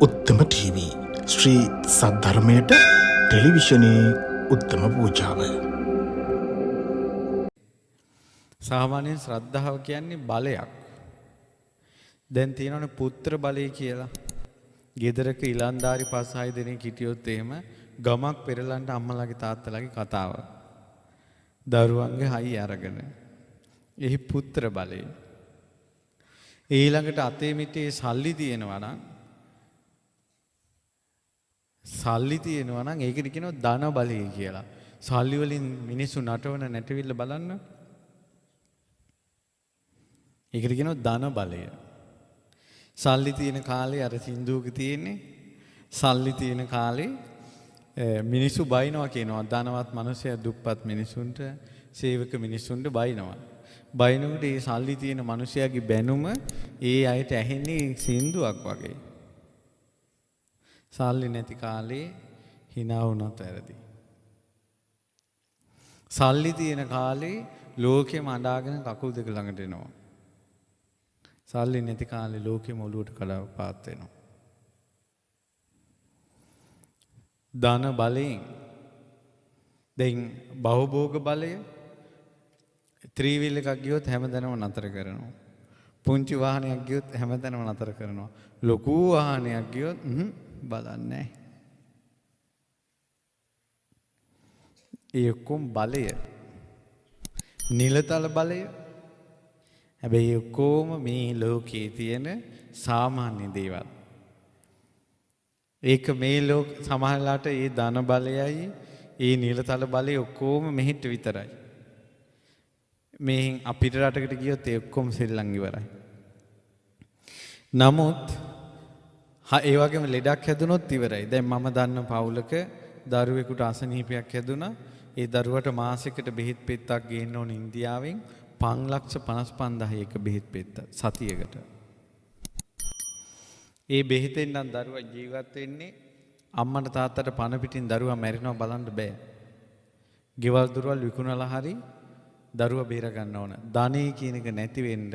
උත්තම ටීවී ශ්‍රී සද්ධර්මයට ටෙලිවිෂනයේ උත්තම පූජාව. සාමාන්‍යයෙන් ශ්‍රද්ධාව කියන්නේ බලයක්. දැන් තියෙනවනේ පුත්‍ර බලය කියලා. ගෙදරක ඉලන්දාරි 5-6 දෙනෙක් හිටියොත් එහෙම ගමක් පෙරලන්න අම්මලාගේ තාත්තලාගේ කතාව. දරුවන්ගේ හයි අරගෙන. එහි පුත්‍ර බලය. ඊළඟට අතේ මිටේ සල්ලි තියෙනවා නම් ඒකට කියනවා ධන බලය කියලා. සල්ලි වලින් මිනිස්සු නටවන නැටවිල්ල බලන්න. ඒකට කියනවා ධන බලය. සල්ලි තියෙන කාලේ අර සින්දුවක තියෙන්නේ සල්ලි තියෙන කාලේ මිනිස්සු බයිනවා කියනවා. ධනවත් මිනිස්සයා දුප්පත් මිනිසුන්ට සේවක මිනිසුන්ට බයිනවා. බයිනකොට ඒ සල්ලි තියෙන මිනිසයාගේ බැනුම ඒ අයට ඇහෙන්නේ සින්දුවක් වගේ. සල්ලි නැති කාලේ hina වුණත් වැරදි. සල්ලි තියෙන කාලේ ලෝකෙම අඬාගෙන කකුල් දෙක ළඟට එනවා. සල්ලි නැති කාලේ ලෝකෙම ඔලුවට කඩාව පාත් වෙනවා. ධන බලයෙන් දැන් බහුභෝග බලය ත්‍රිවිල් එකක් ගියොත් හැමදැනම නතර කරනවා. පුංචි වාහනයක් ගියොත් හැමදැනම නතර කරනවා. ලොකු වාහනයක් ගියොත් බලන්නේ. ඒ ඔක්කොම බලය. නිලතල බලය. හැබැයි ඔක්කොම මේ ලෝකයේ තියෙන සාමාන්‍ය දේවල්. ඒක මේ සමහරලාට ඒ ධන බලයයි ඒ නිලතල බලය ඔක්කොම මෙහෙට විතරයි. මෙහෙන් අපිට රටකට ගියොත් ඒ ඔක්කොම සෙල්ලම් ඉවරයි. නමුත් ඒ වගේම ලෙඩක් හැදුනොත් ඉවරයි. දැන් මම දන්න පවුලක දරුවෙකුට අසනීපයක් හැදුනා. ඒ දරුවට මාසෙකට බෙහෙත් පෙත්තක් ගේන්න ඕන ඉන්දියාවෙන් 5,55,000 එක බෙහෙත් පෙත්ත සතියකට. ඒ බෙහෙතෙන් නම් දරුවා ජීවත් වෙන්නේ අම්මට තාත්තට පණ පිටින් දරුවා මැරෙනවා බලන්න බෑ. ගෙවල් දොරවල් විකුණලා හරි දරුවා බේර ගන්න ඕන. ධනෙ කියන එක නැති වෙන්න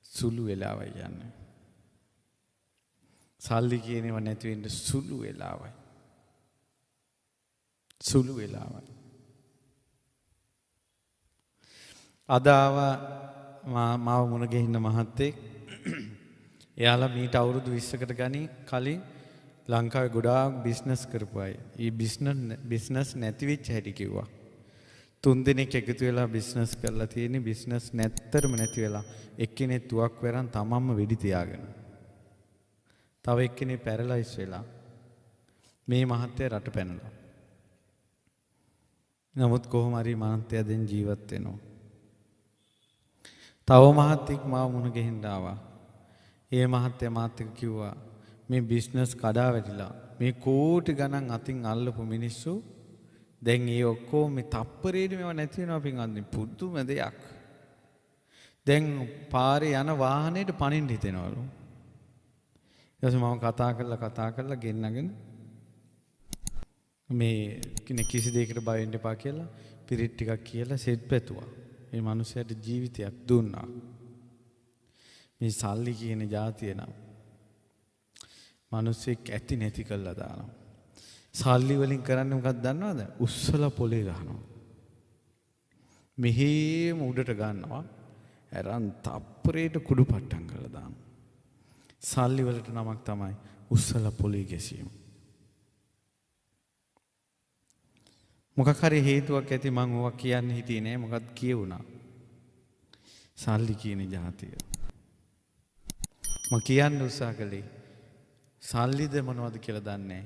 සුළු වෙලාවයි යන්නේ. සල්ලි කියනව නැති වෙන්න සුළු වෙලාවයි. සුළු වෙලාවයි. අද මාව මුණ ගැහින්න මහත්තයෙක් එයාලා මීට අවුරුදු 20කට කලින් ලංකාවේ ගොඩාක් බිස්නස් කරපු අය. ඊ බිස්නස් නැති වෙච්ච හැටි කිව්වා. 3 දෙනෙක් එකතු වෙලා බිස්නස් කරලා තියෙන්නේ බිස්නස් නැත්තරම නැති වෙලා. එක්කෙනෙක් තුවක් වෙරන් තමන්ම වෙඩි තියාගෙන. තව එක්කෙනෙක් පැරලයිස් වෙලා. මේ මහත්තයා රට පැනලා. නමුත් කොහොම හරි මහත්තයා දැන් ජීවත් වෙනවා. තව මහත්තයෙක් මාව මුණ ගැහින්න ආවා. ඒ මහත්තයා මාත් එක්ක කිව්වා මේ බිස්නස් කඩා වැටිලා මේ කෝටි ගණන් අතින් අල්ලපු මිනිස්සු දැන් ඒ ඔක්කොම මේ තප්පරේට මේව නැති වෙනවා පින්වත්නි පුදුම දෙයක්. දැන් පාරේ යන වාහනේට පනින්න හිතෙනවලු. ඊට පස්සේ මම කතා කරලා ගෙන්නගෙන මේ කිසි දෙයකට බය වෙන්න එපා කියලා පිරිත් ටිකක් කියලා සෙට් පැතුවා. මේ මිනිහයාට ජීවිතයක් දුන්නා. මේ සල්ලි කියන જાතිය නම් මිනිස්සෙක් ඇති නැති කළා දානවා. සල්ලි වලින් කරන්නේ මොකක්ද දන්නවද? උස්සලා පොලේ ගහනවා. මෙහෙම උඩට ගන්නවා. අරන් තප්පරේට කුඩු පට්ටම් කරලා දානවා. සල්ලි වලට නමක් තමයි උස්සලා පොලේ ගැසීම. මොකක් හරි හේතුවක් ඇති මම ඔවා කියන්න හිටියේ නෑ. මොකක්ද කියුණා? සල්ලි කියන જાතිය. මම කියන්න උත්සාහ කළේ සල්ලිද මොනවද කියලා දන්නේ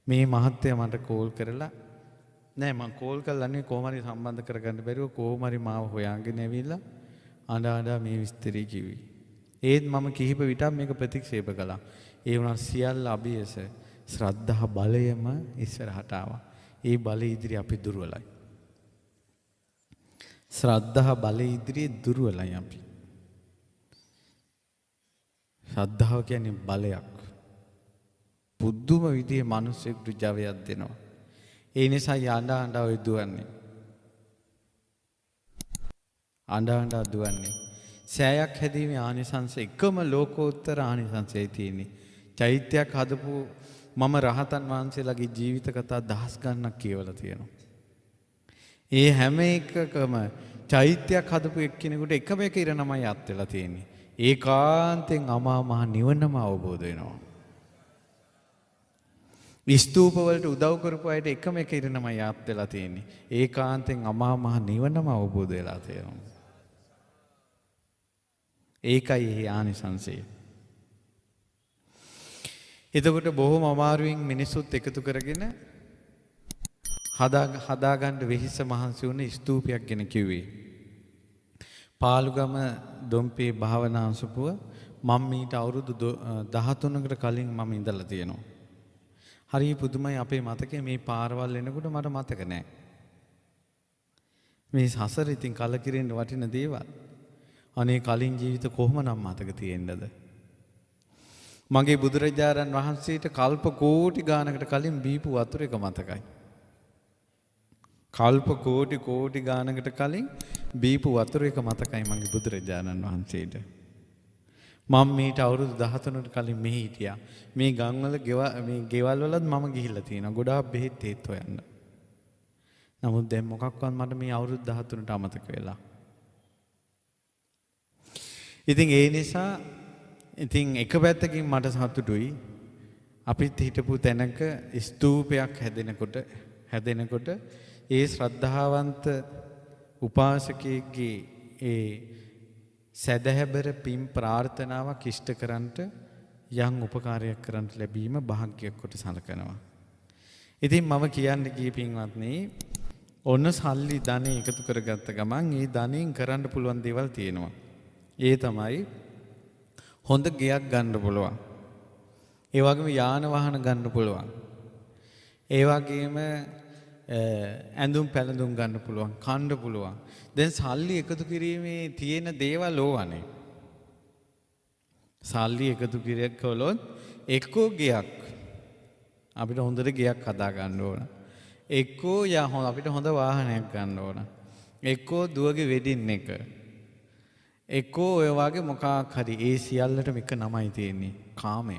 මේ මහත්තයා මට කෝල් කරලා නෑ මම කෝල් කරලා නෙවෙයි කොහොම හරි සම්බන්ධ කරගන්න බැරුව කොහොම හරි මාව හොයාගෙන ඇවිල්ලා අඬ මේ විස්තරي කිව්වි. ඒත් මම කිහිප විටක් මේක ප්‍රතික්ෂේප කළා. ඒ වුණා සියල්ල අභියස ශ්‍රද්ධා බලයම ඉස්සරහට ආවා. ඒ බලය ඉදිරි අපි දුර්වලයි. ශ්‍රද්ධා බලය ඉදිරි දුර්වලයි අපි. ශ්‍රද්ධාව කියන්නේ බලයක්. පුදුම විදිහේ මිනිස්සුන්ට ජවයක් දෙනවා. ඒ නිසා යඬ ඔය දුවන්නේ. අඬ දුවන්නේ. සෑයක් හැදීමේ ආනිසංස එකම ලෝකෝත්තර ආනිසංසයයි තියෙන්නේ. චෛත්‍යයක් හදපු මම රහතන් වහන්සේලාගේ ජීවිත කතා දහස් ගණනක් කියවලා තියෙනවා. ඒ හැම එකකම චෛත්‍යයක් හදපු එක්කෙනෙකුට එකම එක ඉරණමයි අත් වෙලා තියෙන්නේ. ඒකාන්තෙන් අමා මහ නිවනම අවබෝධ වෙනවා. ස්තූප වලට උදව් කරපු අයට එකම එක ඉරණමයි අත් වෙලා තියෙන්නේ. ඒකාන්තෙන් අමා මහ නිවනම අවබෝධ වෙලා තියෙනවා. ඒකයි එහි ආනිසංසය. එතකොට බොහොම අමාරුවෙන් මිනිස්සුත් එකතු කරගෙන හදාගන්න වෙහිස මහන්සි වුණ ස්තූපයක් ගැන කිව්වේ. පාලුගම දොම්පේ භාවනා අංශුපුව මම මීට අවුරුදු 13කට කලින් මම ඉඳලා තියෙනවා. හරි පුදුමයි අපේ මතකේ මේ පාරවල් එනකොට මට මතක නෑ. මේ සසර ඉතින් කලකිරෙන්න වටින දේවල්. අනේ කලින් ජීවිත කොහොමනම් මතක තියෙන්නද? මගේ බුදුරජාණන් වහන්සේට කල්ප කෝටි ගානකට කලින් බීපු වතුර එක මතකයි. කල්ප කෝටි ගානකට කලින් බීපු වතුර එක මතකයි මගේ බුදුරජාණන් වහන්සේට. මම මීට අවුරුදු 13කට කලින් මෙහි හිටියා. මේ ගම්වල මේ ගෙවල් වලත් මම ගිහිල්ලා තියෙනවා. ගොඩාක් බෙහෙත් හේත් හොයන්න. නමුත් දැන් මොකක්වත් මට මේ අවුරුදු 13ට අමතක වෙලා. ඉතින් ඒ නිසා ඉතින් එක පැත්තකින් මට සතුටුයි. අපිත් හිටපු තැනක ස්තූපයක් හැදෙනකොට ඒ ශ්‍රද්ධාවන්ත උපාසකයෙක්ගේ ඒ සදහැබර පින් ප්‍රාර්ථනාවක් ඉෂ්ට කරන්නට යම් උපකාරයක් කරන්නට ලැබීම භාග්‍යයක් කොට සලකනවා. ඉතින් මම කියන්නේ කී පින්වත්නි ඔන්න සල්ලි ධනෙ එකතු කරගත්ත ගමන් ඒ ධනෙන් කරන්න පුළුවන් දේවල් තියෙනවා. ඒ තමයි හොඳ ගෙයක් ගන්න පුළුවන්. ඒ වගේම යාන වාහන ගන්න පුළුවන්. ඒ වගේම ඇඳුම් පැළඳුම් ගන්න පුළුවන්, කන්න පුළුවන්. දැන් සල්ලි එකතු කිරීමේ තියෙන දේවල් ඕවනේ. සල්ලි එකතු කළොත් එක්කෝ ගෙයක් අපිට හොඳට ගෙයක් හදා ගන්න ඕන. එක්කෝ අපිට හොඳ වාහනයක් ගන්න ඕන. එක්කෝ දුවගේ වෙඩින් එක. එක්කෝ ඔය වගේ මොකක් හරි ඒ සියල්ලටම එක නමයි තියෙන්නේ කාමය.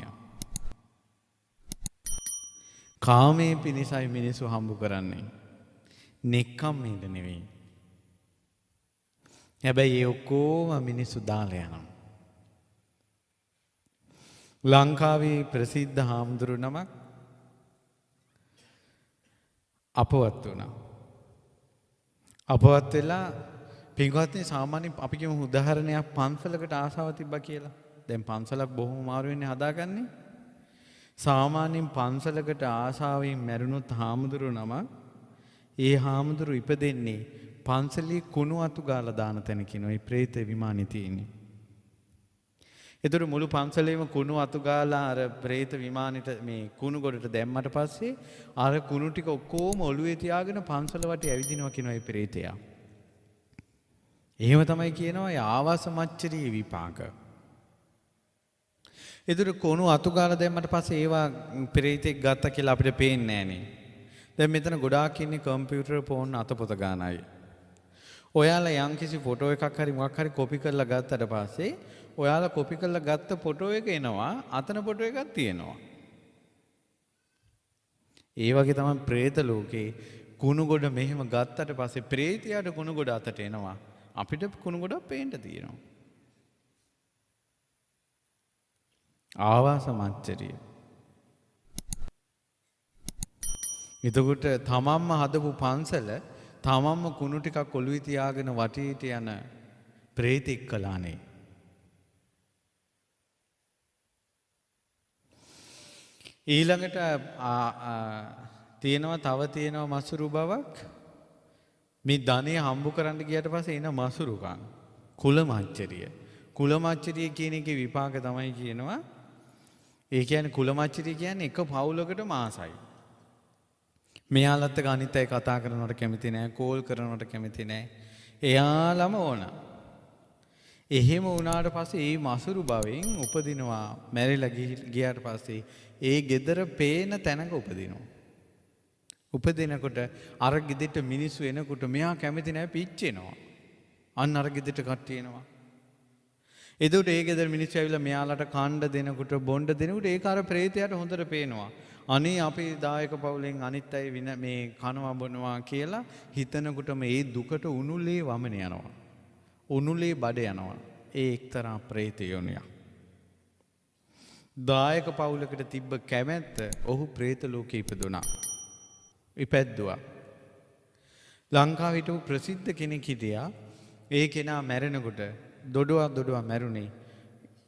කාමයේ පිණිසයි මිනිස්සු හම්බ කරන්නේ. නෙක්ඛම්මයට නෙවෙයි. හැබැයි ඒ ඔක්කොම මිනිස්සු දාලා යනවා. ලංකාවේ ප්‍රසිද්ධ හාමුදුරු නමක් අපවත් වුණා. අපවත් වෙලා පින්වත්නි සාමාන්‍යයෙන් අපි කියමු උදාහරණයක් පන්සලකට ආසාව තිබ්බා කියලා. දැන් පන්සලක් බොහොම අමාරුවෙන් හදාගන්නේ. සාමාන්‍යයෙන් පන්සලකට ආසාවෙන් මැරුණොත් හාමුදුරු නම ඒ හාමුදුරු ඉපදෙන්නේ පන්සලේ කුණු අතු ගාලා දාන තැන කියනවා. ඒ പ്രേත විමානේ තියෙන්නේ. ඒතර මුළු පන්සලේම කුණු අතු ගාලා අර പ്രേත විමානෙට මේ කුණු ගොඩට දැම්මට පස්සේ අර කුණු ටික ඔක්කොම ඔළුවේ තියාගෙන පන්සල වටේ ඇවිදිනවා කියනවා ඒ പ്രേතයා. එහෙම තමයි කියනවා ආවාස මච්චරියේ විපාක. ඒතර කුණු අතු ගාලා දැම්මට පස්සේ ඒවා പ്രേතෙක් ගත්තා කියලා අපිට පේන්නේ නැහනේ. දැන් මෙතන ගොඩාක් ඉන්නේ කම්පියුටර් ෆෝන් අතපොත ගානයි. ඔයාලා යම්කිසි ෆොටෝ එකක් හරි මොකක් හරි කොපි කරලා ගත්තට පස්සේ ඔයාලා කොපි කරලා ගත්ත ෆොටෝ එක එනවා අතන ෆොටෝ එකක් තියෙනවා. ඒ වගේ තමයි പ്രേත ලෝකේ කුණු ගොඩ මෙහෙම ගත්තට පස්සේ പ്രേතයාට කුණු ගොඩ අතට එනවා. අපිට කුණු ගොඩක් පේන්න තියෙනවා. ආවාස මච්චරිය. එතකොට තමන්ම හදපු පන්සල තමන්ම කුණු ටිකක් ඔළුවේ තියාගෙන වටේට යන പ്രേතෙක් කළානේ. ඊළඟට තියෙනවා මසුරු බවක්. මේ ධනෙ හම්බ කරන්න ගියට පස්සේ එන මසුරුකම් කුලමච්චරිය. කුලමච්චරිය කියන එකේ විපාක තමයි කියනවා. ඒ කියන්නේ කුලමච්චරිය කියන්නේ එක පවුලකට මාසයි. මෙයාලත් එක්ක අනිත් අය කතා කරනවට කැමති නැහැ, කෝල් කරනවට කැමති නැහැ. එයාලම ඕන. එහෙම වුණාට පස්සේ ඒ මසුරු භවෙන් උපදිනවා. මැරිලා ගියාට පස්සේ ඒ gedara පේන තැනක උපදිනවා. උපදිනකොට අර ගෙදරට මිනිස්සු එනකොට මෙයා කැමති නැහැ පිච්චෙනවා. අන්න අර ගෙදරට කට්ටිය එනවා. එතකොට ඒ ගෙදර මිනිස්සු ඇවිල්ලා මෙයාලට කණ්ඩ දෙනකොට බොණ්ඩ දෙනකොට ඒක අර ප්‍රේතයාට හොඳට පේනවා. අනේ අපේ දායක පවුලෙන් අනිත් අය මේ කනවා බොනවා කියලා හිතනකොට මේ දුකට උණුලේ වමන යනවා. උණුලේ බඩ යනවා. ඒ එක්තරා ප්‍රේත යෝනියක්. දායක පවුලකට තිබ්බ කැමැත්ත ඔහු ප්‍රේත ලෝකේ ඉපදුනා. ඉපැද්දුවා. ලංකාවේ හිටපු ප්‍රසිද්ධ කෙනෙක් හිටියා. ඒ කෙනා මැරෙනකොට දොඩුවා මැරුණේ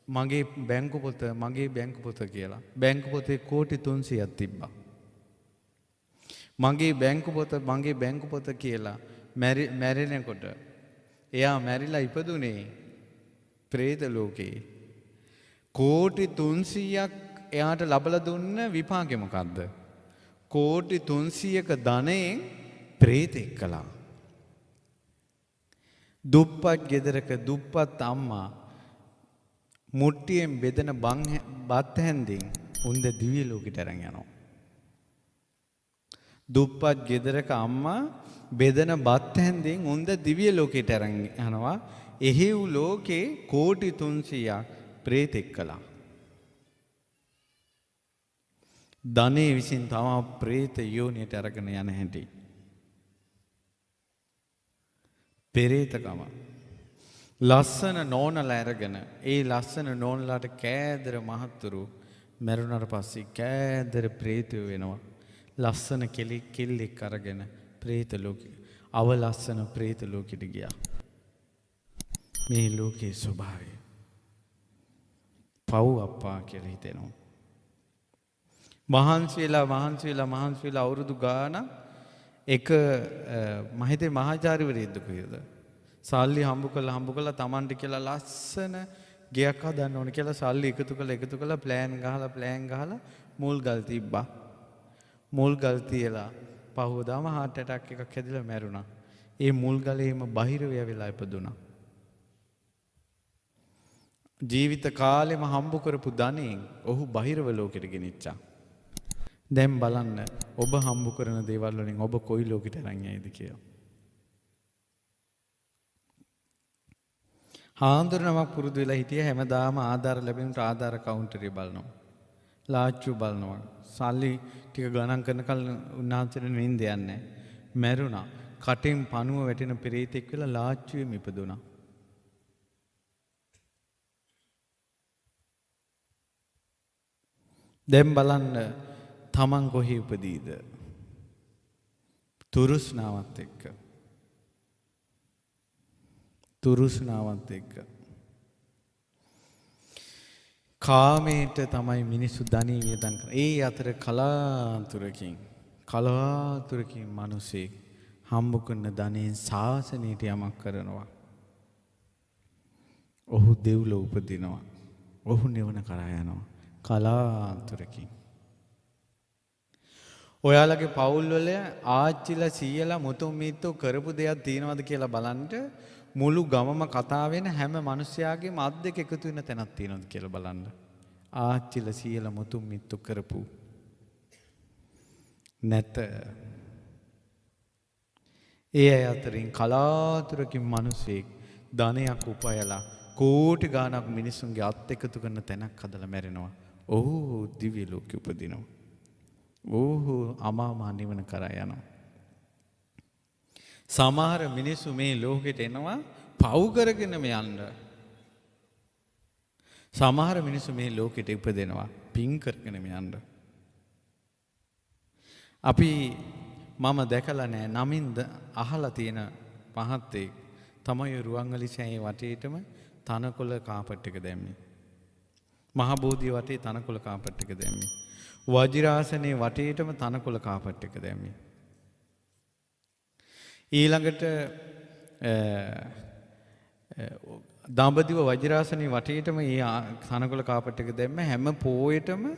මගේ බැංකු පොත කියලා. බැංකු පොතේ කෝටි 300ක් තිබ්බා. මගේ බැංකු පොත කියලා මැරෙනකොට එයා මැරිලා ඉපදුනේ ප්‍රේත ලෝකේ. කෝටි 300ක් එයාට ලබලා දුන්න විපාකෙ මොකද්ද? කෝටි 300ක ධනෙන් ප්‍රේතෙක් කළා. දුප්පත් ගෙදරක දුප්පත් අම්මා මුට්ටියෙන් බෙදෙන බත් හැන්දින් උන්ද දිව්‍ය ලෝකෙට අරන් යනවා. දුප්පත් ගෙදරක අම්මා බෙදෙන බත් හැන්දින් උන්ද දිව්‍ය ලෝකෙට අරන් යනවා. එහෙව් ලෝකේ කෝටි 300ක් ප්‍රේතෙක් කළා. ධනෙ විසින් තමා ප්‍රේත යෝනියට අරගෙන යන හැටි. පෙරේතකම. ලස්සන නෝනලා අරගෙන ඒ ලස්සන නෝනලාට කෑදර මහත්තුරු මැරුණාට පස්සේ කෑදර ප්‍රේතයෝ වෙනවා. ලස්සන කෙල්ලෙක් අරගෙන ප්‍රේත ලෝකෙ අවලස්සන ප්‍රේත ලෝකෙට ගියා. මේ ලෝකේ ස්වභාවය. පව් අප්පා කියලා හිතෙනවා. මහන්සි වෙලා අවුරුදු ගානක් එක මම හිතේ මහාචාර්යවරයෙක්ද කොහෙද සල්ලි හම්බ කළා Tamanට කියලා ලස්සන ගෙයක් හදන්න ඕන කියලා සල්ලි එකතු කළා ප්ලෑන් ගහලා මුල් ගල් තිබ්බා. මුල් ගල් තියලා පහුවදාම heart attack එකක් හැදිලා මැරුණා. ඒ මුල් ගලේම බහිරව වෙලා ඉපදුණා. ජීවිත කාලෙම හම්බ කරපු ධනෙන් ඔහු බහිරව ලෝකෙට ගෙනිච්චා. දැන් බලන්න ඔබ හම්බ කරන දේවල් වලින් ඔබ කොයි ලෝකෙට අරන් යයිද කියලා. හාමුදුරනමක් පුරුදු වෙලා හිටිය හැමදාම ආධාර ලැබෙනට ආධාර කවුන්ටරේ බලනවා. ලාච්චු බලනවා. සල්ලි ටික ගණන් කරන කල උන්වහන්සේට නිින්ද යන්නේ නැහැ. මැරුණා. කටෙන් පණුව වැටෙන පෙරේතෙක් වෙලා ලාච්චුවෙම ඉපදුණා. දැන් බලන්න තමන් කොහේ උපදීද? තුරුස්නාවත් එක්ක. කාමයට තමයි මිනිස්සු ධනෙ වියදම් කරන්නේ. ඒ අතර කලාතුරකින් මිනිසෙක් හම්බ කරන ධනෙන් සාසනයට යමක් කරනවා. ඔහු දෙව්ලොව උපදිනවා. ඔහු නිවන කරා යනවා. කලාතුරකින්. ඔයාලගේ පවුල් වල ආච්චිලා සීයලා මුතුන් මිත්තෝ කරපු දෙයක් තියෙනවද කියලා බලන්න මුළු ගමම කතා වෙන හැම මිනිස්යාගේම අත් දෙක එකතු වෙන තැනක් තියෙනවද කියලා බලන්න. ආච්චිලා සීයලා මුතුන් මිත්තෝ කරපු නැත. ඒ අය අතරින් කලාතුරකින් මිනිසෙක් ධනයක් උපයලා කෝටි ගාණක් මිනිසුන්ගේ අත් එකතු කරන තැනක් හදලා මැරෙනවා. ඔහු දිව්‍ය ලෝකෙ උපදිනවා. ඔහු අමාමහ නිවන කරා යනවා. සමහර මිනිස්සු මේ ලෝකෙට එනවා පව් කරගෙනම යන්න. සමහර මිනිස්සු මේ ලෝකෙට ඉපදෙනවා පින් කරගෙනම යන්න. මම දැකලා නෑ නමින්ද අහලා තියෙන මහත්තයෙක් තමයි රුවන්වැලි සෑයේ වටේටම තනකොළ කාපට් එක දැම්මේ. මහ බෝධිය වටේ තනකොළ කාපට් එක දැම්මේ. වජිරාසනේ වටේටම තනකොළ කාපට් එක දැම්මේ. ඊළඟට දඹදිව වජිරාසනේ වටේටම මේ තනකොළ කාපට් එක දැම්ම. හැම පෝයෙටම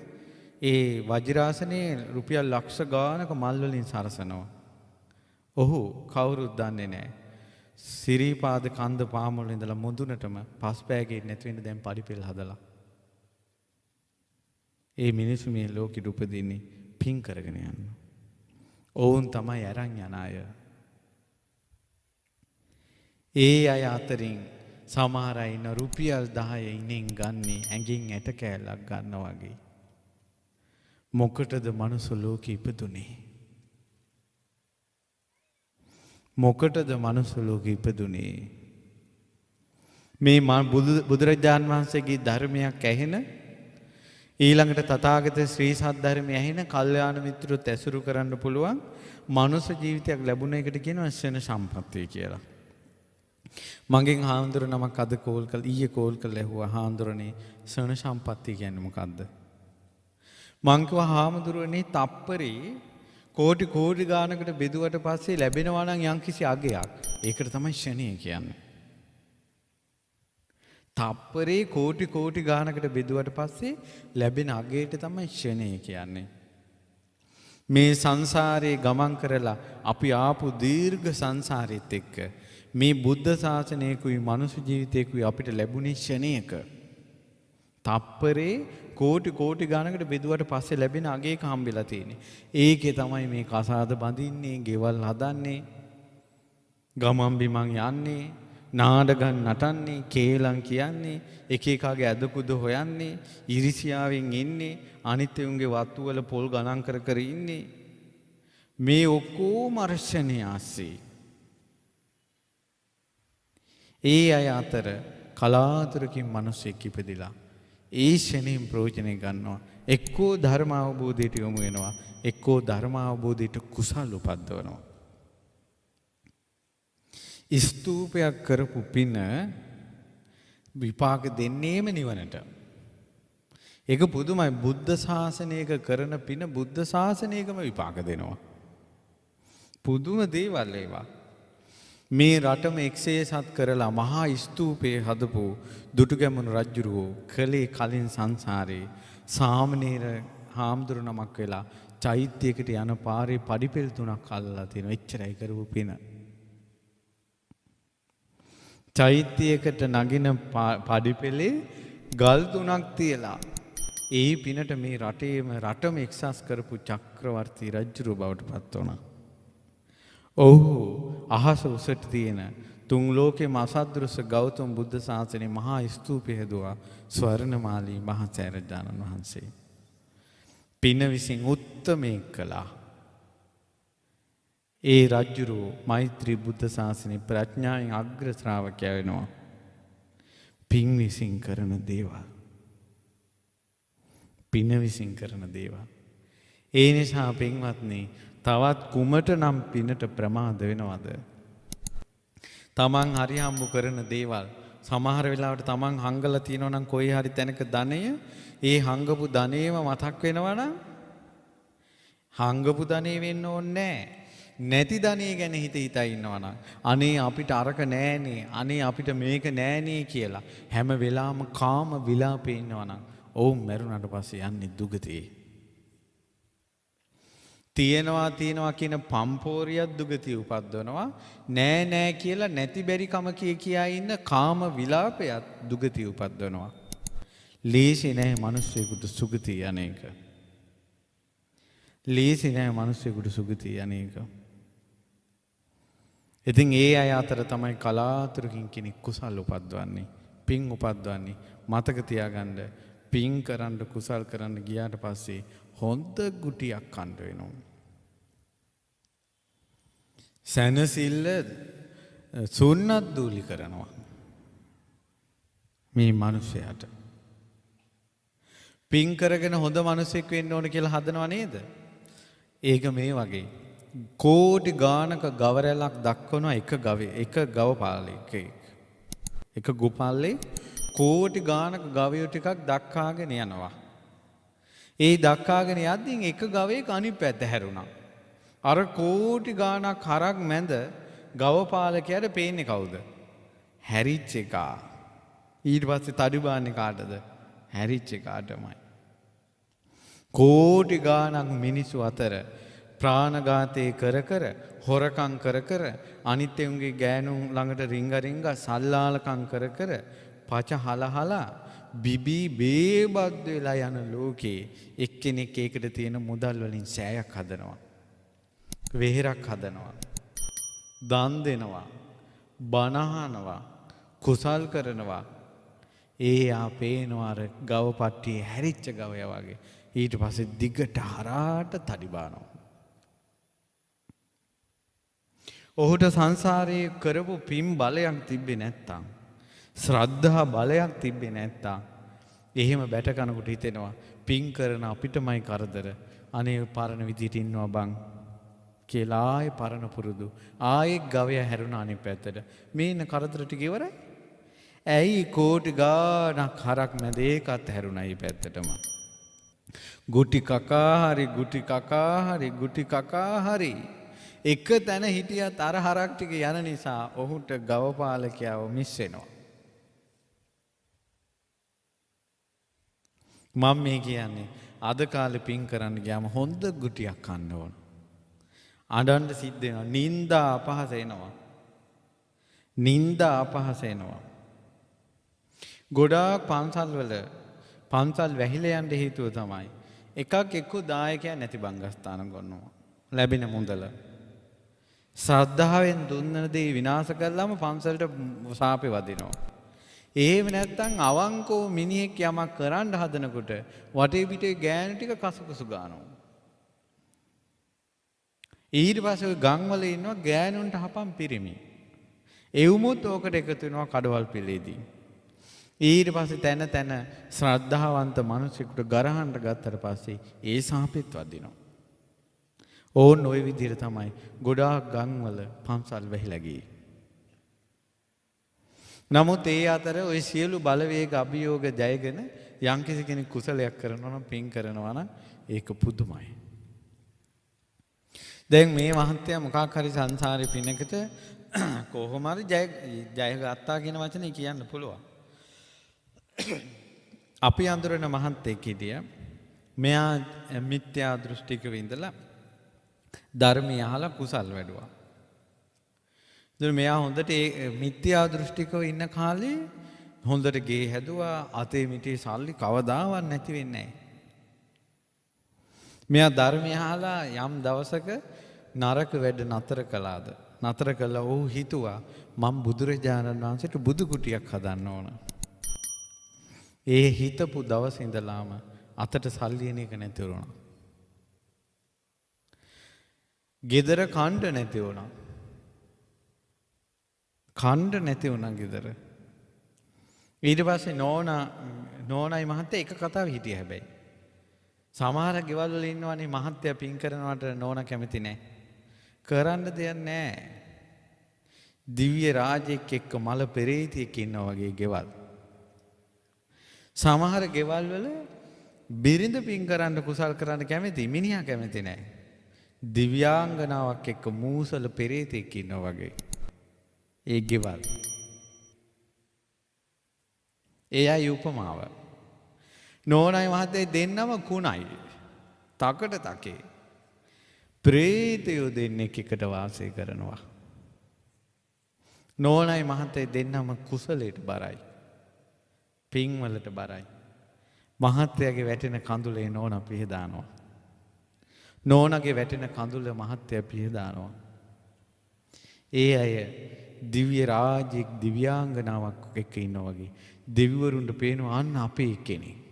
ඒ වජිරාසනේ රුපියල් ලක්ෂ ගානක මල් වලින් සරසනවා. ඔහු කවුරුත් දන්නේ නැහැ. සිරිපාද කන්ද පාමුල ඉඳලා මුදුනටම පස් පෑගේ නැති වෙන්න දැන් පරිපෙල් හදලා. ඒ මිනිස්සු මේ ලෝකෙට උපදින්නේ පින් කරගෙන යන්න. ඔවුන් තමයි අරන් යන අය. ඒ අය අතරින් සමහර අය ඉන්න රුපියල් 10 ඉනෙන් ගන්නේ ඇඟින් ඇට කෑල්ලක් ගන්නවා වගේ. මොකටද මනුස්ස ලෝකෙ ඉපදුනේ? මොකටද මනුස්ස ලෝකෙ ඉපදුනේ? මේ බුදුරජාන් වහන්සේගේ ධර්මයක් ඇහෙන ඊළඟට තථාගත ශ්‍රී සද්ධර්මය ඇහෙන කල්යාණ මිත්‍රොත් ඇසුරු කරන්න පුළුවන් මනුස්ස ජීවිතයක් ලැබුණ එකට කියනවා ශන සම්පත්තිය කියලා. මගෙන් හාමුදුර නමක් අද ඊයේ කෝල් කරලා ඇහුවා හාමුදුරනේ ශන සම්පත්තිය කියන්නේ මොකද්ද? මං කිව්වා හාමුදුරනේ තප්පරේ කෝටි ගානකට බෙදුවට පස්සේ ලැබෙනවා නම් යම්කිසි අගයක්. ඒකට තමයි ශනිය කියන්නේ. තප්පරේ කෝටි ගානකට බෙදුවට පස්සේ ලැබෙන අගයට තමයි ශනිය කියන්නේ. මේ සංසාරේ ගමන් කරලා අපි ආපු දීර්ඝ සංසාරෙත් එක්ක මේ බුද්ධ ශාසනයකුයි මනුෂ්‍ය ජීවිතයකුයි අපිට ලැබුණේ ශනියක. තප්පරේ කෝටි ගානකට බෙදුවට පස්සේ ලැබෙන අගයක හම්බෙලා තියෙන්නේ. ඒකේ තමයි මේ කසාද බඳින්නේ, ගෙවල් හදන්නේ, ගමන් බිමන් යන්නේ, නාඩගම් නටන්නේ, කේලම් කියන්නේ, එක එකාගේ ඇදකුද හොයන්නේ, ඉරිසියාවෙන් ඉන්නේ, අනිත් උන්ගේ වත්තු වල පොල් ගණන් කර ඉන්නේ. මේ ඔක්කොම අර්ශණය ආසේ. ඒ අය අතර කලාතුරකින් මිනිස්සෙක් ඉපදිලා ඒ ශනෙන් ප්‍රයෝජනෙ ගන්නවා. එක්කෝ ධර්ම අවබෝධයට යොමු වෙනවා, එක්කෝ ධර්ම අවබෝධයට කුසල් උපද්දවනවා. ස්තූපයක් කරපු පින විපාක දෙන්නේම නිවනට. ඒක පුදුමයි. බුද්ධ ශාසනයක කරන පින බුද්ධ ශාසනයකම විපාක දෙනවා. පුදුම දේවල් ඒවා. මේ රටම එක්සේසත් කරලා මහා ස්තූපයේ හදපු දුටුගැමුණු රජුරෝ කලේ කලින් සංසාරේ සාමණේර හාමුදුරු නමක් වෙලා චෛත්‍යයකට යන පාරේ පඩිපෙළ 3ක් අල්ලලා තියෙනවා. එච්චරයි කරපු පින. චෛත්‍යයකට නගින පඩිපෙළේ ගල් 3ක් තියලා ඒ පිනට මේ රටම එක්සස් කරපු චක්‍රවර්ති රජුරෝ බවට පත් වුණා. ඔහු අහස උසට තියෙන තුන් ලෝකෙම අසද්දෘස ගෞතම බුද්ධ ශාසනයේ මහා ස්තූපය හදුවා ස්වර්ණමාලී මහසෑරජානන් වහන්සේ. පින විසින් උත්තමයෙක් කළා. ඒ රජුරෝ මෛත්‍රී බුද්ධ ශාසනයේ ප්‍රඥාවෙන් අග්‍ර ශ්‍රාවකයා වෙනවා. පින් විසින් කරන දේවල්. පින විසින් කරන දේවල්. ඒ නිසා පින්වත්නි තවත් කුමට නම් පිනට ප්‍රමාද වෙනවද? තමන් හරි හම්බු කරන දේවල් සමහර වෙලාවට තමන් හංගලා තියෙනවා නම් කොයි හරි තැනක ධනය, ඒ හංගපු ධනේම මතක් වෙනවා නම් හංගපු ධනෙ වෙන්න ඕනේ නැති ධනෙ ගැන හිතා ඉන්නවා නම් අනේ අපිට අරක නෑනේ, අනේ අපිට මේක නෑනේ කියලා හැම වෙලාවම කාම විලාපේ ඉන්නවා නම් ඔවුන් මරුණාට පස්සේ යන්නේ දුගතියේ. තියෙනවා කියන පම්පෝරියක් දුගතිය උපද්දවනවා. නෑ කියලා නැති බැරි කම කියා ඉන්න කාම විලාපයක් දුගතිය උපද්දවනවා. ලේසි නෑ මිනිස්සෙකුට සුගතිය අනේක. ලේසි නෑ මිනිස්සෙකුට සුගතිය අනේක. ඉතින් ඒ අය අතර තමයි කලාතුරකින් කෙනෙක් කුසල් උපද්දවන්නේ, පින් උපද්දවන්නේ. මතක තියාගන්න, පින් කරන්න කුසල් කරන්න ගියාට පස්සේ හොඳ ගුටියක් කන්න වෙනවා. සැනසෙල්ල සුන්නත් දූලි කරනවා මේ මිනිසයාට. පින් කරගෙන හොඳ මිනිසෙක් වෙන්න ඕන කියලා හදනව නේද? ඒක මේ වගේ කෝටි ගානක ගවරැලක් දක්වනවා එක ගව පාලයක. එක ගුපල්ලේ කෝටි ගානක ගවයෝ ටිකක් දක්කාගෙන යනවා. ඒ දක්කාගෙන යද්දී එක ගවයක අනිත් පැත්ත හැරුණා. අර කෝටි ගානක් හරක් මැද ගවපාලකයාට පේන්නේ කවුද? හැරිච්ච එකා. ඊට පස්සේ තඩු බාන්නේ කාටද? හැරිච්ච එකාටමයි. කෝටි ගානක් මිනිස්සු අතර ප්‍රාණඝාතේ කර හොරකම් කර අනිත් උන්ගේ ගෑනුන් ළඟට රිංග සල්ලාලකම් කර පච හලහලා බිබී බේබද්ද වෙලා යන ලෝකේ එක්කෙනෙක් ඒකට තියෙන මුදල් වලින් සෑයක් හදනවා, වෙහෙරක් හදනවා, දන් දෙනවා, බණ අහනවා, කුසල් කරනවා. එයා පේනවා අර ගව පට්ටියේ හැරිච්ච ගවයා වගේ. ඊට පස්සේ දිගට හරහාට තඩි බානවා. ඔහුට සංසාරයේ කරපු පින් බලයක් තිබ්බේ නැත්තම්, ශ්‍රද්ධා බලයක් තිබ්බේ නැත්තම්, එහෙම බැට කනකොට හිතෙනවා පින් කරන අපිටමයි කරදර. අනේ පරණ විදිහට ඉන්නවා බං කියලා ආයේ පරණ පුරුදු. ආයේ ගවයා හැරුණා අනිත් පැත්තට. මේ ඉන්න කරදර ටික ඉවරයි. ඇයි කෝටි ගාණක් හරක් මැද ඒකත් හැරුණා ඊ පැත්තටම. ගුටි කකා හරි ගුටි කකා හරි ගුටි කකා හරි එක තැන හිටියත් අර හරක් ටික යන නිසා ඔහුට ගවපාලකයාව මිස් වෙනවා. මම මේ කියන්නේ අද කාලේ පින් කරන්න ගියාම හොඳ ගුටියක් කන්න ඕන. අඬන්න සිද්ධ වෙනවා. නිന്ദා අපහාස එනවා. නිന്ദා අපහාස එනවා. ගොඩාක් පන්සල් වැහිලා යන්න හේතුව තමයි එකක් එක්ක දායකයන් නැති බංගස්ථාන ගන්නවා. ලැබෙන මුදල ශ්‍රද්ධාවෙන් දුන්න දේ විනාශ කළාම පන්සලට සාපේ වදිනවා. එහෙම නැත්නම් අවංකව මිනිහෙක් යමක් කරන්න හදනකොට වටේ පිටේ ගෑනු ටික කසුකුසු ගන්නවා. ඊට පස්සේ ওই ගම්වල ඉන්නවා ගෑනුන්ට හපන් පිරිමි. එවුමුත් ඕකට එකතු වෙනවා කඩවල් පිළේදී. ඊට පස්සේ තැන ශ්‍රද්ධාවන්ත මිනිසෙකුට ගරහන්න ගත්තට පස්සේ ඒ සාපෙත් වදිනවා. ඕන් ওই විදිහට තමයි ගොඩාක් ගම්වල පන්සල් වැහිලා ගියේ. නමුත් ඒ අතර ওই සියලු බලවේග අභියෝග ජයගෙන යම්කිසි කෙනෙක් කුසලයක් කරනවා නම් පින් කරනවා නම් ඒක පුදුමයි. දැන් මේ මහත්තයා මොකක් හරි සංසාරේ පිනකට කොහොම හරි ජය ගත්තා කියන වචනේ කියන්න පුළුවන්. අපි අඳුරන මහත්තයෙක් හිටියා. මෙයා මිත්‍යා දෘෂ්ටිකව ඉඳලා ධර්මය අහලා කුසල් වැඩුවා. ඉතින් මෙයා හොඳට ඒ මිත්‍යා දෘෂ්ටිකව ඉන්න කාලේ හොඳට ගේ හැදුවා. අතේ මිටේ සල්ලි කවදාවත් නැති වෙන්නේ නැහැ. මෙයා ධර්මය අහලා යම් දවසක නරක වැඩ නතර කළාද? නතර කළා ඔහු හිතුවා මම බුදුරජාණන් වහන්සේට බුදු කුටියක් හදන්න ඕන. ඒ හිතපු දවස් ඉඳලාම අතට සල්ලි එන එක නැති වුණා. ගෙදර කණ්ඩ නැති වුණා. කණ්ඩ නැති වුණා ගෙදර. ඊට පස්සේ නෝනායි මහත්තයා එක කතාව හිටියා හැබැයි. සමහර ගෙවල් වල ඉන්නවනේ මහත්තයා පින් කරනවට නෝනා කැමති නැහැ. කරන්න දෙයක් නැහැ. දිව්‍ය රාජෙක් එක්ක මල පෙරේතියෙක් ඉන්නා වගේ ගෙවල්. සමහර ගෙවල් වල බිරිඳ පින් කරන්න කුසල් කරන්න කැමති මිනිහා කැමති නැහැ. දිව්‍යාංගනාවක් එක්ක මූසල පෙරේතෙක් ඉන්නා වගේ. ඒ ගෙවල්. එයයි උපමාව. නෝනායි මහත්තයා දෙන්නම කුණයි. තකට තකේ. ප්‍රේතයෝ දෙන්නෙක් එකට වාසය කරනවා. නෝනායි මහත්තයා දෙන්නම කුසලයට බරයි. පින් වලට බරයි. මහත්තයාගේ වැටෙන කඳුලේ නෝනා පිහදානවා. නෝනාගේ වැටෙන කඳුල මහත්තයා පිහදානවා. ඒ අය දිව්‍ය රාජ්‍යයක් දිව්‍යාංගනාවක් එක්ක ඉන්නා වගේ. දෙවිවරුන්ට පේනවා අන්න අපේ කෙනෙක්.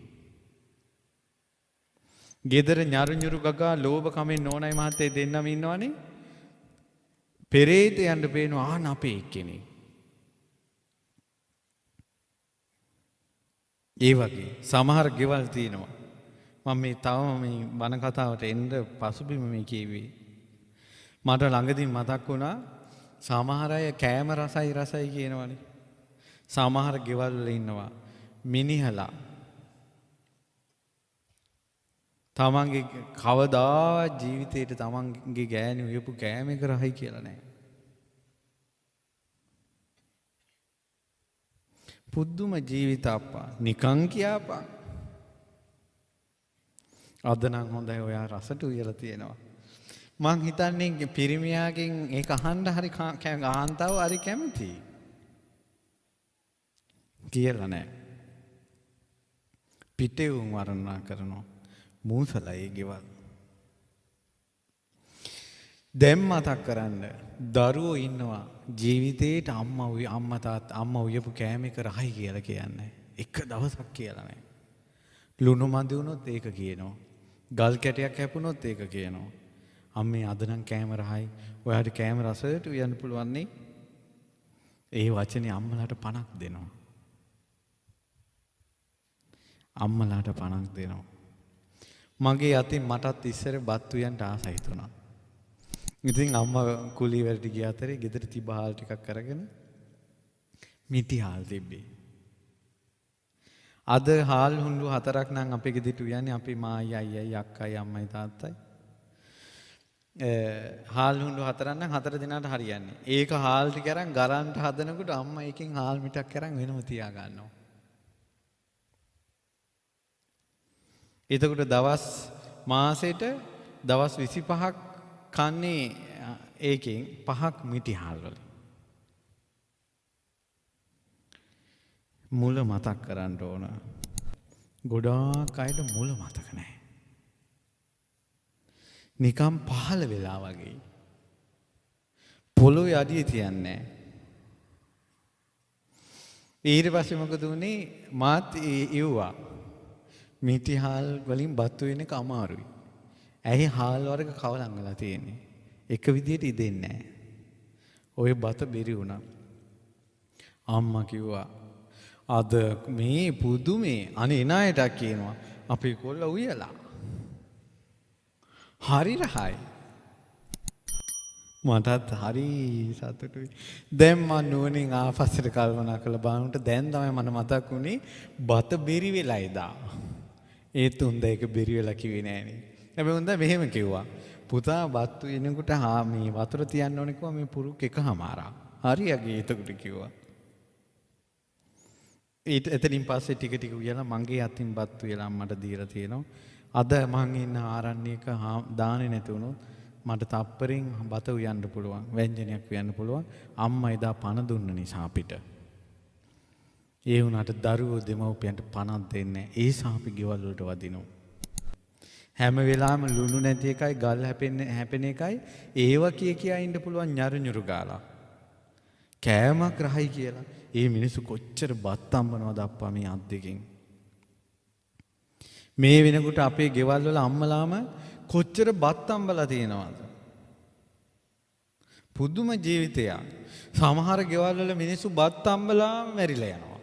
ගෙදර ñaru ගගා ලෝභ කමෙන් නෝනායි මහත්තයා දෙන්නම ඉන්නවනේ. පෙරේතයන්ට පේනවා අන්න අපේ කෙනෙක්. ඒ වගේ සමහර ගෙවල් තියෙනවා. මම මේ තවම මේ බණ කතාවට එන්න පසුබිම මේ කියුවේ. මට ළඟදී මතක් වුණා සමහර අය කෑම රසයි කියනවනේ. සමහර ගෙවල් වල ඉන්නවා මිනිහලා තමන්ගේ කවදා ජීවිතේට තමන්ගේ ගෑණි උයපු කෑම එක රහයි කියලා නැහැ. පුදුම ජීවිත අප්පා නිකං කියාපා. අද නම් හොඳයි ඔයා රසට උයලා තියෙනවා. මං හිතන්නේ පිරිමියාගෙන් ඒක අහන්න හරි කාන්තාව හරි කැමති. කියලා නෑ. පිටේ උන් වර්ණනා කරනවා. මූසලා ඒ ගෙවල්. දැන් මතක් කරන්න දරුවෝ ඉන්නවා ජීවිතේට අම්මා උයපු කෑම එක රහයි කියලා කියන්නේ. එක දවසක් කියලා නැහැ. ලුණු මදි වුණොත් ඒක කියනවා. ගල් කැටයක් හැපුණොත් ඒක කියනවා. අම්මේ අද නම් කෑම රහයි. ඔයාට කෑම රසයට උයන්න පුළුවන් නේ. ඒ වචනේ අම්මලාට 50ක් දෙනවා. අම්මලාට 50ක් දෙනවා. මගේ අතින් මටත් ඉස්සර බත් උයන්ට ආසයි හිතුණා. ඉතින් අම්මා කුලී වලට ගිය අතරේ ගෙදර තිබ්බ හාල් ටිකක් අරගෙන මිටි හාල් තිබ්බේ. අද හාල් හුඬු 4ක් නම් අපේ ගෙදරට උයන්නේ අපි මායි අයියයි අක්කයි අම්මයි තාත්තයි. හාල් හුඬු 4ක් නම් 4 දිනකට හරියන්නේ. ඒක හාල් ටික අරන් ගරන්ට හදනකොට අම්මා එකෙන් හාල් මිටක් අරන් වෙනම තියා ගන්නවා. එතකොට දවස් මාසෙට දවස් 25ක් කන්නේ ඒකෙන් 5ක් මිටි හාල් වල. මුල මතක් කරන්න ඕන. ගොඩාක් අයට මුල මතක නැහැ. නිකම් පහළ වෙලා වගේ. පොළොවේ අඩිය තියන්නේ නැහැ. ඊට පස්සේ මොකද උනේ? මාත් ඉව්වා. මිටි හාල් වලින් බත් වෙන එක අමාරුයි. ඇයි හාල් වර්ග කවලම් වෙලා තියෙන්නේ? එක විදියට ඉදෙන්නේ නැහැ. ඔය බත බෙරි වුණා. අම්මා කිව්වා අද මේ පුදුමේ අනේ ණයට කියනවා අපේ කොල්ල උයලා. හරි රහයි. මටත් හරි සතුටුයි. දැන් මම නුවණින් ආපස්සට කල්පනා කරලා බලනකොට දැන් තමයි මට මතක් වුණේ බත බෙරි වෙලා එදා. ඒ තුන්ද එක බෙරි වෙලා කිව්වේ නෑනේ. හැබැයි උන්ද මෙහෙම කිව්වා. පුතා බත් වෙනකොට මේ වතුර තියන්න ඕනේ කිව්වා මේ පුරුක් එකමාරා. හරියගේ එතකොට කිව්වා. එතනින් පස්සේ ටික ටික උයලා මගේ අතින් බත් උයලා අම්මට දීලා තියෙනවා. අද මං ඉන්න ආරණ්‍යක දාන්නේ නැති වුණොත් මට තප්පරෙන් බත උයන්න පුළුවන්. ව්‍යංජනයක් උයන්න පුළුවන්. අම්මා එදා පණ දුන්න නිසා අපිට. ඒ වුණාට දරුවෝ දෙමව්පියන්ට පණක් දෙන්නේ නැහැ. ඒ සාපි ගෙවල් වලට වදිනවා. හැම වෙලාවෙම ලුණු නැති එකයි ගල් හැපෙන එකයි ඒව කියා ඉන්න පුළුවන් ñරු ගාලා. කෑමක් රහයි කියලා. ඒ මිනිස්සු කොච්චර බත් අම්බනවද අප්පා මේ අත් දෙකෙන්. මේ වෙනකොට අපේ ගෙවල් වල අම්මලාම කොච්චර බත් අම්බලා තියෙනවද? පුදුම ජීවිතයක්. සමහර ගෙවල් වල මිනිස්සු බත් අම්බලා මැරිලා යනවා.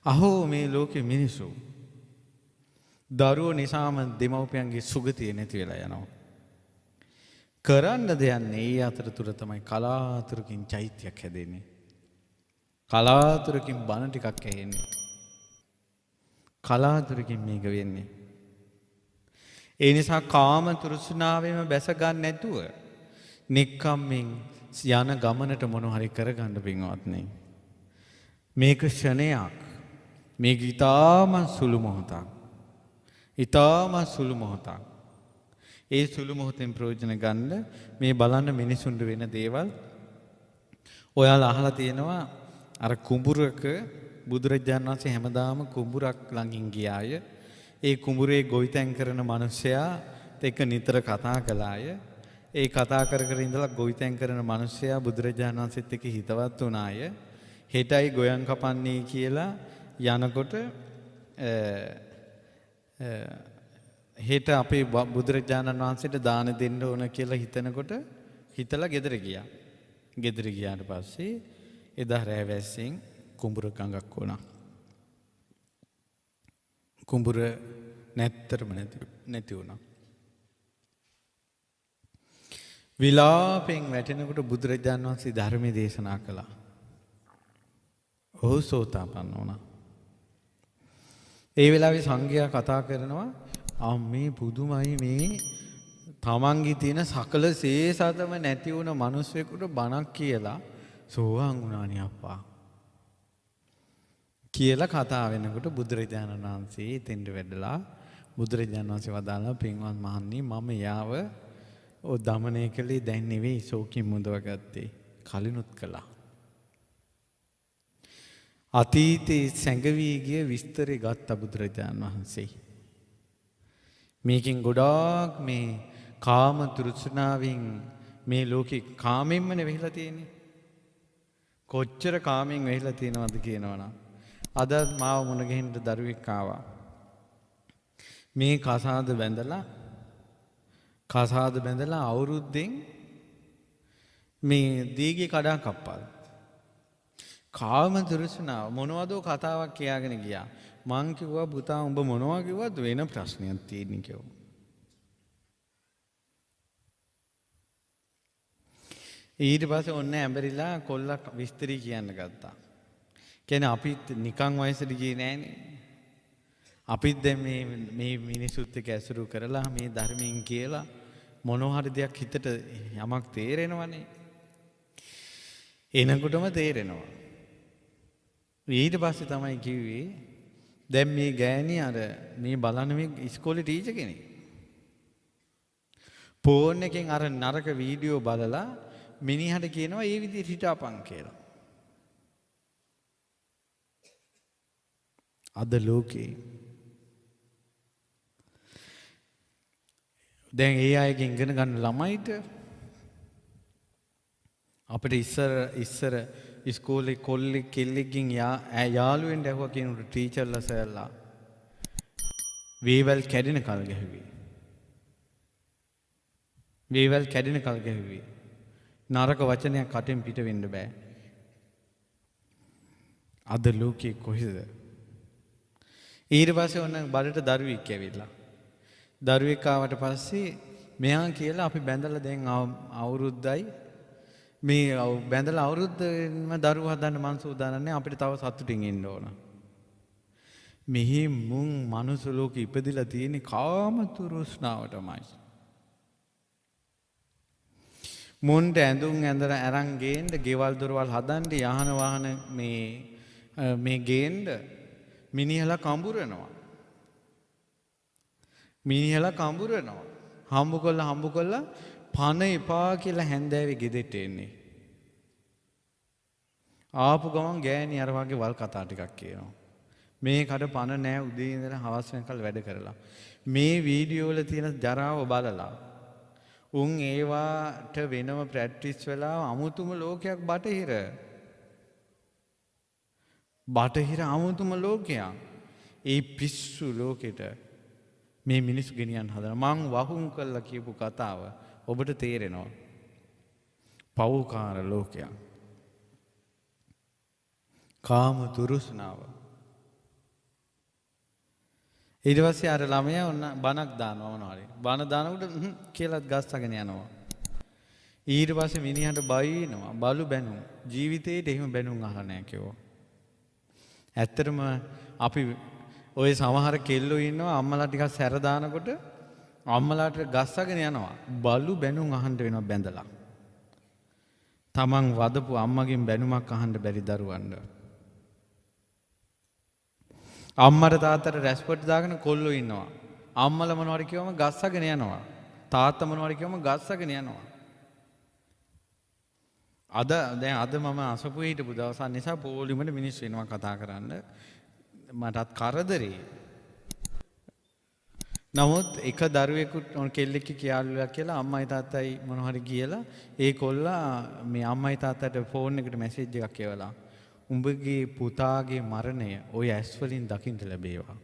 අහෝ මේ ලෝකේ මිනිස්සු දරුවෝ නිසාම දෙමව්පියන්ගේ සුගතිය නැති වෙලා යනවා. කරන්න දෙයක් නෑ. ඒ අතරතුර තමයි කලාතුරකින් චෛත්‍යයක් හැදෙන්නේ. කලාතුරකින් බණ ටිකක් ඇහෙන්නේ. කලාතුරකින් මේක වෙන්නේ. ඒ නිසා කාම තෘෂ්ණාවෙම බැස ගන්න නැතුව නික්කම්මින් යන ගමනට මොන හරි කරගන්න පින්වත්නි. මේක ක්ෂණයක්. මේක ඊටාම සුළු මොහොතක්. ඊටාම සුළු මොහොතක්. ඒ සුළු මොහොතෙන් ප්‍රයෝජන ගන්න මේ බලන්න මිනිසුන්ට වෙන දේවල්. ඔයාලා අහලා තියෙනවා අර කුඹුරක බුදුරජාණන් වහන්සේ හැමදාම කුඹුරක් ළඟින් ගියාය. ඒ කුඹුරේ ගොවිතැන් කරන මිනිසයා එක්ක නිතර කතා කළාය. ඒ කතා කර කර ඉඳලා ගොවිතැන් කරන මිනිසයා බුදුරජාණන් වහන්සේත් එක්ක හිතවත් වුණාය. හෙටයි ගොයන් කපන්නේ කියලා යනකොට හෙට අපේ බුදුරජාණන් වහන්සේට දාන දෙන්න ඕන කියලා හිතනකොට හිතලා ගෙදර ගියා. ගෙදර ගියාට පස්සේ එදා රෑ වැස්සෙන් කුඹුර ගඟක් වුණා. කුඹුර නැත්තරම නැති වුණා. විලාපෙන් වැටෙනකොට බුදුරජාණන් වහන්සේ ධර්මයේ දේශනා කළා. ඔහු සෝතාපන්න වුණා. ඒ වෙලාවේ සංඝයා කතා කරනවා මේ පුදුමයි මේ තමන්ගේ තියෙන සකල සේසතම නැති වුණ මිනිස්සෙකුට බණක් කියලා සෝවාන් වුණානේ අප්පා කියලා කතා වෙනකොට බුදුරජාණන් වහන්සේ එතෙන්ට වැඩලා බුදුරජාණන් වහන්සේ වදාළා පින්වත් මහණනි මම යාව දමනය කළේ දැන් නෙවෙයි ශෝකයෙන් මුදවගත්තේ කලිනුත් කළා. අතීතේ සැඟවී ගිය විස්තරේ ගත්ත බුදුරජාණන් වහන්සේ. මේකෙන් ගොඩාක් මේ කාම තෘෂ්ණාවෙන් මේ ලෝකේ කාමෙන්මනේ වෙහිලා තියෙන්නේ. කොච්චර කාමෙන් වෙහිලා තියෙනවද කියනවනම් අද මාව මුණ ගැහින්න දරුවෙක් ආවා. මේ කසාද බැඳලා අවුරුද්දෙන් මේ දීගේ කඩා කප්පල්. කාම තෘෂ්ණාව මොනවදෝ කතාවක් කියාගෙන ගියා. මං කිව්වා පුතා උඹ මොනවා කිව්වද වෙන ප්‍රශ්නයක් තියෙන්නේ කිව්වා. ඊට පස්සේ ඔන්න ඇඹරිලා කොල්ලා විස්තරي කියන්න ගත්තා. කියන්නේ අපිත් නිකන් වයසට ගියේ නෑනේ. අපිත් දැන් මේ මිනිසුත් එක්ක ඇසුරු කරලා මේ ධර්මයෙන් කියලා මොනවා හරි දෙයක් හිතට යමක් තේරෙනවනේ. එනකොටම තේරෙනවා. ඊට පස්සේ තමයි කිව්වේ දැන් මේ ගෑණි අර මේ බලන මේ ඉස්කෝලේ ටීචර් කෙනෙක්. ෆෝන් එකෙන් අර නරක වීඩියෝ බලලා මිනිහට කියනවා ඒ විදිහට හිටපන් කියලා. අද ලෝකේ දැන් ඒ අයගෙන් ඉගෙන ගන්න ළමයිට අපිට ඉස්සර ඉස්කෝලේ කොල්ලෙක් කෙල්ලෙක්ගෙන් යාළුවෙන් ඇහුවා කියනකොට ටීචර්ලා සර්ලා වේවැල් කැඩෙන කල් ගැහුවේ. වේවැල් කැඩෙන කල් ගැහුවේ. නරක වචනයක් කටෙන් පිට වෙන්න බෑ. අද ලෝකේ කොහෙද? ඊට පස්සේ ඔන්න බඩට දරුවෙක් ඇවිල්ලා. දරුවෙක් ආවට පස්සේ මෙයා කියලා අපි බැඳලා දැන් අවුරුද්දයි මේ බැඳලා අවුරුද්දෙම දරුවෝ හදන්න මං සූදානම් නැහැ අපිට තව සතුටින් ඉන්න ඕන. මෙහි මුන් මනුස්ස ලෝකෙ ඉපදිලා තියෙන්නේ කාම තෘෂ්ණාවටමයි. මුන්ට ඇඳුම් ඇඳලා අරන් ගේන්න, ගෙවල් දොරවල් හදන්න, යහන වාහන මේ ගේන්න මිනිහලා කඹුරනවා. හම්බ කළා පණ එපා කියලා හැන්දෑවේ ගෙදෙට්ට එන්නේ. ආපු ගමන් ගෑණි අර වගේ වල් කතා ටිකක් කියනවා. මේකට පණ නෑ උදේ ඉඳලා හවස වෙනකල් වැඩ කරලා. මේ වීඩියෝ වල තියෙන ජරාව බලලා උන් ඒවාට වෙනම ප්‍රැක්ටිස් වෙලා අමුතුම ලෝකයක් බටහිර අමුතුම ලෝකයක්. ඒ පිස්සු ලෝකෙට මේ මිනිස්සු ගෙනියන්න හදනවා. මං වහුම් කළා කියපු කතාව ඔබට තේරෙනවා. පව්කාර ලෝකයක්. කාම තෘෂ්ණාව. ඊට පස්සේ අර ළමයා ඔන්න බණක් දානවා මොනවාරි. බණ දානකොට කියලාත් ගස්සගෙන යනවා. ඊට පස්සේ මිනිහට බයිනවා. බලු බැනුම්. ජීවිතේට එහෙම බැනුම් අහලා නැහැ කිව්වා. ඇත්තටම අපි ඔය සමහර කෙල්ලෝ ඉන්නවා අම්මලා ටිකක් සැර දානකොට අම්මලාට ගස්සගෙන යනවා. බලු බැනුම් අහන්න වෙනවා බැඳලා. තමන් වදපු අම්මගෙන් බැනුමක් අහන්න බැරි දරුවන්ට. අම්මට තාත්තට රැස්පට් දාගෙන කොල්ලෝ ඉන්නවා. අම්මලා මොනවාරි කියවම ගස්සගෙන යනවා. තාත්තා මොනවාරි කියවම ගස්සගෙන යනවා. අද මම අසපු හිටපු දවසක් නිසා පොලිමට මිනිස්සු එනවා කතා කරන්න. මටත් කරදරේ. නමුත් එක දරුවෙකුට කෙල්ලෙක් කියාලුලා කියලා අම්මයි තාත්තයි මොනවා හරි කියලා ඒ කොල්ලා මේ අම්මයි තාත්තට ෆෝන් එකට මැසේජ් එකක් එවලා උඹගේ පුතාගේ මරණය ඔය ඇස් වලින් දකින්න ලැබේවා.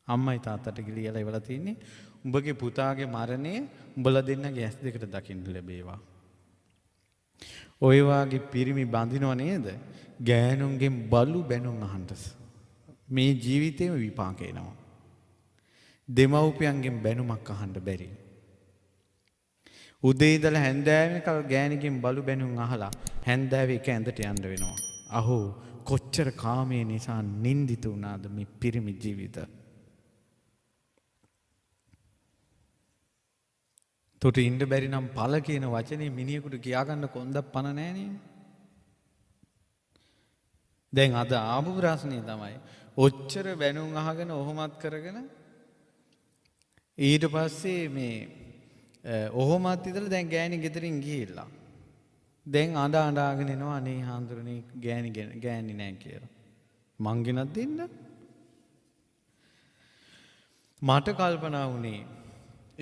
අම්මයි තාත්තට කියලා ඉවලා තින්නේ උඹගේ පුතාගේ මරණය උඹලා දෙන්නගේ ඇස් දෙකට දකින්න ලැබේවා. ඔය වාගේ පිරිමි බඳිනව නේද? ගෑනුන්ගෙන් බලු බැනුම් අහන්න. මේ ජීවිතේම විපාක එනවා. දෙමව්පියන්ගෙන් බැනුමක් අහන්න බැරි. උදේ ඉඳලා හැන්දෑවෙකල් ගෑණිගෙන් බලු බැනුම් අහලා හැන්දෑවේ එක ඇඳට යන්න වෙනවා. අහෝ කොච්චර කාමයේ නිසා නින්දිත වුණාද මේ පිරිමි ජීවිත. තොට ඉන්න බැරි නම් පළ කියන වචනේ මිනිහෙකුට කියාගන්න කොන්දක් පණ නෑනේ. දැන් අද ආපු ප්‍රශ්නේ තමයි ඔච්චර බැනුම් අහගෙන ඔහොමත් කරගෙන ඊට පස්සේ මේ ඔහොමත් ඉඳලා දැන් ගෑණි ගෙදරින් ගිහිල්ලා දැන් අඬාගෙන එනවා අනේ හාමුදුරනේ ගෑණි නෑ කියලා. මං ගෙනත් දෙන්න. මට කල්පනා වුණේ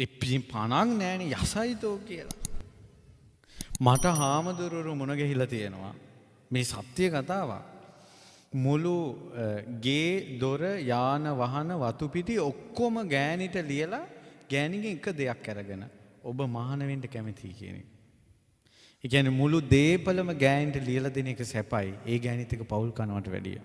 පණක් නෑනේ යසයිතෝ කියලා. මට හාමුදුරුවරු මුණ ගැහිලා තියෙනවා. මේ සත්‍ය කතාවක්. මුළු ගේ දොර යාන වහන වතු පිටි ඔක්කොම ගෑනිට ලියලා ගෑණිගෙන් එක දෙයක් අරගෙන ඔබ මහාන වෙන්න කැමතියි කියන එක. ඒ කියන්නේ මුළු දේපලම ගෑනිට ලියලා දෙන එක සැපයි. ඒ ගෑනිත් එක පෞල් කනවට වැඩිය.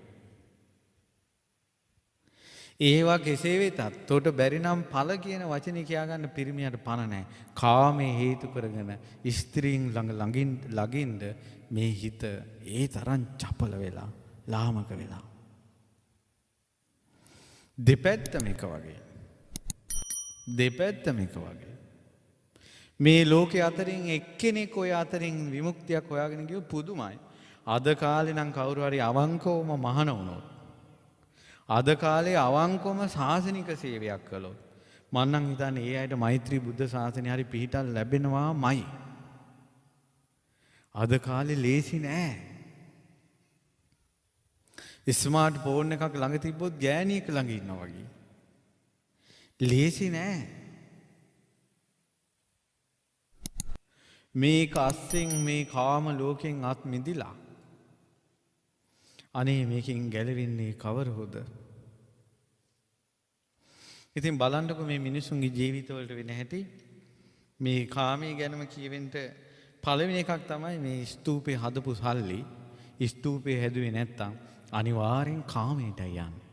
ඒවා කෙසේ වෙතත් තොට බැරි නම් ඵල කියන වචනේ කියාගන්න පිරිමියට පණ නැහැ. කාමයේ හේතු කරගෙන ස්ත්‍රීන් ළඟින්ද මේ හිත ඒ තරම් චපල වෙලා ලාමක වෙලා. දෙපැත්තම එක වගේ. දෙපැත්තම එක වගේ. මේ ලෝකයේ අතරින් එක්කෙනෙක් ඔය අතරින් විමුක්තියක් හොයාගෙන ගියොත් පුදුමයි. අද කාලේ නම් කවුරු හරි අවංකවම මහාන වුණොත් අද කාලේ අවංකවම සාසනික සේවයක් කළොත් මම නම් හිතන්නේ ඒ අයට මෛත්‍රී බුද්ධ ශාසනය හරි පිහිටල් ලැබෙනවාමයි. අද කාලේ ලේසි නෑ. ස්මාර්ට් ෆෝන් එකක් ළඟ තිබ්බොත් ගෑණියෙක් ළඟ ඉන්නවා වගේ. ලේසි නෑ. මේක අස්සෙන් මේ කාම ලෝකෙන් අත් මිදිලා අනේ මේකෙන් ගැලවෙන්නේ කවරහොද? ඉතින් බලන්නකො මේ මිනිසුන්ගේ ජීවිතවලට වෙන හැටි. මේ කාමයේ ගැනම කියවෙන්න පළවෙනි එකක් තමයි මේ ස්තූපේ හදපු සල්ලි ස්තූපේ හැදුවේ නැත්තම් අනිවාර්යෙන් කාමයටයි යන්නේ.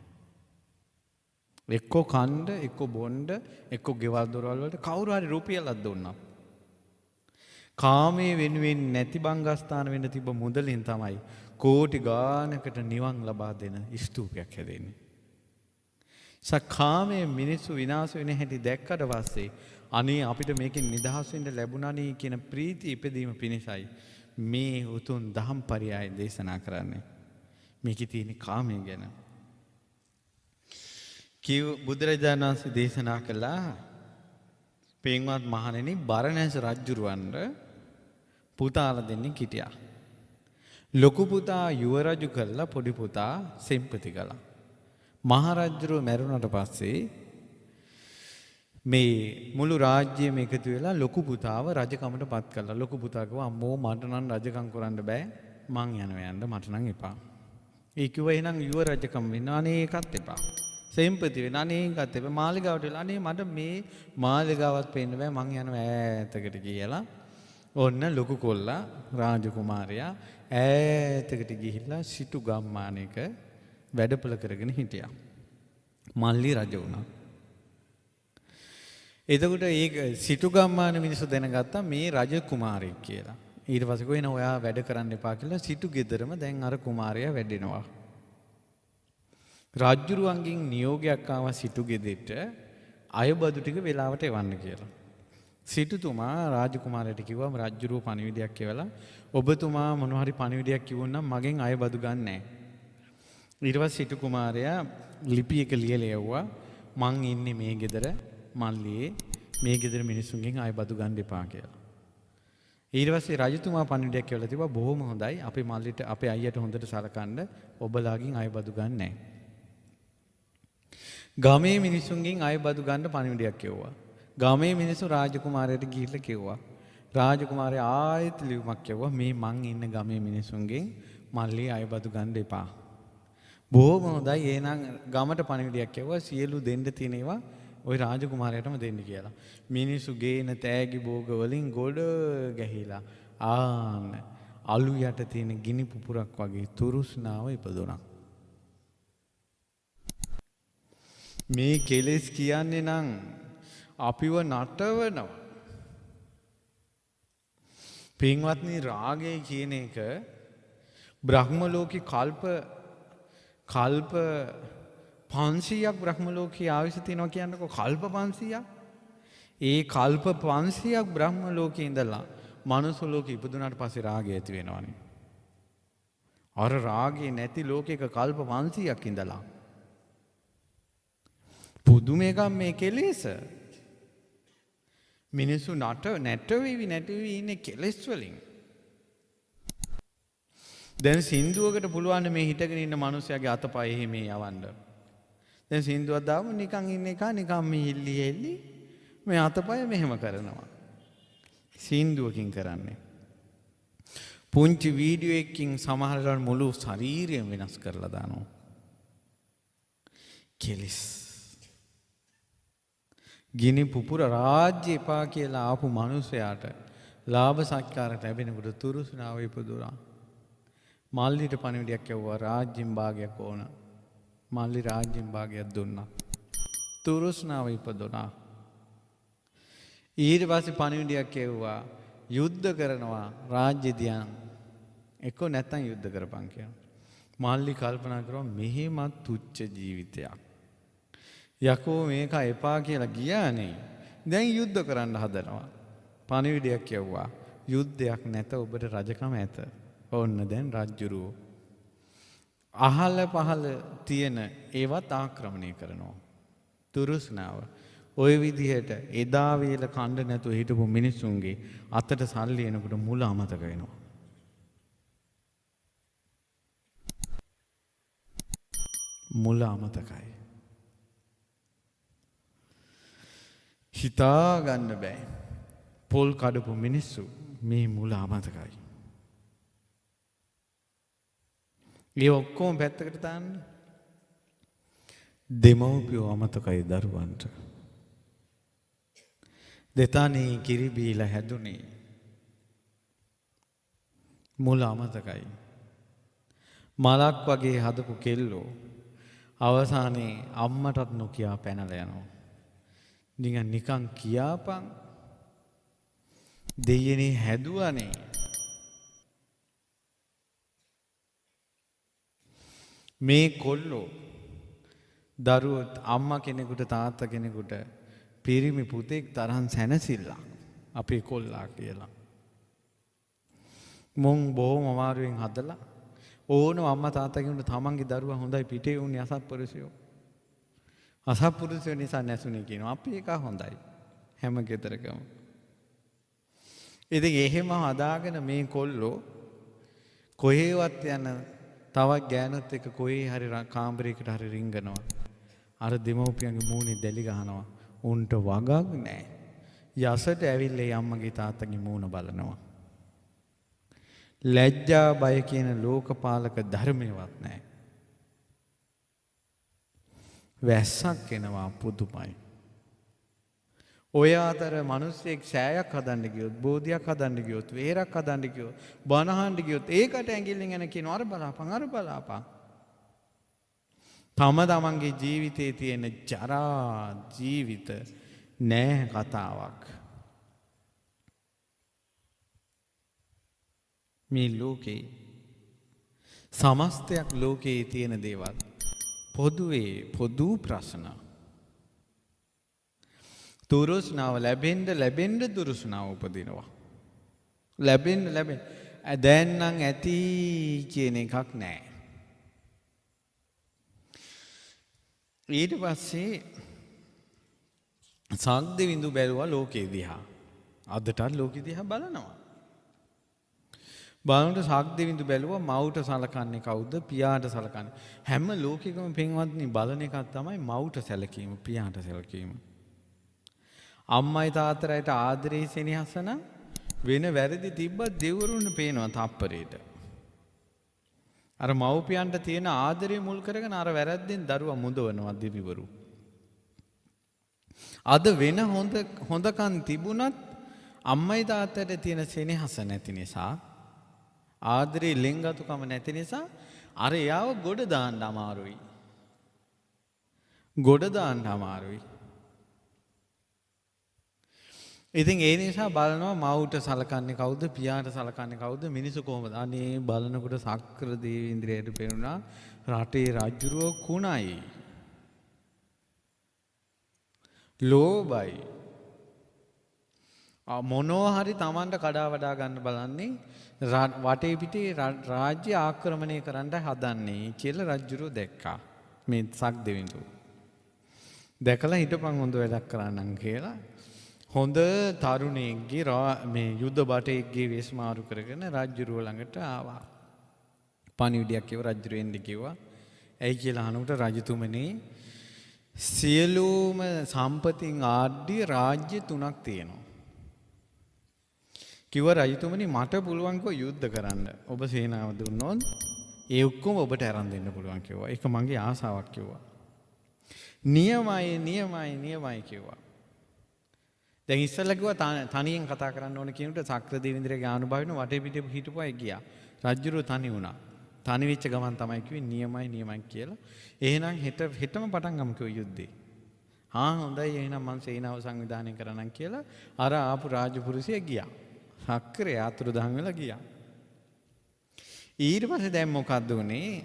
එක්කෝ කණ්ඩ එක්කෝ බොණ්ඩ එක්කෝ ගෙවල් දොරවල් වලට කවුරු හරි රුපියලක් දුන්නා. කාමයේ වෙනුවෙන් නැති බංගස්ථාන වෙන්න තිබ්බ මුදලින් තමයි කෝටි ගානකට නිවන් ලබා දෙන ස්තූපයක් හැදෙන්නේ. සකාමයේ මිනිස්සු විනාශ වෙන හැටි දැක්කට පස්සේ අනේ අපිට මේකෙන් නිදහස් වෙන්න ලැබුණානේ කියන ප්‍රීති ඉපදීම පිණිසයි මේ උතුම් දහම් පරයය දේශනා කරන්නේ. මේකේ තියෙන කාමය ගැන. බුදුරජාණන් වහන්සේ දේශනා කළා පින්වත් මහණෙනි බරණැස් රජුරවන්ට පුතාලා දෙන්නෙක් හිටියා. ලොකු පුතා යුවරජු කළා පොඩි පුතා සෙම්පති කළා. මහරජුරුව මැරුණට පස්සේ මේ මුළු රාජ්‍යයම එකතු වෙලා ලොකු පුතාව රජකමට පත් කළා. ලොකු පුතා කිව්වා අම්මෝ මට නම් රජකම් කරන්න බෑ. මං යනවා යන්න මට නම් එපා. ඒ කිව්වා එහෙනම් යුවරජකම් වෙන්න අනේ ඒකත් එපා. සෙම්පති වෙන්න අනේ ඒකත් එපා. මාලිගාවට වෙලා අනේ මට මේ මාලිගාවත් පේන්න බෑ මං යනවා ඈතකට කියලා. ඔන්න ලොකු කොල්ලා රාජකුමාරයා ඈතකට ගිහිල්ලා සිටු ගම්මානයක වැඩපළ කරගෙන හිටියා. මල්ලි රජ වුණා. එතකොට ඒ සිටු ගම්මාන මිනිස්සු දැනගත්තා මේ රජ කුමාරයෙක් කියලා. ඊට පස්සේ කොහෙන ඔයා වැඩ කරන්න එපා කියලා සිටු ගෙදරම දැන් අර කුමාරයා වැඩෙනවා. රජුරුවන්ගෙන් නියෝගයක් ආවා සිටු ගෙදෙට්ට අයබදු ටික වෙලාවට එවන්න කියලා. සිටුතුමා රාජකුමාරයට කිව්වා රජුරුව පණිවිඩයක් කියවලා ඔබතුමා මොන හරි පණිවිඩයක් කිව්වොත් මගෙන් අයබදු ගන්නෑ. ඊට පස්සේ සිටු කුමාරයා ලිපි එක ලියලා යවුවා මං ඉන්නේ මේ ගෙදර මල්ලියේ මේ ගෙදර මිනිස්සුන්ගෙන් අයබදු ගන්න එපා කියලා. ඊට පස්සේ රජතුමා පණිවිඩයක් කියවලා තිබ්බා බොහොම හොඳයි අපේ මල්ලිට අපේ අයියට හොඳට සලකන්න ඔබලාගෙන් අයබදු ගන්නෑ. ගමේ මිනිස්සුන්ගෙන් අයබදු ගන්න පණිවිඩයක් කියවුවා. ගමේ මිනිස්සු රාජකුමාරයට ගිහිල්ලා කිව්වා. රාජකුමාරයා ආයෙත් ලියුමක් කියවුවා මේ මං ඉන්න ගමේ මිනිස්සුන්ගෙන් මල්ලි අයබදු ගන්න එපා. බොහොම හොඳයි එහෙනම් ගමට පණිවිඩයක් කියවුවා සියලු දෙන්න තියෙන ඒවා ওই රාජකුමාරයටම දෙන්න කියලා. මිනිස්සු ගේන තෑගි භෝග වලින් ගොඩ ගැහිලා ආන්න අලු යට තියෙන ගිනි පුපුරක් වගේ තුරුස්නාව ඉපදුණා. මේ කෙලෙස් කියන්නේ නම් අපිව නටවනවා. පින්වත්නි රාගය කියන එක බ්‍රහ්ම ලෝකේ කල්ප 500ක් බ්‍රහ්ම ලෝකේ ආවිස තියනවා කියන්නකො කල්ප 500ක්. ඒ කල්ප 500ක් බ්‍රහ්ම ලෝකේ ඉඳලා මනුස්ස ලෝකෙ ඉපදුනාට පස්සේ රාගය ඇති වෙනවනේ. අර රාගය නැති ලෝකයක කල්ප 500ක් ඉඳලා පුදුම එකක් මේ කෙලෙස. මිනිස්සු නැටවෙවි ඉන්නේ කෙලෙස් වලින්. දැන් සින්දුවකට පුළුවන් මේ හිටගෙන ඉන්න මිනිස්සයාගේ අතපය එහෙම යවන්න. දැන් සින්දුවක් දාමු නිකන් ඉන්න එක නිකන් මේ හිල්ලි මේ අතපය මෙහෙම කරනවා. සින්දුවකින් කරන්නේ. පුංචි වීඩියෝ එකකින් සමහරවල් මුළු ශරීරයම වෙනස් කරලා දානවා. කෙලිස්. ගිනි පුපුර රාජ්‍ය එපා කියලා ආපු මිනිසයාට ලාභ සත්කාර ලැබෙනකොට තුරුස්නාව ඉපදුනා. මල්ලිට පණිවිඩයක් යවුවා රාජ්‍යෙන් භාගයක් ඕන. මල්ලි රාජ්‍යෙන් භාගයක් දුන්නා. තුරුස්නාව ඉපදුනා. ඊට පස්සේ පණිවිඩයක් යවුවා යුද්ධ කරනවා රාජ්‍ය දියන් එක්ක නැත්තම් යුද්ධ කරපන් කියලා. මල්ලි කල්පනා කරා මෙහෙමත් තුච්ච ජීවිතයක්. යකෝ මේක එපා කියලා ගියානේ. දැන් යුද්ධ කරන්න හදනවා. පණිවිඩයක් යවුවා යුද්ධයක් නැත ඔබට රජකම ඇත. ඕන්න දැන් රජ්ජුරුවෝ අහල පහල තියෙන ඒවත් ආක්‍රමණය කරනවා. තුරුස්නාව ඔය විදිහට එදා වේල කණ්ඩ නැතුව හිටපු මිනිස්සුන්ගේ අතට සල්ලි එනකොට මුල අමතක වෙනවා. මුල අමතකයි. හිතා ගන්න බෑ. පොල් කඩපු මිනිස්සු මේ මුල අමතකයි. ඒ ඔක්කොම පැත්තකට දාන්න. දෙමව්පියෝ අමතකයි දරුවන්ට. දෙතානේ කිරි බීලා හැදුනේ. මුල අමතකයි. මලක් වගේ හදපු කෙල්ලෝ අවසානයේ අම්මටත් නොකියා පැනලා යනවා. නිකන් කියාපන් දෙයනේ හැදුවනේ. මේ කොල්ලෝ දරුවොත් අම්මා කෙනෙකුට තාත්තා කෙනෙකුට පිරිමි පුතෙක් තරම් සැනසෙල්ලක් අපේ කොල්ලා කියලා. මොන් බොහොම අමාරුවෙන් හදලා ඕනම අම්මා තාත්තා කෙනෙකුට තමන්ගේ දරුවා හොඳයි පිටේ උන්නේ අසත්පුරුෂයෝ. අසත්පුරුෂයෝ නිසා නැසුනේ කියනවා. අපි එක හොඳයි. හැම ගෙදරකම. ඉතින් එහෙම හදාගෙන මේ කොල්ලෝ කොහේවත් යන තවත් ගෑනුත් එක්ක කොහේ හරි කාමරයකට හරි රිංගනවා. අර දෙමව්පියන්ගේ මූණේ දැලි ගහනවා. උන්ට වගක් නැහැ. යසට ඇවිල්ලා අම්මගේ තාත්තගේ මූණ බලනවා. ලැජ්ජා බය කියන ලෝකපාලක ධර්මයවත් නැහැ. වැස්සක් එනවා පුදුමයි. ඔය අතර මිනිස්සෙක් ඡායක් හදන්න ගියොත්, බෝධියක් හදන්න ගියොත්, වේරක් හදන්න ගියොත්, බණ අහන්න ගියොත් ඒකට ඇඟිල්ලෙන් එන කියන අර බලාපන්. තමන්ගේ ජීවිතයේ තියෙන ජරා ජීවිත නෑ කතාවක්. මේ ලෝකේ සමස්තයක් ලෝකයේ තියෙන දේවල් පොදු ප්‍රශ්න. තුරුස්නාව ලැබෙන්න තුරුස්නාව උපදිනවා. ලැබෙන්න දැන් නම් ඇති කියන එකක් නෑ. ඊට පස්සේ සක්දෙවිඳු බැලුවා ලෝකේ දිහා. අදටත් ලෝකෙ දිහා බලනවා. බලනකොට සක්දෙවිඳු බැලුවා මවුට සලකන්නේ කවුද? පියාට සලකන්නේ. හැම ලෝකෙකම පින්වත්නි බලන එකක් තමයි මවුට සැලකීම, පියාට සැලකීම. අම්මයි තාත්තට ආදරේ සෙනෙහසන වෙන වැරදි තිබ්බත් දෙවිවරුන්ට පේනවා තප්පරේට. අර මව්පියන්ට තියෙන ආදරය මුල් කරගෙන අර වැරද්දෙන් දරුවා මුදවනවා දෙවිවරු. අද වෙන හොඳකම් තිබුණත් අම්මයි තාත්තට තියෙන සෙනෙහස නැති නිසා, ආදරේ ලෙන්ගතුකම නැති නිසා අර යාව ගොඩ දාන්න අමාරුයි. ඉතින් ඒ නිසා බලනවා මවුට සලකන්නේ කවුද, පියාට සලකන්නේ කවුද, මිනිස්සු කොහොමද? අනේ බලනකොට සක්‍ර දේවේන්ද්‍රයට පේනුණා රටේ රජුරුව කුණයි. ලෝභයි. මොනවා හරි Tamanට කඩා වඩා ගන්න බලන්නේ වටේ පිටේ රාජ්‍ය ආක්‍රමණය කරන්න හදන්නේ කියලා රජුරුව දැක්කා. මේ සක්දෙවිඳු. දැකලා හිටපන් හොඳ වැඩක් කරන්නම් කියලා හොඳ තරුණයෙක්ගේ මේ යුද්ධ බටයෙක්ගේ වෙස් මාරු කරගෙන රජුරුව ළඟට ආවා. පණිවිඩයක් කිව්ව රජුරු එන්න කිව්වා. ඇයි කියලා අහනකොට රජතුමනි සියලුම සම්පතින් ආඩ්‍ය රාජ්‍ය 3ක් තියෙනවා. කිව්ව රජතුමනි මට පුළුවන් යුද්ධ කරන්න. ඔබ සේනාව දුන්නොත් ඒ ඔක්කොම ඔබට අරන් දෙන්න පුළුවන් කිව්වා. ඒක මගේ ආසාවක් කිව්වා. නියමයි කිව්වා. දැන් ඉස්සෙල්ලා කිව්වා තනියෙන් කතා කරන්න ඕන කියනකොට සක්‍ර දෙවිඳුරගේ ආනුභාවයෙන් වටේ පිටේ හිටපු අය ගියා. රජුරු තනි වුණා. තනි වෙච්ච ගමන් තමයි කිව්වේ නියමයි කියලා. එහෙනම් හෙටම පටන් ගමු කිව්ව යුද්ධේ. හොඳයි එහෙනම් මං සේනාව සංවිධානය කරන්නම් කියලා අර ආපු රාජපුරුෂය ගියා. සක්‍රේ ආතුරුදහන් වෙලා ගියා. ඊට පස්සේ දැන් මොකද්ද උනේ?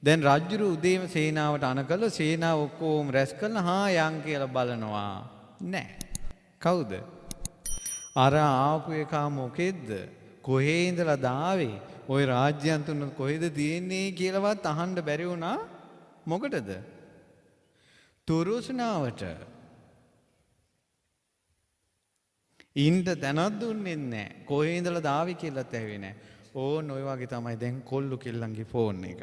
දැන් රජුරු උදේම සේනාවට අනකල සේනාව ඔක්කොම රැස් කරලා යන් කියලා බලනවා. නෑ. කවුද? අර ආපු එකා මොකෙද්ද? කොහේ ඉඳලා දාවේ? ওই රාජ්‍යයන් තුන කොහෙද තියෙන්නේ කියලාවත් අහන්න බැරි වුණා. මොකටද? තුරුස්නාවට. ඉන්න තැනක් දුන්නේ නැහැ. කොහේ ඉඳලා දාවේ කියලාත් ඇහුවේ නැහැ. ඕන් ඔය වගේ තමයි දැන් කොල්ලු කෙල්ලන්ගේ ෆෝන් එක.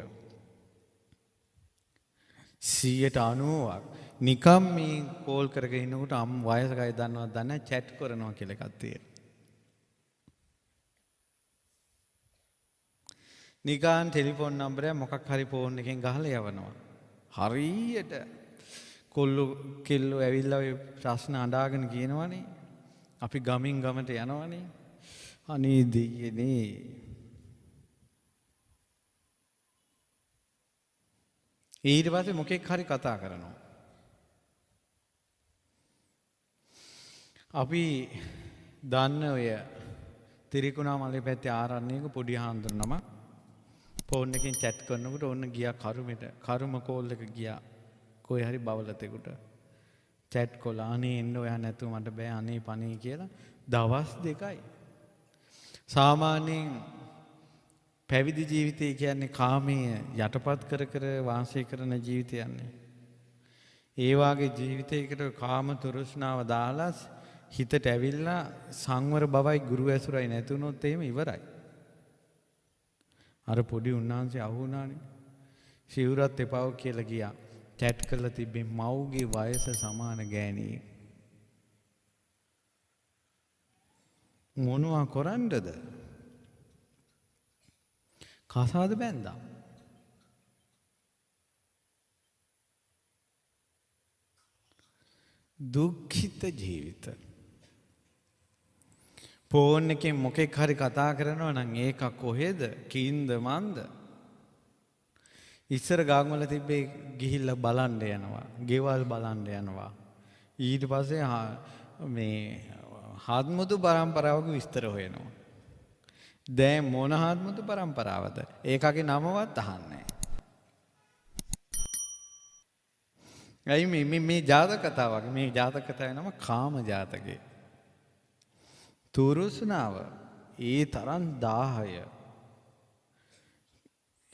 90ක් නිකම් මේ කෝල් කරගෙන ඉන්නකොට වයසකයි දන්නවද දන්නේ චැට් කරනවා කියලා එකක් තියෙනවා. නිකන් ටෙලිෆෝන් නම්බරයක් මොකක් හරි ෆෝන් එකෙන් ගහලා යවනවා. හරියට කොල්ලු කෙල්ලෝ ඇවිල්ලා ඔය ප්‍රශ්න අඬාගෙන කියනවනේ. අපි ගමින් ගමට යනවනේ. අනේ දෙයියනේ. ඊට පස්සේ මොකෙක් හරි කතා කරනවා. අපි දන්න ඔය තිරිකුණාමලේ පැත්තේ ආරණ්‍යයක පොඩි හාමුදුරුවෝ නම ෆෝන් එකෙන් chat කරනකොට ඕන්න ගියා කරුම කෝල් එක ගියා. කොයි හරි බවලතෙකුට chat කළා. අනේ එන්න ඔයා නැතුව මට බෑ අනේ පණේ කියලා දවස් 2යි. සාමාන්‍යයෙන් පැවිදි ජීවිතය කියන්නේ කාමයේ යටපත් කර වාසය කරන ජීවිතයන්නේ. ඒ වාගේ ජීවිතයකට කාම තෘෂ්ණාව දාලා හිතට ඇවිල්ලා සංවර බවයි ගුරු ඇසුරයි නැතුනොත් එහෙම ඉවරයි. අර පොඩි උන්නාන්සේ අහුණානේ. සිවුරත් එපාව කියලා ගියා. chat කරලා තිබ්බේ මව්ගේ වයස සමාන ගෑණි. මොනවා කරන්නද? කසාද බැන්දා. දුක්ඛිත ජීවිත. ෆෝන් එකෙන් මොකෙක් හරි කතා කරනවා නම් ඒක කොහෙද? කින්ද මන්ද? ඉස්සර ගාම් වල තිබ්බේ ගිහිල්ලා බලන්න යනවා. ගෙවල් බලන්න යනවා. ඊට පස්සේ මේ හත්මුතු පරම්පරාවක විස්තර හොයනවා. දැන් මොන හත්මුතු පරම්පරාවද? ඒකගේ නමවත් අහන්නේ නැහැ. ඇයි මේ ජාතක කතාවක්? මේ ජාතක කතාවේ නම කාම ජාතකේ. තුරුස්නාව ඒ තරම් 1000.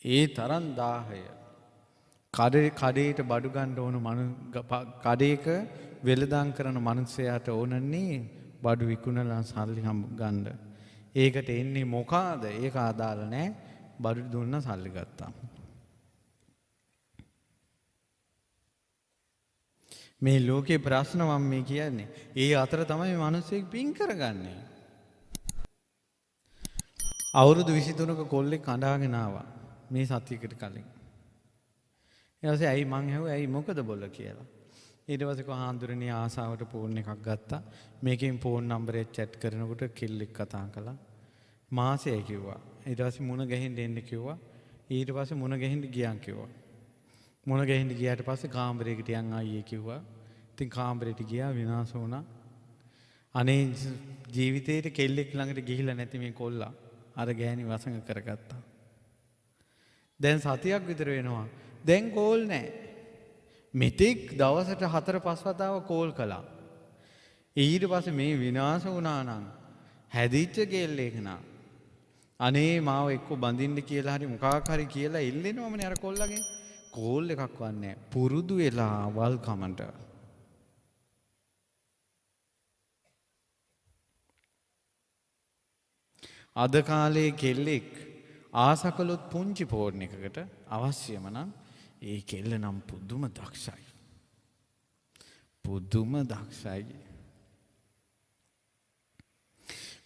ඒ තරම් 1000. කඩේට බඩු ගන්න ඕන කඩේක වෙළඳාම් කරන මනුස්සයාට ඕනන්නේ බඩු විකුණලා සල්ලි ගන්න. ඒකට එන්නේ මොකාද? ඒක ආදාළ නැහැ. බඩු දුන්න සල්ලි ගත්තා. මේ ලෝකේ ප්‍රශ්න මම මේ කියන්නේ. ඒ අතර තමයි මිනිස්සෙක් පින් කරගන්නේ. අවුරුදු 23ක කොල්ලෙක් කඳාගෙන ආවා මේ සතියකට කලින්. ඊට පස්සේ ඇයි මං ඇහුවා ඇයි මොකද බොල කියලා. ඊට පස්සේ කොහා හඳුරන්නේ ආසාවට ෆෝන් එකක් ගත්තා. මේකෙන් ෆෝන් නම්බරේ chat කරනකොට කෙල්ලෙක් කතා කළා. මාසෙයි කිව්වා. ඊට පස්සේ මුණ ගැහෙන්න එන්න කිව්වා. ඊට පස්සේ මුණ ගැහෙන්න ගියන් කිව්වා. මුණ ගැහෙන්න ගියාට පස්සේ කාමරේකට යන් ආයේ කිව්වා. ඉතින් කාමරේට ගියා විනාශ වුණා. අනේ ජීවිතේට කෙල්ලෙක් ළඟට ගිහිල්ලා නැති මේ කොල්ලා අර ගෑණි වසඟ කරගත්තා. දැන් සතියක් විතර වෙනවා. දැන් කෝල් නැහැ. මෙතෙක් දවසට 4-5 වතාවක් කෝල් කළා. ඊට පස්සේ මේ විනාශ වුණා නම් හැදිච්ච කෙල්ලෙක් නා. අනේ මාව එක්ක බඳින්න කියලා හරි මොකක් හරි කියලා ඉල්ලෙනවමනේ අර කොල්ලගෙන්. කෝල් එකක් වන්නේ පුරුදු වෙලා වල් කමන්ට. අද කාලේ කෙල්ලෙක් ආසකලොත් පුංචි ෆෝන් එකකට අවශ්‍යම නම් ඒ කෙල්ල නම් පුදුම දක්ෂයි. පුදුම දක්ෂයි.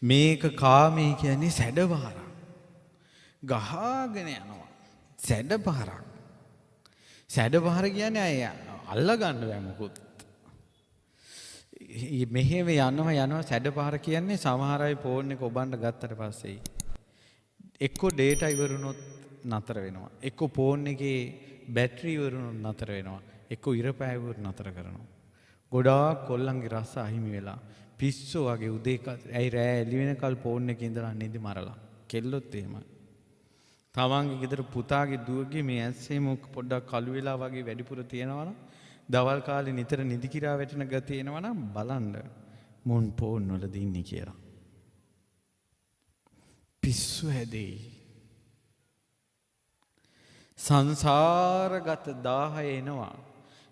මේක කාමී කියන්නේ සැඩපහරක්. ගහගෙන යනවා. සැඩපහරක්. සැඩපහර කියන්නේ අය අල්ලගන්න බෑ මොකුත්. මෙහෙම යනවා සැඩපහර කියන්නේ සමහර අය ෆෝන් එක ඔබන්න ගත්තට පස්සේ එක්කෝ ඩේටා ඉවරුනොත් නතර වෙනවා. එක්කෝ ෆෝන් එකේ බැටරි ඉවරුනොත් නතර වෙනවා. එක්කෝ ඉර පෑවුවොත් නතර කරනවා. ගොඩාක් කොල්ලන්ගේ රස අහිමි වෙලා පිස්සෝ වගේ උදේ ඇයි රෑ එළි වෙනකල් ෆෝන් එකේ ඉඳලා නිදි මරලා. කෙල්ලොත් එහෙමයි. තමන්ගේ ගෙදර පුතාගේ දුවගේ මේ ඇස්සේ මොක පොඩ්ඩක් කළු වෙලා වගේ වැඩිපුර තියෙනවා නම් දවල් කාලේ නිතර නිදි කිරා වැටෙන ගතිය එනවා නම් බලන්න මුන් ෆෝන් වල දින්නේ කියලා. පිස්සු හැදෙයි. සංසාරගත 10 එනවා.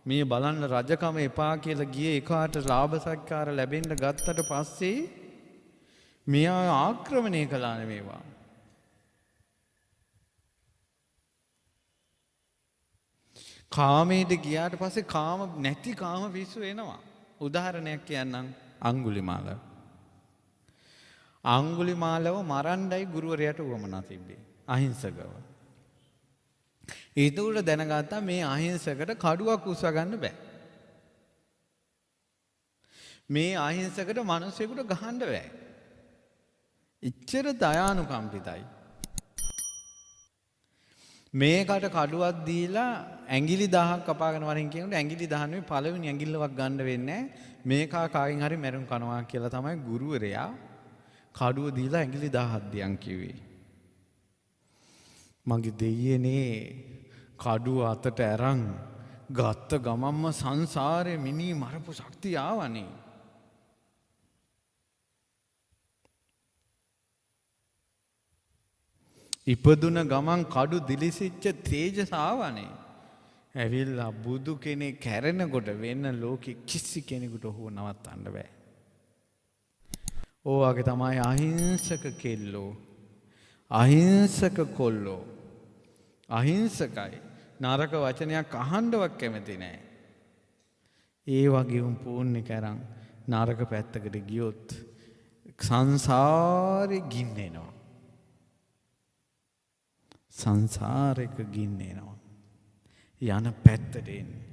මේ බලන්න රජකම එපා කියලා ගියේ එකාට ලාභ සත්කාර ලැබෙන්න ගත්තට පස්සේ මෙයා ආක්‍රමණය කළානේ මේවා. කාමයට ගියාට පස්සේ කාම නැති කාම පිස්සු එනවා. උදාහරණයක් කියන්නම් අඟුලිමාල. අඟුලිමාලව මරණ්ඩයි ගුරුවරයාට උවමනා තිබ්බේ. අහිංසකව. ඒතුළු දැනගත්තා මේ අහිංසකට කඩුවක් උස්ව ගන්න බෑ. මේ අහිංසකට මිනිස්සුෙකුට ගහන්න බෑ. ඉච්ඡර දයානුකම්පිතයි. මේකට කඩුවක් දීලා ඇඟිලි 1000ක් කපාගෙන වරින් කියනකොට ඇඟිලි 10 නෙවෙයි පළවෙනි ඇඟිල්ලවත් ගන්න වෙන්නේ මේකා කාගෙන් හරි මැරුම් කනවා කියලා තමයි ගුරුවරයා කඩුව දීලා ඇඟිලි 1000ක් දියන් කිව්වේ. මගේ දෙයියනේ කඩුව අතට අරන් ගත්ත ගමම්ම සංසාරේ මිනි මරපු ශක්තිය ආවනේ. ඉපදුන ගමන් කඩු දිලිසිච්ච තේජස ආවනේ. ඇවිල්ලා බුදු කෙනෙක් කැරෙනකොට වෙන ලෝකෙ කිසි කෙනෙකුට ඔහුව නවත්තන්න බෑ. ඕවාගේ තමයි අහිංසක කෙල්ලෝ. අහිංසක කොල්ලෝ. අහිංසකයි. නරක වචනයක් අහන්නවත් කැමති නෑ. ඒ වගේ උන් පූර්ණ කරන් නරක පැත්තකට ගියොත් සංසාරේ ගින්නෙනවා. සංසාරයක ගින්නෙනවා. යන පැත්තට එන්නේ.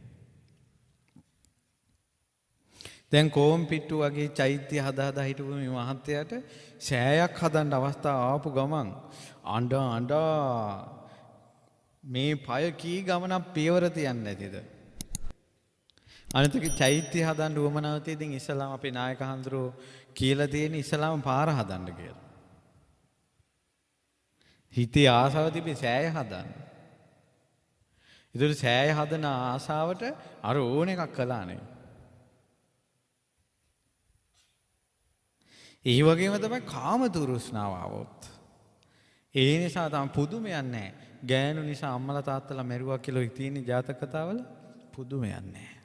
දැන් කෝම් පිට්ටු වගේ චෛත්‍ය හදා හිටපු මේ මහත්තයාට සෑයක් හදන්න අවස්ථාව ආපු ගමන් අඬා මේ පය කී ගමනක් පියවර තියන්නේ නැතිද? අනිතික චෛත්‍ය හදන්න උවමනාව තියෙදින් ඉස්ලාම අපේ නායක හඳුරෝ කියලා තියෙන ඉස්ලාම පාර හදන්න කියලා. හිතේ ආසාව තිබේ සෑය හදන්න. ඒතර සෑය හදන ආසාවට අර ඕන එකක් කළානේ. ඒ වගේම තමයි කාම දුරුස්නාව આવොත්. ඒ නිසා තමයි පුදුමයක් නැහැ. ගෑනු නිසා අම්මලා තාත්තලා මැරුවා කියලා තියෙන ජාතක කතාවල පුදුමයක් නැහැ.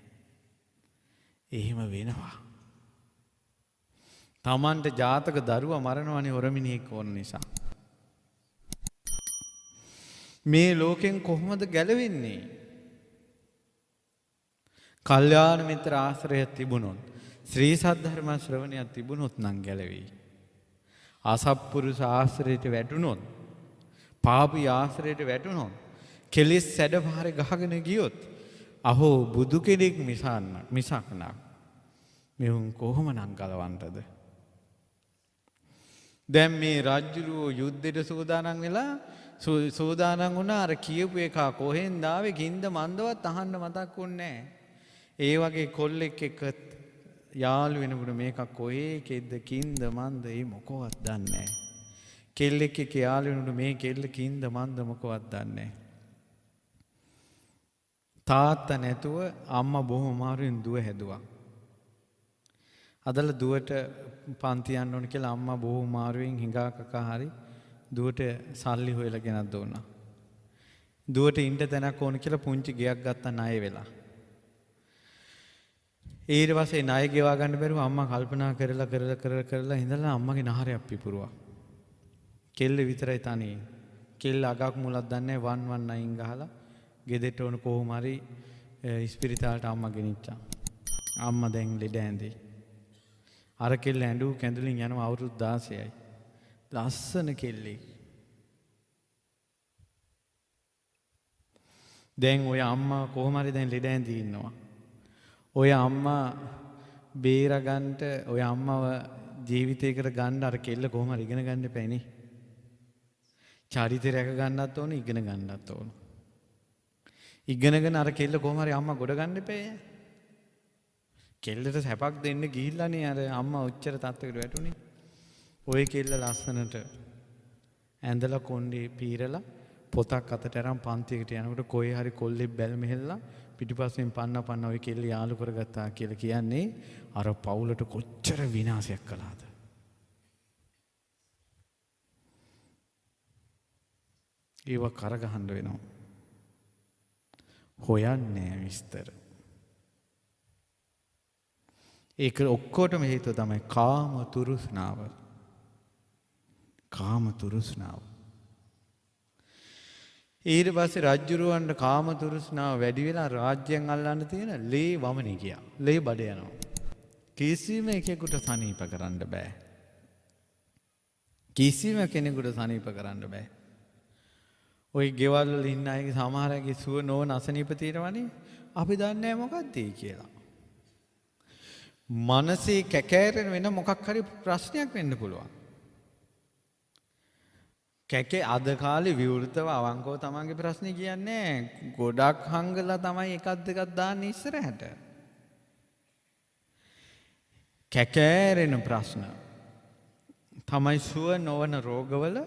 එහෙම වෙනවා. Tamanට ජාතක දරුවා මරනවනේ හොරමිනියෙක් ඕන නිසා. මේ ලෝකෙන් කොහොමද ගැලවෙන්නේ? කල්යාණ මිත්‍ර ආශ්‍රය තිබුණොත්, ශ්‍රී සද්ධර්ම ශ්‍රවණයක් තිබුණොත් නම් ගැලවෙයි. අසත්පුරුෂ ආශ්‍රයයට වැටුණොත්, පාපී ආශ්‍රයයට වැටුණොත්, කෙලෙස් සැඩපාරේ ගහගෙන ගියොත්, අහෝ බුදු කෙනෙක් මිසක් නක් මෙවුන් කොහොමනම් ගලවන්නද? දැන් මේ රජුරෝ යුද්ධෙට සූදානම් වෙලා සූදානම් වුණා. අර කියපු එක කොහෙන්ද ආවේ කින්ද මන්දවත් අහන්න මතක් වුණේ නැහැ. ඒ වගේ කොල්ලෙක් එක්ක යාළු වෙනකොට මේක කොහේ කෙද්ද කින්ද මන්ද ඒ මොකවත් දන්නේ නැහැ. කෙල්ලෙක් එක්ක යාළු වෙනකොට මේ කෙල්ල කින්ද මන්ද මොකවත් දන්නේ නැහැ. තාත්තා නැතුව අම්මා බොහොම අමාරුවෙන් දුව හැදුවා. අදලා දුවට පන්ති යන්න ඕන කියලා අම්මා බොහොම අමාරුවෙන් හිඟා කකා හරි දුවට සල්ලි හොයලා ගෙනත් දුන්නා. දුවට ඉන්න තැනක් ඕන කියලා පුංචි ගෙයක් ගත්තා ණය වෙලා. ඊට පස්සේ ණය ගෙවා ගන්න බැරුව අම්මා කල්පනා කරලා ඉඳලා අම්මගේ නහරයක් පිපුරුවා. කෙල්ල විතරයි තනි. කෙල්ල අගක් මුලක් දන්නේ වන් නයින් ගහලා ගෙදෙට ඕන කොහොම හරි ඉස්පිරිතාලට අම්මා ගෙනිච්චා. අම්මා දැන් ලෙඩ ඇඳි. අර කෙල්ල ඇඬු කැඳුලින් යනවා අවුරුදු 16යි. ලස්සන කෙල්ලෙක්. දැන් ඔය අම්මා කොහොම හරි දැන් ලෙඩ ඇඳි ඉන්නවා. ඔය අම්මා බේරගන්න ඔය අම්මව ජීවිතයකට ගන්න අර කෙල්ල කොහොම හරි ඉගෙන ගන්න එපානේ. චරිතය රැක ගන්නත් ඕන ඉගෙන ගන්නත් ඕන. ඉගෙනගෙන අර කෙල්ල කොහොම හරි අම්මා ගොඩ ගන්න එපේ. කෙල්ලට සැපක් දෙන්න ගිහිල්ලානේ අර අම්මා ඔච්චර තත්ත්වයකට වැටුනේ. ඔය කෙල්ල ලස්සනට ඇඳලා කොණ්ඩේ පීරලා පොතක් අතට අරන් පන්තියකට යනකොට කොහේ හරි කොල්ලෙක් බැල් මෙහෙල්ලා පිටිපස්සෙන් පන්න ඔය කෙල්ල යාළු කරගත්තා කියලා කියන්නේ අර පවුලට කොච්චර විනාශයක් කළාද. ඒව කරගහන්න වෙනවා. හොයන්නේ විස්තර. ඒක ඔක්කොටම හේතුව තමයි කාම තෘෂ්ණාව. කාම තෘෂ්ණාව. ඊට පස්සේ රජ්ජුරුවන්ට කාම තෘෂ්ණාව වැඩි වෙලා රාජ්‍යයන් අල්ලන්න තියෙන ලේ වමනේ ගියා. ලේ බඩ යනවා. කිසිම එකෙකුට සනීප කරන්න බෑ. කිසිම කෙනෙකුට සනීප කරන්න බෑ. ඔය ගෙවල් වල ඉන්න අයගේ සමහර අයගේ සුව නොවන අසනීප තියෙනවනේ. අපි දන්නේ මොකක්ද කියලා. මනසේ කැකෑරෙන වෙන මොකක් හරි ප්‍රශ්නයක් වෙන්න පුළුවන්. කැකේ අද කාලේ විවෘතව අවංකව තමන්ගේ ප්‍රශ්නේ කියන්නේ ගොඩක් හංගලා තමයි එකක් දෙකක් දාන්නේ ඉස්සරහට. කැකෑරෙන ප්‍රශ්න තමයි සුව නොවන රෝගවල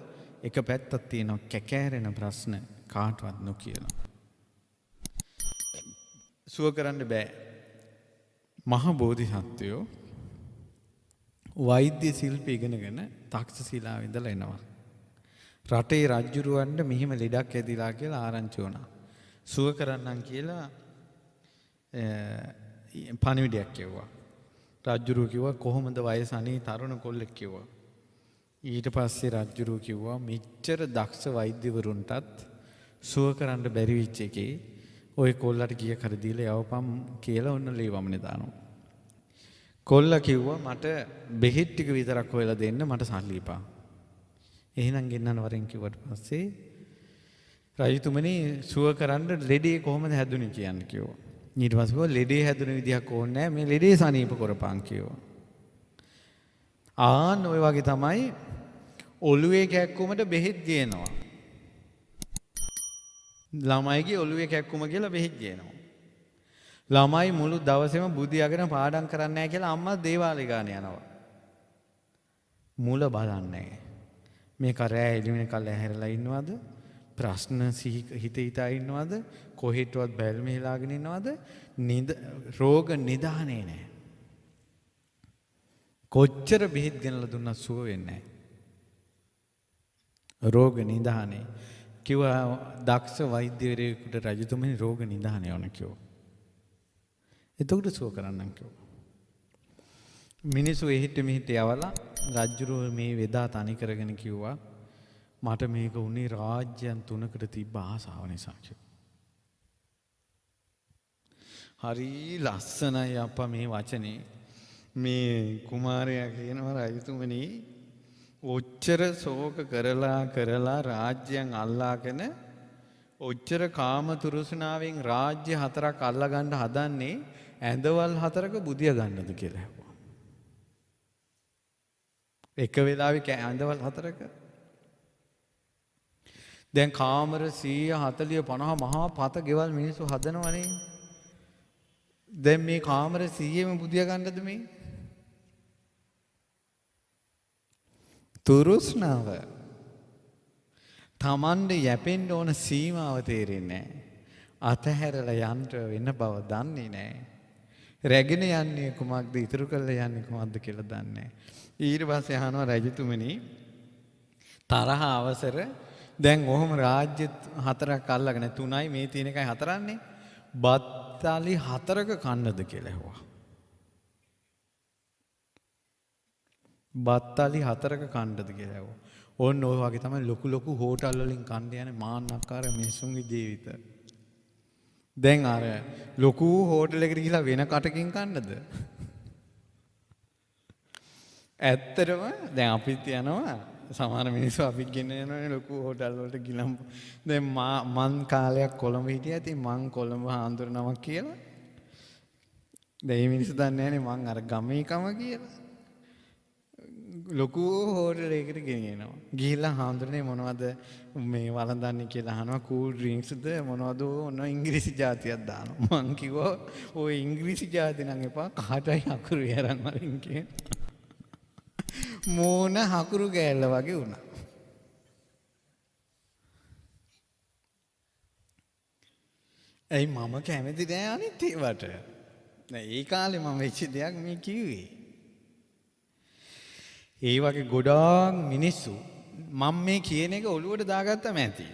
එක පැත්තක් තියෙනවා. කැකෑරෙන ප්‍රශ්න කාටවත් නොකියන. සුව කරන්න බෑ. මහ බෝධිසත්වයෝ වෛද්‍ය ශිල්ප ඉගෙනගෙන තක්ෂශිලාව ඉඳලා එනවා. රටේ රජ්ජුරුවන්ට මෙහිම ලෙඩක් ඇදිලා කියලා ආරංචි වුණා. සුව කරන්නම් කියලා පණිවිඩයක් කිව්වා. රජ්ජුරුව කිව්වා කොහොමද වයස අනේ තරුණ කොල්ලෙක් කිව්වා. ඊට පස්සේ රජ්ජුරුව කිව්වා මෙච්චර දක්ෂ වෛද්‍යවරුන්ටත් සුව කරන්න බැරි වෙච්ච එකේ ඔය කොල්ලට ගිය කර දීලා යවපම් කියලා ඔන්න ලේ වමනේ දානවා. කොල්ලා කිව්වා මට බෙහෙත් ටික විතරක් හොයලා දෙන්න මට සල්ලි එපා. එහෙනම් ගෙන්නන වරෙන් කිව්වට පස්සේ රජතුමනි සුව කරන්න ලෙඩේ කොහොමද හැදුනේ කියන්න කිව්වා. ඊට පස්සේ කිව්වා ලෙඩේ හැදුන විදිහක් ඕනේ නැහැ මේ ලෙඩේ සනීප කරපන් කිව්වා. ආන් ඔය වගේ තමයි ඔළුවේ කැක්කුමට බෙහෙත් ගේනවා. ළමයිගේ ඔළුවේ කැක්කුම කියලා බෙහෙත් ගේනවා. ළමයි මුළු දවසේම බුදියාගෙන පාඩම් කරන්නේ නැහැ කියලා අම්මා දේවාලේ ගාන යනවා. මුල බලන්නේ මේක රෑ එළි වෙනකල් ඇහැරලා ඉන්නවද? ප්‍රශ්න හිත හිතා ඉන්නවද? කොහෙටවත් බැල් මෙහෙලාගෙන ඉන්නවද? රෝග නිදානේ නැහැ. කොච්චර බෙහෙත් ගෙනලා දුන්නත් සුව වෙන්නේ නැහැ. රෝග නිදානේ කිව්වා දක්ෂ වෛද්‍යවරයෙකුට රජතුමනි රෝග නිදානේ ඕන කිව්වා. එතකොට සුව කරන්නම් කිව්වා. මිනිස්සු එහෙට මෙහෙට යවලා රජුරෝ මේ වෙදා තනි කරගෙන කිව්වා මට මේක උනේ රාජ්‍යයන් 3කට තිබ්බ ආසාව නිසා කිව්වා. හරි ලස්සනයි අප්පා මේ වචනේ. මේ කුමාරයා කියනවා රජතුමනි ඔච්චර ශෝක කරලා රාජ්‍යයන් අල්ලාගෙන ඔච්චර කාම තෘෂ්ණාවෙන් රාජ්‍ය 4ක් අල්ලා ගන්න හදන්නේ ඇඳවල් 4ක බුදිය ගන්නද කියලා ඇහුවා. එක වෙලාවෙක ඇඳවල් 4ක දැන් කාමර 100 40 50 මහා පත ගෙවල් මිනිස්සු හදනවනේ. දැන් මේ කාමර 100ෙම බුදිය ගන්නද මේ? තෘෂ්ණාව තමන්ට යැපෙන්න ඕන සීමාව තේරෙන්නේ නැහැ. අතහැරලා යන්න වෙන බව දන්නේ නැහැ. රැගෙන යන්නේ කුමක්ද ඉතුරු කරලා යන්නේ කුමක්ද කියලා දන්නේ නැහැ. ඊට පස්සේ අහනවා රජතුමනි තරහ අවසර දැන් ඔහොම රාජ්‍ය 4ක් අල්ලගෙන 3යි මේ තියෙන එකයි 4න්නේ බත්තාලි 4ක කන්නද කියලා ඇහුවා. බත්තාලි 4ක කන්නද කියලා ඇහුවා. ඕන්න ඔය වගේ තමයි ලොකු හෝටල් වලින් කන්න යන මාන්නක්කාර මිනිස්සුන්ගේ ජීවිත. දැන් අර ලොකු හෝටලයකට ගිහිලා වෙන කටකින් කන්නද? ඇත්තටම දැන් අපිත් යනවා සමහර මිනිස්සු අපිත් ගෙන යනවානේ ලොකු හෝටල් වලට ගිලම්. දැන් මං කාලයක් කොළඹ හිටියා. ඉතින් මං කොළඹ හාමුදුර නමක් කියලා. දැන් මේ මිනිස්සු දන්නේ නැහනේ මං අර ගමේ කම කියලා. ලොකු හෝටලයකට ගෙනියනවා. ගිහිල්ලා හාමුදුරනේ මොනවද මේ වළඳන්නේ කියලා අහනවා. කූල් ඩ්‍රින්ක්ස්ද මොනවද ඔන්න ඉංග්‍රීසි જાතියක් දානවා. මං කිව්වා ඔය ඉංග්‍රීසි જાති නම් එපා කාටයි අකුරු යරන් වලින් කියන. මෝන හකුරු ගෑල්ල වගේ වුණා. ඇයි මම කැමති නෑ අනිත් ඒවට. නෑ ඒ කාලේ මම වෙච්ච දෙයක් මේ කිව්වේ. ඒ වගේ ගොඩාක් මිනිස්සු මම මේ කියන එක ඔළුවට දාගත්තම ඇති.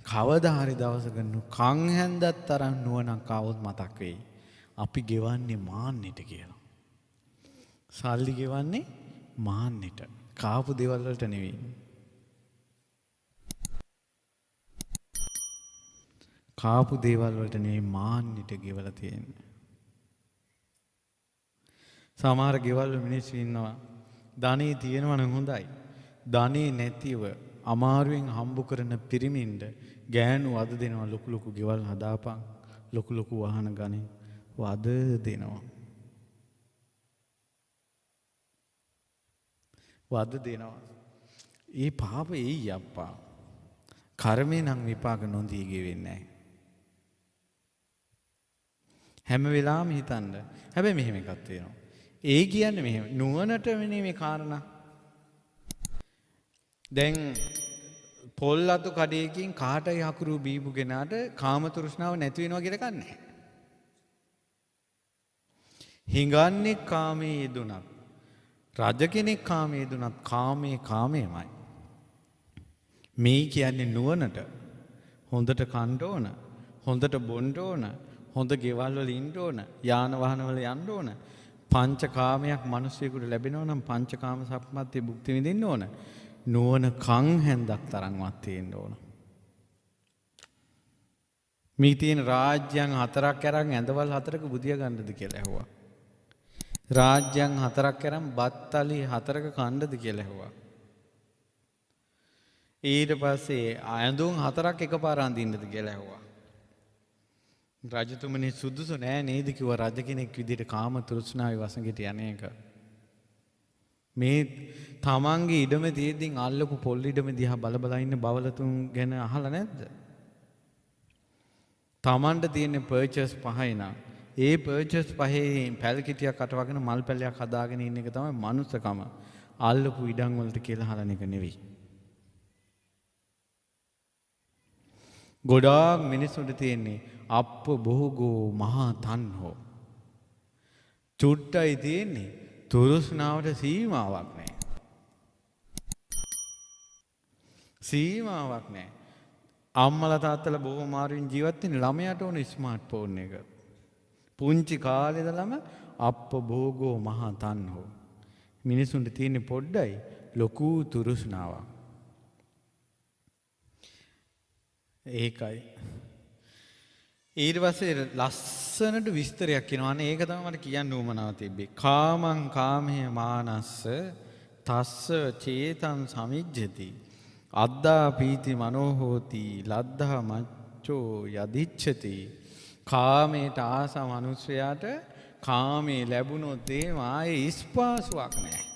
කවදා හරි දවසක කන් හැන්දක් තරම් නුවණක් ආවොත් මතක් වෙයි. අපි ගෙවන්නේ මාන්නෙට කියලා. සල්ලි ගෙවන්නේ මාන්නෙට. කාපු දේවල් වලට නෙවෙයි. කාපු දේවල් වලට නෙවෙයි මාන්නෙට ගෙවලා තියෙන්නේ. සමහර ගෙවල් වල මිනිස්සු ඉන්නවා. ධනෙ තියෙනවා නම් හොඳයි. ධනෙ නැතිව අමාරුවෙන් හම්බ කරන පිරිමින්ද ගෑනු වද දෙනවා. ලොකු ලොකු ගෙවල් හදාපන්. ලොකු ලොකු වාහන ගනි වද දෙනවා. වද දෙනවා. ඒ පාප එයි අප්පා. කර්මේ නම් විපාක නොදී ගෙවෙන්නේ නැහැ. හැම වෙලාවෙම හිතන්න. හැබැයි මෙහෙම එකක් තියෙනවා. ඒ කියන්නේ මෙහෙම නුවණට වෙන්නේ මේ කාරණා. දැන් පොල් අතු කඩේකින් කාටයි හකුරු බීපු කෙනාට කාම තෘෂ්ණාව නැති වෙනවා කියලා එකක් නැහැ. හිඟන්නේ කාමයේ යෙදුණත් රජ කෙනෙක් කාමයේ යෙදුණත් කාමයේ කාමයමයි. මේ කියන්නේ නුවණට හොඳට කන්න ඕන, හොඳට බොන්න ඕන, හොඳ ගෙවල් වල ඉන්න ඕන, යාන වාහන වල යන්න ඕන. පංචකාමයක් මිනිස්සුෙකුට ලැබෙනවා නම් පංචකාම සම්පත්තිය භුක්ති විඳින්න ඕන. නුවණ කන් හැන්දක් තරම්වත් තියෙන්න ඕන. මේ තියෙන රාජ්‍යයන් 4ක් අරන් ඇඳවල් 4ක බුදිය ගන්නද කියලා ඇහුවා. රාජ්‍යයන් 4ක් අරන් බත්තලි 4ක කන්නද කියලා ඇහුවා. ඊට පස්සේ ඇඳුම් 4ක් එකපාර අඳින්නද කියලා ඇහුවා. රජතුමනි සුදුසු නෑ නේද කිව්වා රජ කෙනෙක් විදිහට කාම තෘෂ්ණාවේ වසඟයට යන්නේක. මේ තමන්ගේ ඉඩම තියෙද්දි අල්ලපු පොල් ඉඩම දිහා බල බල ඉන්න බවලතුන් ගැන අහලා නැද්ද? තමන්ට තියෙන පර්චේස් 5යි නා. ඒ පර්චේස් 5 පැල් කිටියක් අටවගෙන මල් පැලයක් හදාගෙන ඉන්න එක තමයි මනුස්සකම. අල්ලපු ඉඩම් වලට කියලා හලන එක නෙවෙයි. ගොඩාක් මිනිස්සුන්ට තියෙන්නේ අප්ප බොහෝගෝ මහා තණ්හෝ. චුට්ටයි තියෙන්නේ තෘෂ්ණාවට සීමාවක් නැහැ. සීමාවක් නැහැ. අම්මලා තාත්තලා බොහෝ මාරුවෙන් ජීවත් වෙන ළමයාට ඕන ස්මාර්ට් ෆෝන් එක. පුංචි කාලේ ඉඳලම අප්ප බොහෝගෝ මහා තණ්හෝ. මිනිසුන්ට තියෙන්නේ පොඩ්ඩයි ලොකු තෘෂ්ණාවක්. ඒකයි. ඊට පස්සේ ලස්සනට විස්තරයක් කියනවා. අනේ ඒක තමයි මට කියන්න උවමනාව තිබ්බේ. කාමං කාමේ මානස්ස තස්ස චේතං සමිජ්ජති. අද්දා පීති මනෝ හෝති ලද්ධා මච්චෝ යදිච්ඡති. කාමයට ආස මනුස්සයාට කාමේ ලැබුණොත් ඒ ආයේ ස්පාසුවක් නැහැ.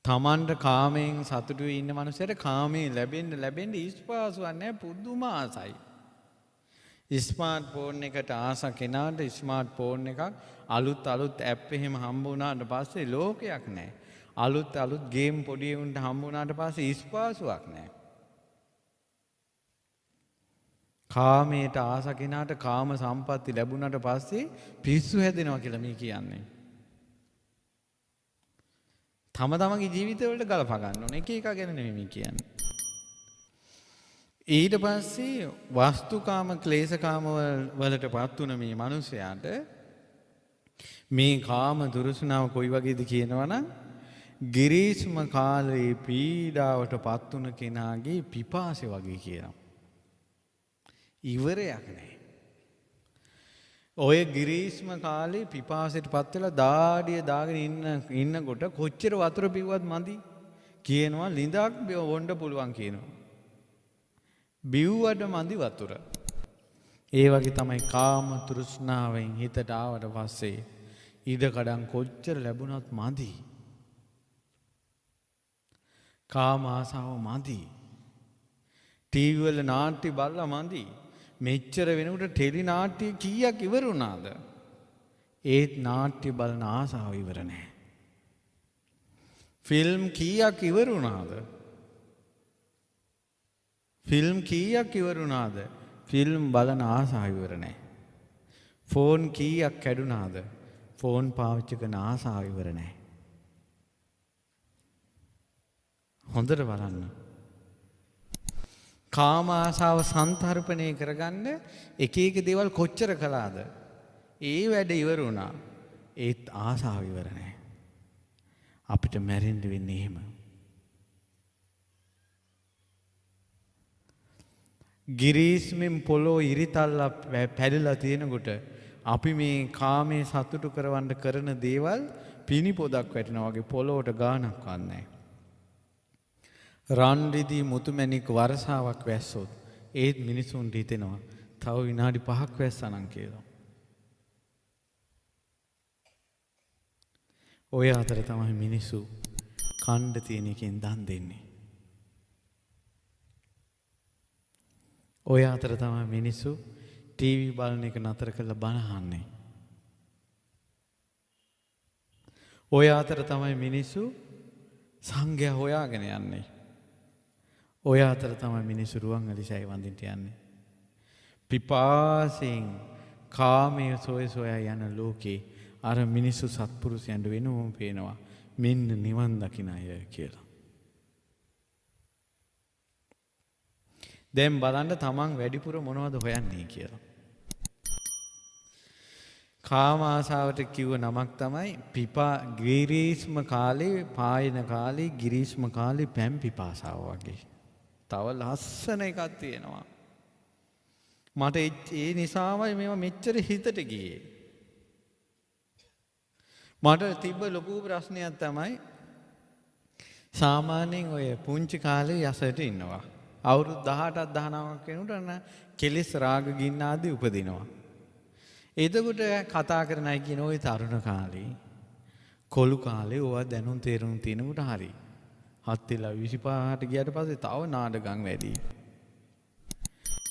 තමන්ට කාමයෙන් සතුටු ඉන්න මනුස්සයට කාමයේ ලැබෙන්න ඉස්පාසුවක් නැහැ. පුදුම ආසයි. ස්මාර්ට් ෆෝන් එකට ආස කෙනාට ස්මාර්ට් ෆෝන් එකක් අලුත් ඇප් එහෙම හම්බ වුණාට පස්සේ ලෝකයක් නැහැ. අලුත් ගේම් පොඩි උන්ට හම්බ වුණාට පස්සේ ඉස්පාසුවක් නැහැ. කාමයට ආස කෙනාට කාම සම්පatti ලැබුණාට පස්සේ පිස්සු හැදෙනවා කියලා මේ කියන්නේ. තම තමන්ගේ ජීවිතවලට ගලපා ගන්න ඕනේ. එක එක ගැන නෙමෙයි මේ කියන්නේ. ඊට පස්සේ වස්තුකාම ක්ලේශකාම වලටපත් වුණ මේ මිනිසයාට මේ කාම දුරුසුනාව කොයි වගේද කියනවනම් ගිරීස්ම කාලේ පීඩාවට පත් වුණ කෙනාගේ පිපාසය වගේ කියනවා. ඉවරයක් නැහැ. ඔය ගිරීස්ම කාලේ පිපාසයට පත් වෙලා දාඩිය දාගෙන ඉන්නකොට කොච්චර වතුර පිව්වත් මදි කියනවා. ලිඳක් බොන්න පුළුවන් කියනවා. බිව්වට මදි වතුර. ඒ වගේ තමයි කාම තෘෂ්ණාවෙන් හිතට ආවට පස්සේ ඉඩකඩම් කොච්චර ලැබුණත් මදි. කාම ආසාව මදි. ටීවී වල නාට්‍ය බලලා මදි. මෙච්චර වෙනකොට ටෙලි නාට්‍ය කීයක් ඉවර වුණාද? ඒත් නාට්‍ය බලන ආසාව ඉවර නැහැ. ෆිල්ම් කීයක් ඉවර වුණාද? ෆිල්ම් කීයක් ඉවර වුණාද? ෆිල්ම් බලන ආසාව ඉවර නැහැ. ෆෝන් කීයක් කැඩුනාද? ෆෝන් පාවිච්චි කරන ආසාව ඉවර නැහැ. හොඳට බලන්න. කාම ආසාව සංතරපණය කරගන්න එක එක දේවල් කොච්චර කළාද? ඒ වැඩ ඉවර වුණා. ඒත් ආසාව ඉවර නැහැ. අපිට මැරෙන්න වෙන්නේ එහෙම. ගිරීස්මෙන් පොළොව ඉරිතල්ලා පැලිලා තියෙනකොට අපි මේ කාමයේ සතුටු කරවන්න කරන දේවල් පිනි පොදක් වැටෙනවා වගේ පොළොවට ගානක් වන්නේ. රන් රිදී මුතුමැණික් වර්ෂාවක් වැස්සොත් ඒත් මිනිසුන්ට හිතෙනවා තව විනාඩි 5ක් වැස්සනම් කියලා. ඔය අතර තමයි මිනිස්සු කණ්ඩ තියෙන එකෙන් දන් දෙන්නේ. ඔය අතර තමයි මිනිස්සු ටීවී බලන එක නතර කරලා බණ අහන්නේ. ඔය අතර තමයි මිනිස්සු සංඝයා හොයාගෙන යන්නේ. ඔය අතර තමයි මිනිස්සු රුවන්වැලිසෑය වඳින්න යන්නේ. පිපාසයෙන් කාමයේ සොය සොයා යන ලෝකේ අර මිනිස්සු සත්පුරුෂයන්ට වෙනවම පේනවා මෙන්න නිවන් දකින්න අය කියලා. දැන් බලන්න තමන් වැඩිපුර මොනවද හොයන්නේ කියලා. කාම ආසාවට කිව්ව නමක් තමයි ගිරීස්ම කාලේ පායන කාලේ ගිරීස්ම කාලේ පැම් පිපාසාව වගේ. තව ලස්සන එකක් තියෙනවා. මට ඒ නිසාමයි මේවා මෙච්චර හිතට ගියේ. මට තිබ්බ ලොකු ප්‍රශ්නයක් තමයි සාමාන්‍යයෙන් ඔය පුංචි කාලේ යසට ඉන්නවා. අවුරුදු 18ක් 19ක් වෙනකොට කෙලෙස් රාග ගින්න ආදී උපදිනවා. එතකොට කතා කරන අය කියන ওই තරුණ කාලේ කොළු කාලේ ඕවා දැනුම් තේරුම් තිනකොට හරි. හත්තිලා 25ට ගියට පස්සේ තව නාඩගම් වැඩි.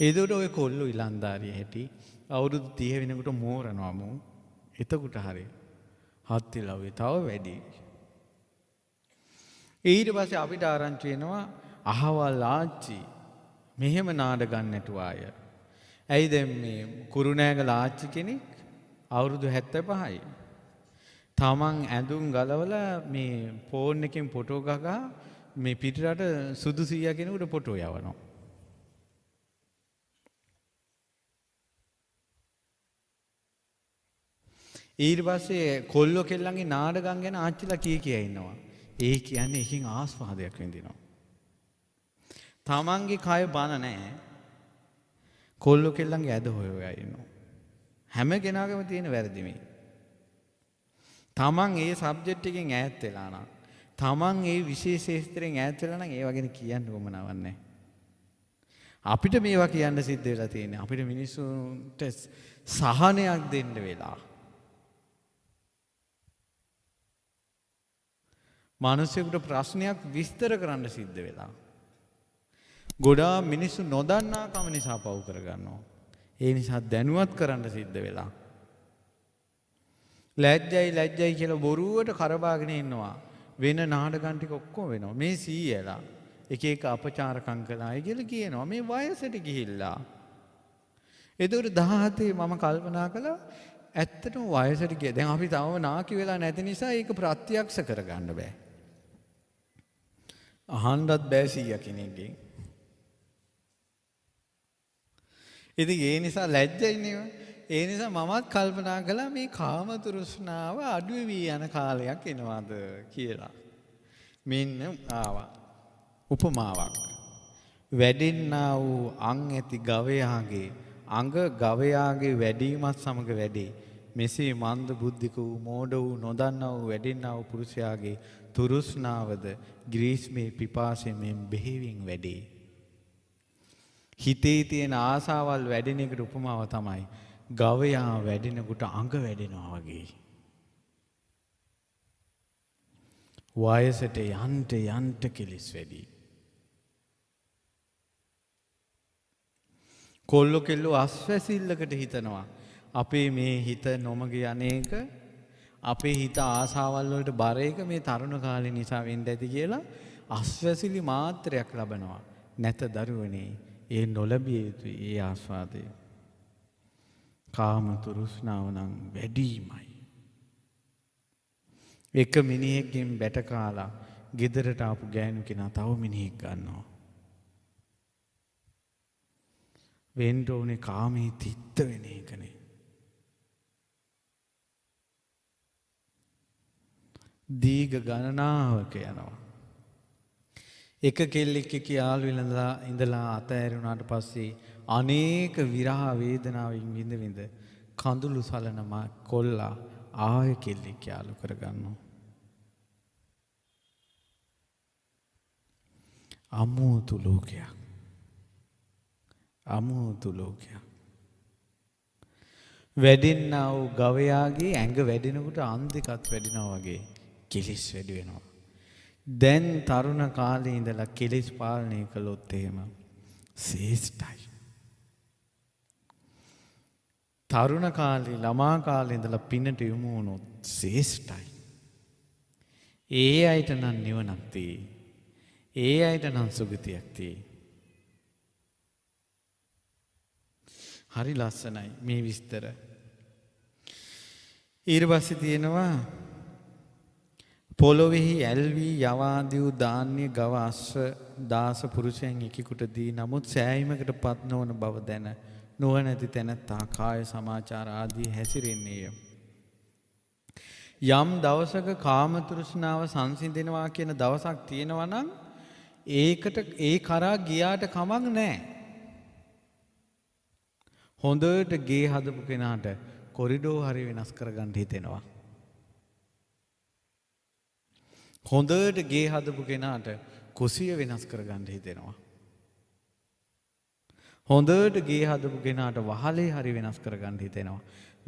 එතකොට ඔය කොල්ලෝ ඉලන්දාරිය හැටි අවුරුදු 30 වෙනකොට මෝරනවා මෝ. එතකොට හරි. හත්තිලා ඔය තව වැඩි. ඊට පස්සේ අපිට ආරංචි වෙනවා අහවල් ආච්චි මෙහෙම නාඩගම් නැටුවාය. ඇයි දැන් මේ කුරුණෑගල ආච්චි කෙනෙක් අවුරුදු 75යි. තමන් ඇඳුම් ගලවලා මේ ෆෝන් එකෙන් ෆොටෝ ගහලා මේ පිටරට සුදු සීයා කෙනෙකුට ෆොටෝ යවනවා. ඊට පස්සේ කොල්ලෝ කෙල්ලන්ගේ නාඩගම් ගැන ආච්චිලා කිය ඉන්නවා. ඒ කියන්නේ එකකින් ආස්වාදයක් විඳිනවා. තමන්ගේ කය බන නැහැ. කොල්ලෝ කෙල්ලන්ගේ ඇද හොයලා ඉන්නවා. හැම කෙනාගේම තියෙන වැරදි මේ. තමන් ඒ සබ්ජෙක්ට් එකෙන් ඈත් වෙලා නම් තමන් ඒ විශේෂ ශාස්ත්‍රයෙන් ඈත් වෙලා නම් ඒව ගැන කියන්න ඕමනාවක් නැහැ. අපිට මේවා කියන්න සිද්ධ වෙලා තියෙන්නේ අපිට මිනිස්සුන්ට සහනයක් දෙන්න වෙලා. මිනිස්සුන්ට ප්‍රශ්නයක් විස්තර කරන්න සිද්ධ වෙලා. ගොඩාක් මිනිස්සු නොදන්නා කම නිසා පව් කරගන්නවා. ඒ නිසා දැනුවත් කරන්න සිද්ධ වෙලා. ලැජ්ජයි කියලා බොරුවට කරබාගෙන ඉන්නවා. වෙන නාඩගම් ටික ඔක්කොම වෙනවා. මේ සීයලා එක එක අපචාරකම් කළායි කියලා කියනවා. මේ වයසට ගිහිල්ලා. ඒතකොට 17 මම කල්පනා කළා ඇත්තටම වයසට ගියා. දැන් අපි තවම නාකි වෙලා නැති නිසා ඒක ප්‍රත්‍යක්ෂ කරගන්න බෑ. අහන්නත් බෑ සීයා කෙනෙක්ගෙන්. ඉතින් ඒ නිසා ලැජ්ජයි නේ. ඒ නිසා මමත් කල්පනා කළා මේ කාම තෘෂ්ණාව අඩු වී යන කාලයක් එනවාද කියලා. මෙන්න ආවා. උපමාවක්. වැඩෙන්නා වූ අං ඇති ගවයාගේ අඟ ගවයාගේ වැඩීමත් සමග වැඩේ. මෙසේ මන්ද බුද්ධික වූ මෝඩ වූ නොදන්නා වූ වැඩෙන්නා වූ පුරුෂයාගේ තුරුස්නාවද ග්‍රීස්මේ පිපාසයෙන් බෙහෙවින් වැඩේ. හිතේ තියෙන ආසාවල් වැඩෙන එකට උපමාව තමයි ගවයා වැඩෙනකොට අඟ වැඩෙනවා වගේ. වයසට යන්ට කෙලෙස් වැඩි. කොල්ලෝ කෙල්ලෝ අස්වැසිල්ලකට හිතනවා. අපේ මේ හිත නොමග යන්නේක අපේ හිත ආසාවල් වලට බර එක මේ තරුණ කාලේ නිසා වෙන්න ඇති කියලා අස්වැසිලි මාත්‍රයක් ලබනවා. නැත දරුවනේ ඒ නොලැබිය යුතුයි ඒ ආස්වාදය. කාම තෘෂ්ණාව නම් වැඩිමයි. එක මිනිහෙක්ගෙන් බැට කාලා ගෙදරට ආපු ගෑනු කෙනා තව මිනිහෙක් ගන්නවා. වෙන්න ඕනේ කාමයේ තිත්ත වෙන එකනේ. දීඝ ගණනාවක යනවා. එක කෙල්ලෙක් එක්ක යාළු ඉඳලා අතෑරුණාට පස්සේ අනේක විරහ වේදනාවෙන් විඳ කඳුළු සලන කොල්ලා ආය කෙල්ලෙක් යාළු කරගන්නවා. අමුතු ලෝකයක්. අමුතු ලෝකයක්. වැඩෙන්නා වූ ගවයාගේ ඇඟ වැඩෙනකොට අන්දිකත් වැඩෙනවා වගේ කෙලිස් වැඩි වෙනවා. දැන් තරුණ කාලේ ඉඳලා කෙලිස් පාලනය කළොත් එහෙම ශ්‍රේෂ්ඨයි. තරුණ කාලේ ළමා කාලේ ඉඳලා පිනට යොමු වුණොත් ශ්‍රේෂ්ඨයි. ඒ අයට නම් නිවනක් තියෙයි. ඒ අයට නම් සුගතියක් තියෙයි. හරි ලස්සනයි මේ විස්තර. ඊට පස්සේ තියෙනවා පොළොවෙහි ඇල්වී යවාදී වූ ධාන්‍ය ගව අශ්ව දාස පුරුෂයන් එකෙකුට දී නමුත් සෑයීමකට පත් නොවන බව දැන නුවණැති තැනැත්තා කාය සමාචාර ආදී හැසිරෙන්නේය. යම් දවසක කාම තෘෂ්ණාව සංසිඳෙනවා කියන දවසක් තියෙනවා නම් ඒකට ඒ කරා ගියාට කමක් නැහැ. හොඳට ගේ හදපු කෙනාට කොරිඩෝ හරි වෙනස් කරගන්න හිතෙනවා. හොඳට ගේ හදපු කෙනාට කුසිය වෙනස් කරගන්න හිතෙනවා. හොඳට ගේ හදපු කෙනාට වහලේ හරි වෙනස් කරගන්න හිතෙනවා.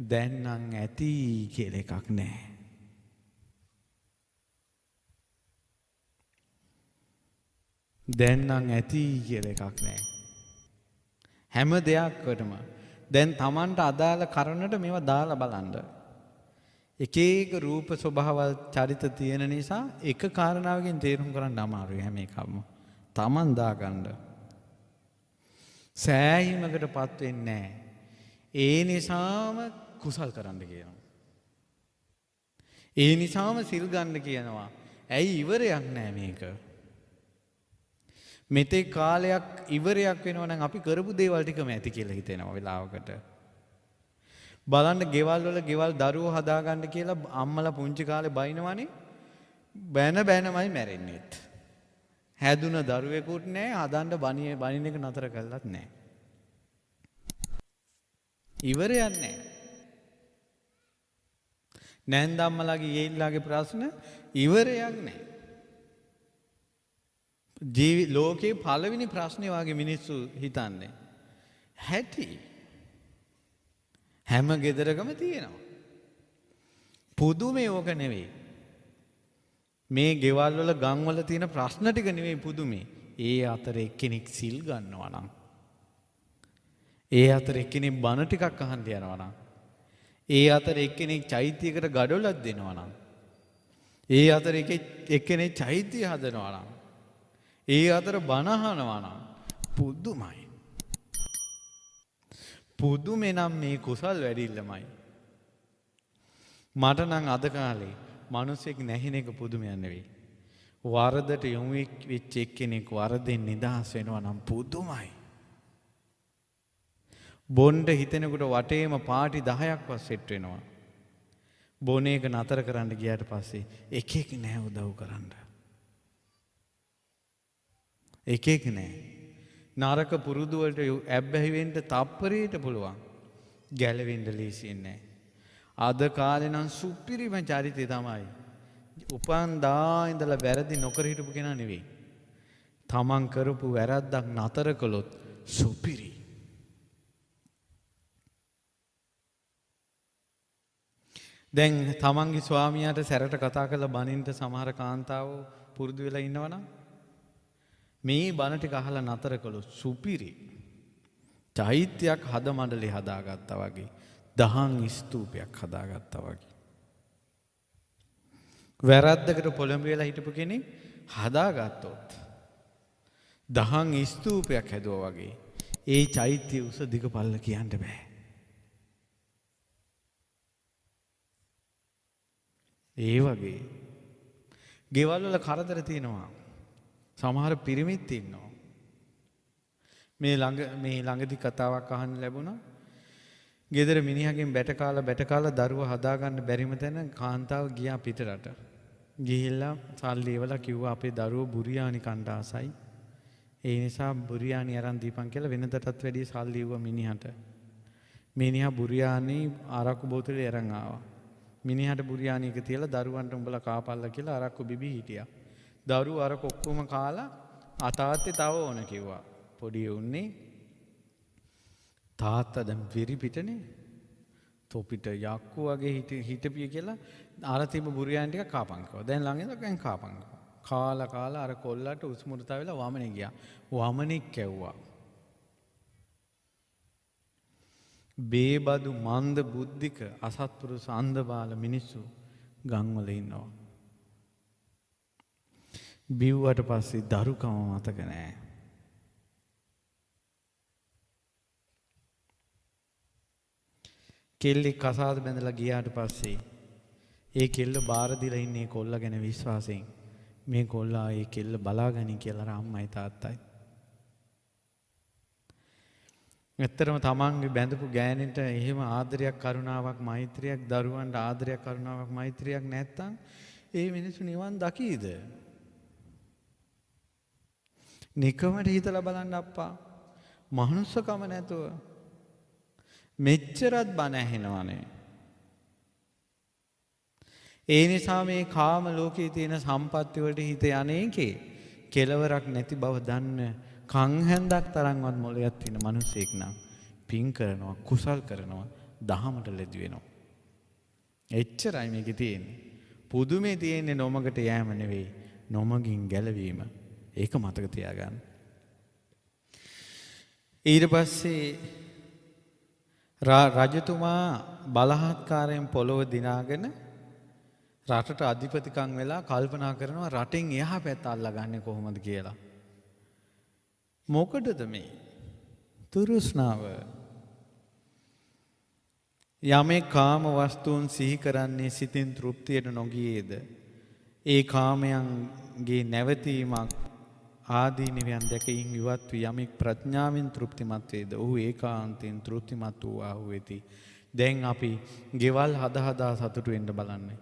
දැන් නම් ඇති කියලා එකක් නැහැ. දැන් නම් ඇති කියලා එකක් නැහැ. හැම දෙයක්වටම දැන් Tamanට අදාළ කරනට මේවා දාලා බලන්න. එක එක රූප ස්වභාවල් චරිත තියෙන නිසා එක කාරණාවකින් තේරුම් කරන්න අමාරුයි හැම එකක්ම. Taman දාගන්න. සෑහීමකටපත් වෙන්නේ නැහැ. ඒ නිසාම කුසල් කරන්න කියනවා. ඒ නිසාම සිල් ගන්න කියනවා. ඇයි ඉවරයක් නැහැ මේක? මෙතෙක් කාලයක් ඉවරයක් වෙනවා නම් අපි කරපු දේවල් ටිකම ඇති කියලා හිතෙනවා වෙලාවකට. බලන්න ගෙවල් වල ගෙවල් දරුවෝ හදාගන්න කියලා අම්මලා පුංචි කාලේ බයිනවනේ. බැනමයි මැරෙන්නේත්. හැදුන දරුවෙකුත් නැහැ, හදන්න බණින එක නතර කළත් නැහැ. ඉවරයක් නැහැ. නැන්දම්මලාගේ යෙයිලාගේ ප්‍රශ්න ඉවරයක් නැහැ. ලෝකේ පළවෙනි ප්‍රශ්නේ වාගේ මිනිස්සු හිතන්නේ. හැටි හැම ගෙදරකම තියෙනවා. පුදුමේ ඕක නෙවෙයි. මේ ගෙවල් වල ගම් වල තියෙන ප්‍රශ්න ටික නෙවෙයි පුදුමේ. ඒ අතර එක්කෙනෙක් සිල් ගන්නවා නම්, ඒ අතර එක්කෙනෙක් බණ ටිකක් අහන්න යනවා නම්, ඒ අතර එක්කෙනෙක් චෛත්‍යයකට ගඩොලක් දෙනවා නම්, ඒ අතර එක්කෙනෙක් චෛත්‍ය හදනවා නම්, ඒ අතර බණ අහනවා නම් පුදුමයි. පුදුමේ නම් මේ කුසල් වැඩිල්ලමයි. මට නම් අද කාලේ මිනිස්සෙක් නැහින එක පුදුමයක් නෙවෙයි. වරදට යොමු වෙච්ච එක්කෙනෙක් වරදෙන් නිදහස් වෙනවා නම් පුදුමයි. බොණ්ඩ හිතෙනකොට වටේම පාටි 10ක්වත් සෙට් වෙනවා. බොන එක නතර කරන්න ගියාට පස්සේ එකෙක් නැහැ උදව් කරන්න. එක එක නෑ. නරක පුරුදු වලට ඇබ්බැහි වෙන්න තප්පරයට පුළුවන්. ගැලවෙන්න ලේසි නෑ. අද කාලේ නම් සුපිරිම චරිතය තමයි. උපන් දා ඉඳලා වැරදි නොකර හිටපු කෙනා නෙවෙයි. තමන් කරපු වැරද්දක් නතර කළොත් සුපිරි. දැන් තමන්ගේ ස්වාමියාට සැරට කතා කරලා බනින්න සමහර කාන්තාවෝ පුරුදු වෙලා ඉන්නවනම් මේ බණ ටික අහලා නතර කළොත් සුපිරි. චෛත්‍යයක් හදමඩලේ හදාගත්තා වගේ. දහම් ස්තූපයක් හදාගත්තා වගේ. වැරද්දකට පොළඹ වෙලා හිටපු කෙනෙක් හදාගත්තොත් දහම් ස්තූපයක් හැදුවා වගේ. ඒ චෛත්‍ය උස දිග පල්ල කියන්න බෑ. ඒ වගේ ගෙවල් වල කරදර තියෙනවා. සමහර පිරිමිත් ඉන්නවා. මේ ළඟදී කතාවක් අහන්න ලැබුණා. ගෙදර මිනිහගෙන් බැට කාලා දරුවා හදාගන්න බැරිම තැන කාන්තාව ගියා පිටරට. ගිහිල්ලා සල්ලි ඉවලා කිව්වා අපේ දරුවෝ බුරියානි කන්න ආසයි. ඒ නිසා බුරියානි අරන් දීපන් කියලා වෙනදටත් වැඩිය සල්ලි ඉවුවා මිනිහට. මිනිහා බුරියානි අරක්කු බෝතලේ අරන් ආවා. මිනිහට බුරියානි එක තියලා දරුවන්ට උඹලා කාපල්ලා කියලා අරක්කු බිබී හිටියා. දරුවෝ අර කොක්කම කාලා අතාත්තේ තව ඕන කිව්වා. පොඩි උන්නේ තාත්තා දැන් වෙරි පිටනේ. තොපිට යක්කු වගේ හිටපිය කියලා අර තිබ්බ බුරියානි ටික කාපන් කිව්වා. දැන් ළඟ ඉඳන් කාපන්. කාලා අර කොල්ලට උස්මුරතා වෙලා වමනේ ගියා. වමනේ කැව්වා. බේබදු මන්ද බුද්ධික අසත්පුරුෂ අන්ධබාල මිනිස්සු ගම්වල ඉන්නවා. බිව්වට පස්සේ දරුකම මතක නෑ. කෙල්ලෙක් කසාද බැඳලා ගියාට පස්සේ ඒ කෙල්ල බාර දීලා ඉන්නේ කොල්ලා ගැන විශ්වාසයෙන්. මේ කොල්ලා ඒ කෙල්ල බලාගනි කියලා අම්මයි තාත්තයි. ඇත්තටම තමන්ගේ බැඳපු ගෑණිට එහෙම ආදරයක් කරුණාවක් මෛත්‍රියක් දරුවන්ට ආදරයක් කරුණාවක් මෛත්‍රියක් නැත්තම් ඒ මිනිස්සු නිවන් දකීද? නිකමට හිතලා බලන්න අප්පා. මනුස්සකම නැතුව මෙච්චරත් බණ ඇහෙනවනේ. ඒ නිසා මේ කාම ලෝකයේ තියෙන සම්පත්ති වලට හිත යන්නේකේ කෙලවරක් නැති බව දන්න කන් හැන්දක් තරම්වත් මොළයක් තියෙන මිනිසෙක් නම් පින් කරනවා කුසල් කරනවා දහමට ලැබි වෙනවා. එච්චරයි මේකේ තියෙන්නේ. පුදුමේ තියෙන්නේ නොමගට යෑම නෙවෙයි නොමගින් ගැලවීම. ඒක මතක තියාගන්න. ඊට පස්සේ රජතුමා බලහත්කාරයෙන් පොළොව දිනාගෙන රටට අධිපතිකම් වෙලා කල්පනා කරනවා රටෙන් එහා පැත්ත අල්ලගන්නේ කොහොමද කියලා. මොකටද මේ තෘෂ්ණාව? යමේ කාම වස්තුන් සිහි කරන්නේ සිතින් තෘප්තියට නොගියේද? ඒ කාමයන්ගේ නැවතීමක් ආදීනවයන් දැකීම ඉවත් වී යමෙක් ප්‍රඥාවෙන් තෘප්තිමත් වේද ඔහු ඒකාන්තයෙන් තෘප්තිමත් වූ ආහු වෙති. දැන් අපි ගෙවල් හදා සතුටු වෙන්න බලන්නේ.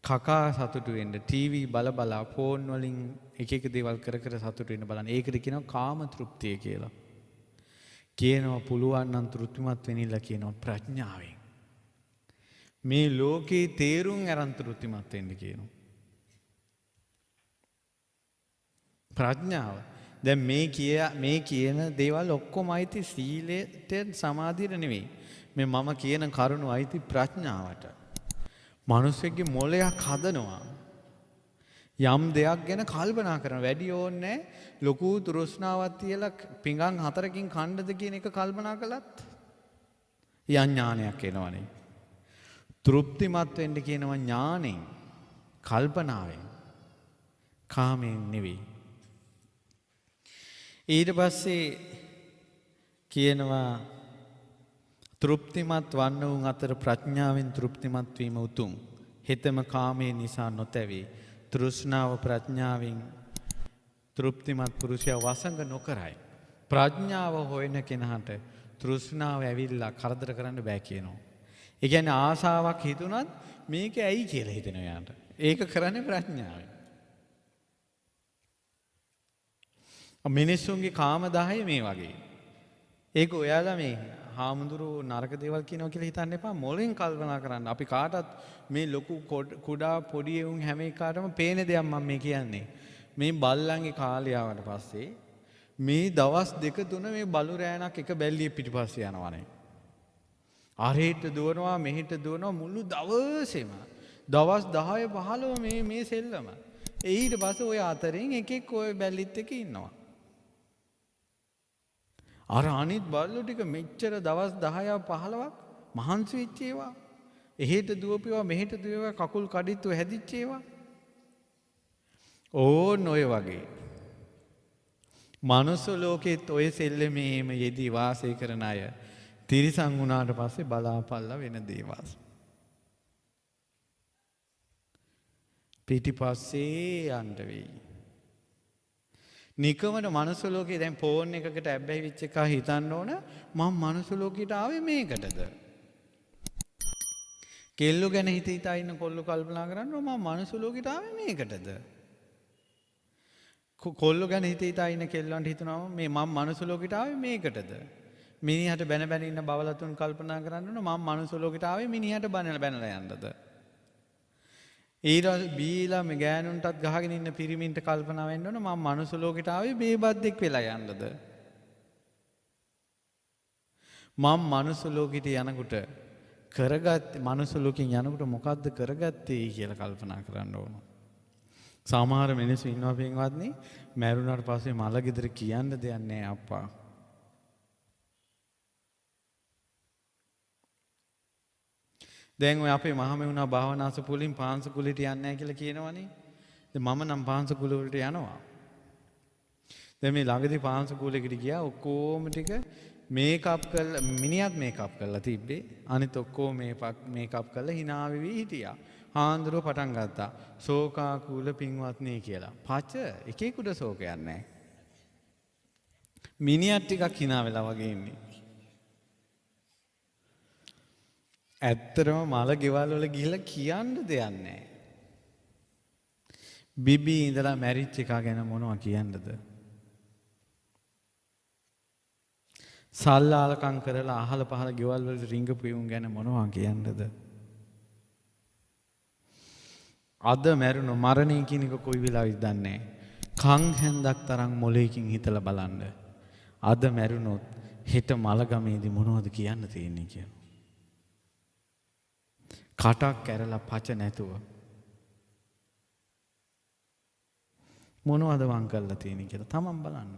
කකා සතුටු වෙන්න ටීවී බල ෆෝන් වලින් එක දේවල් කර සතුටු වෙන්න බලන්න. ඒකට කියනවා කාම තෘප්තිය කියලා. කියනවා පුළුවන් නම් තෘප්තිමත් වෙන්නilla කියනවා ප්‍රඥාවෙන්. මේ ලෝකේ තේරුම් අරන් තෘප්තිමත් වෙන්න කියනවා. ප්‍රඥාව. දැන් මේ කියන දේවල් ඔක්කොම අයිති සීලයට සමාධියට නෙවෙයි. මේ මම කියන කරුණු අයිති ප්‍රඥාවට. මිනිස්සෙක්ගේ මොළයක් හදනවා. යම් දෙයක් ගැන කල්පනා කරන වැඩි ඕනේ ලොකු තෘෂ්ණාවක් තියලා පිඟන් 4කින් කණ්ඩද කියන එක කල්පනා කළත් ඥානයක් එනවනේ. තෘප්තිමත් වෙන්න කියනවා ඥානෙන් කල්පනාවෙන් කාමෙන් නෙවෙයි. ඊට පස්සේ කියනවා තෘප්තිමත් වන්න උන් අතර ප්‍රඥාවෙන් තෘප්තිමත් වීම උතුම්. හිතම කාමයේ නිසා නොතැවි. තෘෂ්ණාව ප්‍රඥාවෙන් තෘප්තිමත් පුරුෂයා වසඟ නොකරයි. ප්‍රඥාව හොයන කෙනාට තෘෂ්ණාව ඇවිල්ලා කරදර කරන්න බෑ කියනවා. ඒ කියන්නේ ආසාවක් හිතුණත් මේක ඇයි කියලා හිතෙනවා යාට. ඒක කරන්නේ ප්‍රඥාවෙන්. මිනිස්සුන්ගේ කාම 10 මේ වගේ. ඒක ඔයාලා මේ හාමුදුරු නරක දේවල් කියනවා කියලා හිතන්න එපා. මොලෙන් කල්පනා කරන්න. අපි කාටත් මේ ලොකු කුඩා පොඩි උන් හැම එකටම පේන දෙයක් මම මේ කියන්නේ. මේ බල්ලන්ගේ කාලය ආවට පස්සේ මේ දවස් දෙක තුන මේ බලු රෑනක් එක බැල්ලිය පිටිපස්සේ යනවනේ. අරහෙට දුවනවා මෙහෙට දුවනවා මුළු දවසේම. දවස් 10 15 මේ සෙල්ලම. ඊට පස්සේ ඔය අතරින් එකෙක් ඔය බැල්ලිත් එක්ක ඉන්නවා. අර අනිත් බල්ලෝ ටික මෙච්චර දවස් 10ක් 15ක් මහන්සි වෙච්ච ඒවා. එහෙට දුවපියවා මෙහෙට දුවපියවා කකුල් කඩਿੱතු හැදිච්ච ඒවා. ඕන් ඔය වගේ. මනුස්ස ලෝකෙත් ඔය සෙල්ලමේම යෙදී වාසය කරන අය තිරිසන් වුණාට පස්සේ බලාපල්ලා වෙන දේවල්. පිටිපස්සේ යන්න වෙයි. නිකමට මනුස්ස ලෝකේ දැන් ෆෝන් එකකට ඇබ්බැහි වෙච්ච එක හිතන්න ඕන මම මනුස්ස ලෝකෙට ආවේ මේකටද? කෙල්ලෝ ගැන හිත හිතා ඉන්න කොල්ලෝ කල්පනා කරනවා මම මනුස්ස ලෝකෙට ආවේ මේකටද? කොල්ලෝ ගැන හිත හිතා ඉන්න කෙල්ලන්ට හිතනවා මේ මම මනුස්ස ලෝකෙට ආවේ මේකටද? මිනිහට බැන බැන ඉන්න බවලතුන් කල්පනා කරන්න ඕන මම මනුස්ස ලෝකෙට ආවේ මිනිහට බැනලා යන්නද? ඊට බීලා මේ ගෑනුන්ටත් ගහගෙන ඉන්න පිරිමින්ට කල්පනා වෙන්න ඕන මම මනුස්ස ලෝකෙට ආවේ බේබද්දෙක් වෙලා යන්නද? මම මනුස්ස ලෝකෙට යනකොට කරගත්තේ මනුස්ස ලෝකෙන් යනකොට මොකද්ද කරගත්තේ කියලා කල්පනා කරන්න ඕන. සමහර මිනිස්සු ඉන්නවා පින්වත්නි මැරුණාට පස්සේ මල ගෙදර කියන්න දෙයක් නැහැ අප්පා. දැන් ඔය අපේ මහමෙවුනා භාවනාසකුලින් පාංශකුලට යන්නේ නැහැ කියලා කියනවනේ. දැන් මම නම් පාංශකුල වලට යනවා. දැන් මේ ළඟදී පාංශකුලෙකට ගියා ඔක්කොම ටික මේකප් කරලා මිනිහත් මේකප් කරලා තිබ්බේ. අනිත් ඔක්කොම මේකප් කරලා hina වෙවි හිටියා. හාන්දරුව පටන් ගත්තා. ශෝකාකූල පින්වත්නි කියලා. පච එකෙකුට ශෝකයක් නැහැ. මිනිහත් ටිකක් hina වෙලා වගේ ඉන්නේ. ඇත්තරම මල ගෙවල් වල ගිහිල්ලා කියන්න දෙයක් නැහැ. බිබී ඉඳලා මැරිච් එක ගැන මොනවා කියන්නද? සල්ලාලකම් කරලා අහල පහල ගෙවල් වල රිංගපු උන් ගැන මොනවා කියන්නද? අද මැරුණු මරණය කියන එක කොයි වෙලාවෙද දන්නේ නැහැ. කන් හැන්දක් තරම් මොලේකින් හිතලා බලන්න. අද මැරුණොත් හෙට මලගමේදී මොනවද කියන්න තියෙන්නේ කියලා. කටක් කැරලා පච නැතුව මොනවද වං කරලා තියෙන්නේ කියලා තමන් බලන්න.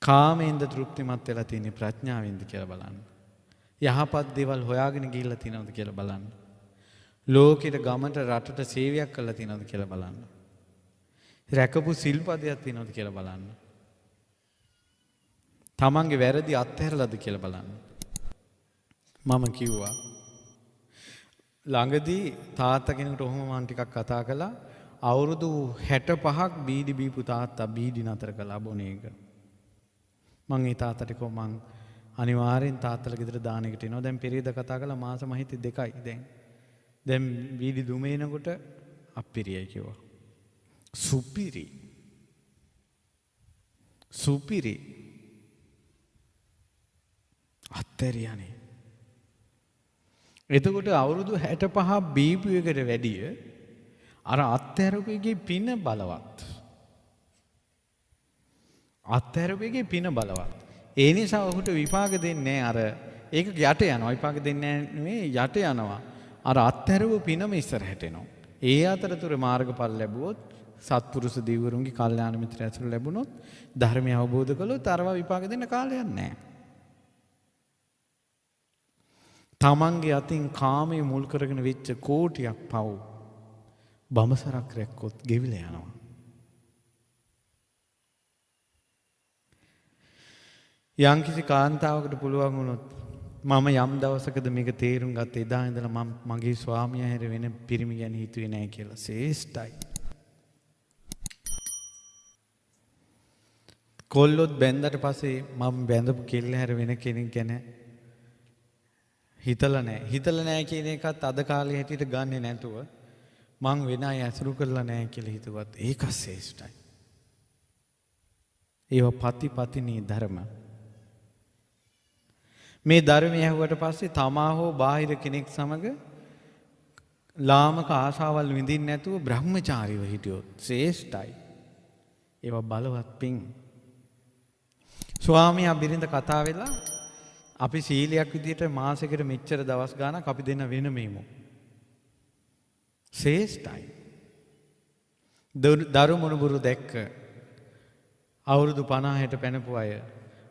කාමෙන්ද තෘප්තිමත් වෙලා තියෙන්නේ ප්‍රඥාවෙන්ද කියලා බලන්න. යහපත් දේවල් හොයාගෙන ගිහිල්ලා තියෙනවද කියලා බලන්න. ලෝකෙට ගමට රටට සේවයක් කරලා තියෙනවද කියලා බලන්න. රැකපු සිල්පදයක් තියෙනවද කියලා බලන්න. තමන්ගේ වැරදි අත්හැරලාද කියලා බලන්න. මම කිව්වා ළඟදී තාත්තා කෙනෙකුට ඔහොම මම ටිකක් කතා කළා. අවුරුදු 65ක් බීඩි බීපු තාත්තා බීඩි නතර කළා බොන එක. මං ඒ තාත්තට කිව්වා මං අනිවාර්යෙන් තාත්තලා ගෙදර දාන එකට එනවා. දැන් පෙරේද කතා කළා මාස මහිත 2යි දැන් බීඩි දුමේනකොට අප්පිරියයි කිව්වා. සුපිරි අත්තරියනේ. එතකොට අවුරුදු 65 බීපු එකට වැඩිය අර අත්හැරපුවේගේ පින බලවත්. අත්හැරපුවේගේ පින බලවත්. ඒ නිසා ඔහුට විපාක දෙන්නේ අර ඒක යට යනවා. විපාක දෙන්නේ නෙවෙයි යට යනවා. අර අත්හැරපු පිනම ඉස්සරහට එනවා. ඒ අතරතුර මාර්ගඵල ලැබුවොත් සත්පුරුෂ දිව්වරුන්ගේ කල්යාණ මිත්‍ර ඇසුර ලැබුණොත් ධර්මය අවබෝධ කළොත් අරවා විපාක දෙන්න කාලයක් නැහැ. තමන්ගේ අතින් කාමයේ මුල් කරගෙන වෙච්ච කෝටියක් පව් බඹසරක් රැක්කොත් ගෙවිලා යනවා. යම්කිසි කාන්තාවකට පුළුවන් වුණොත් මම යම් දවසකද මේක තේරුම් ගත්ත එදා ඉඳලා මම මගේ ස්වාමියා හැර වෙන පිරිමි ගැන හිතුවේ නැහැ කියලා. ශ්‍රේෂ්ඨයි. කොල්ලොත් බැන්දට පස්සේ මම බැඳපු කෙල්ල හැර වෙන කෙනෙක් ගැන හිතලා නැහැ කියන එකත් අද කාලේ හැටියට ගන්නෙ නැතුව මං වෙන අය ඇසුරු කරලා නැහැ කියලා හිතුවත් ඒක ශ්‍රේෂ්ඨයි. ඒවා පතිපතිනී ධර්ම. මේ ධර්මය ඇහුවට පස්සේ තමා හෝ බාහිර කෙනෙක් සමග ලාමක ආශාවල් විඳින්න නැතුව බ්‍රහ්මචාරීව හිටියොත් ශ්‍රේෂ්ඨයි. ඒවා බලවත් පිං. ස්වාමියා බිරිඳ කතා වෙලා අපි සීලයක් විදියට මාසෙකට මෙච්චර දවස් ගාණක් අපි දෙන්න වෙනමෙමු. ශ්‍රේෂ්ඨයි. දරු මුණුබුරු දැක්ක අවුරුදු 50ට පැනපු අය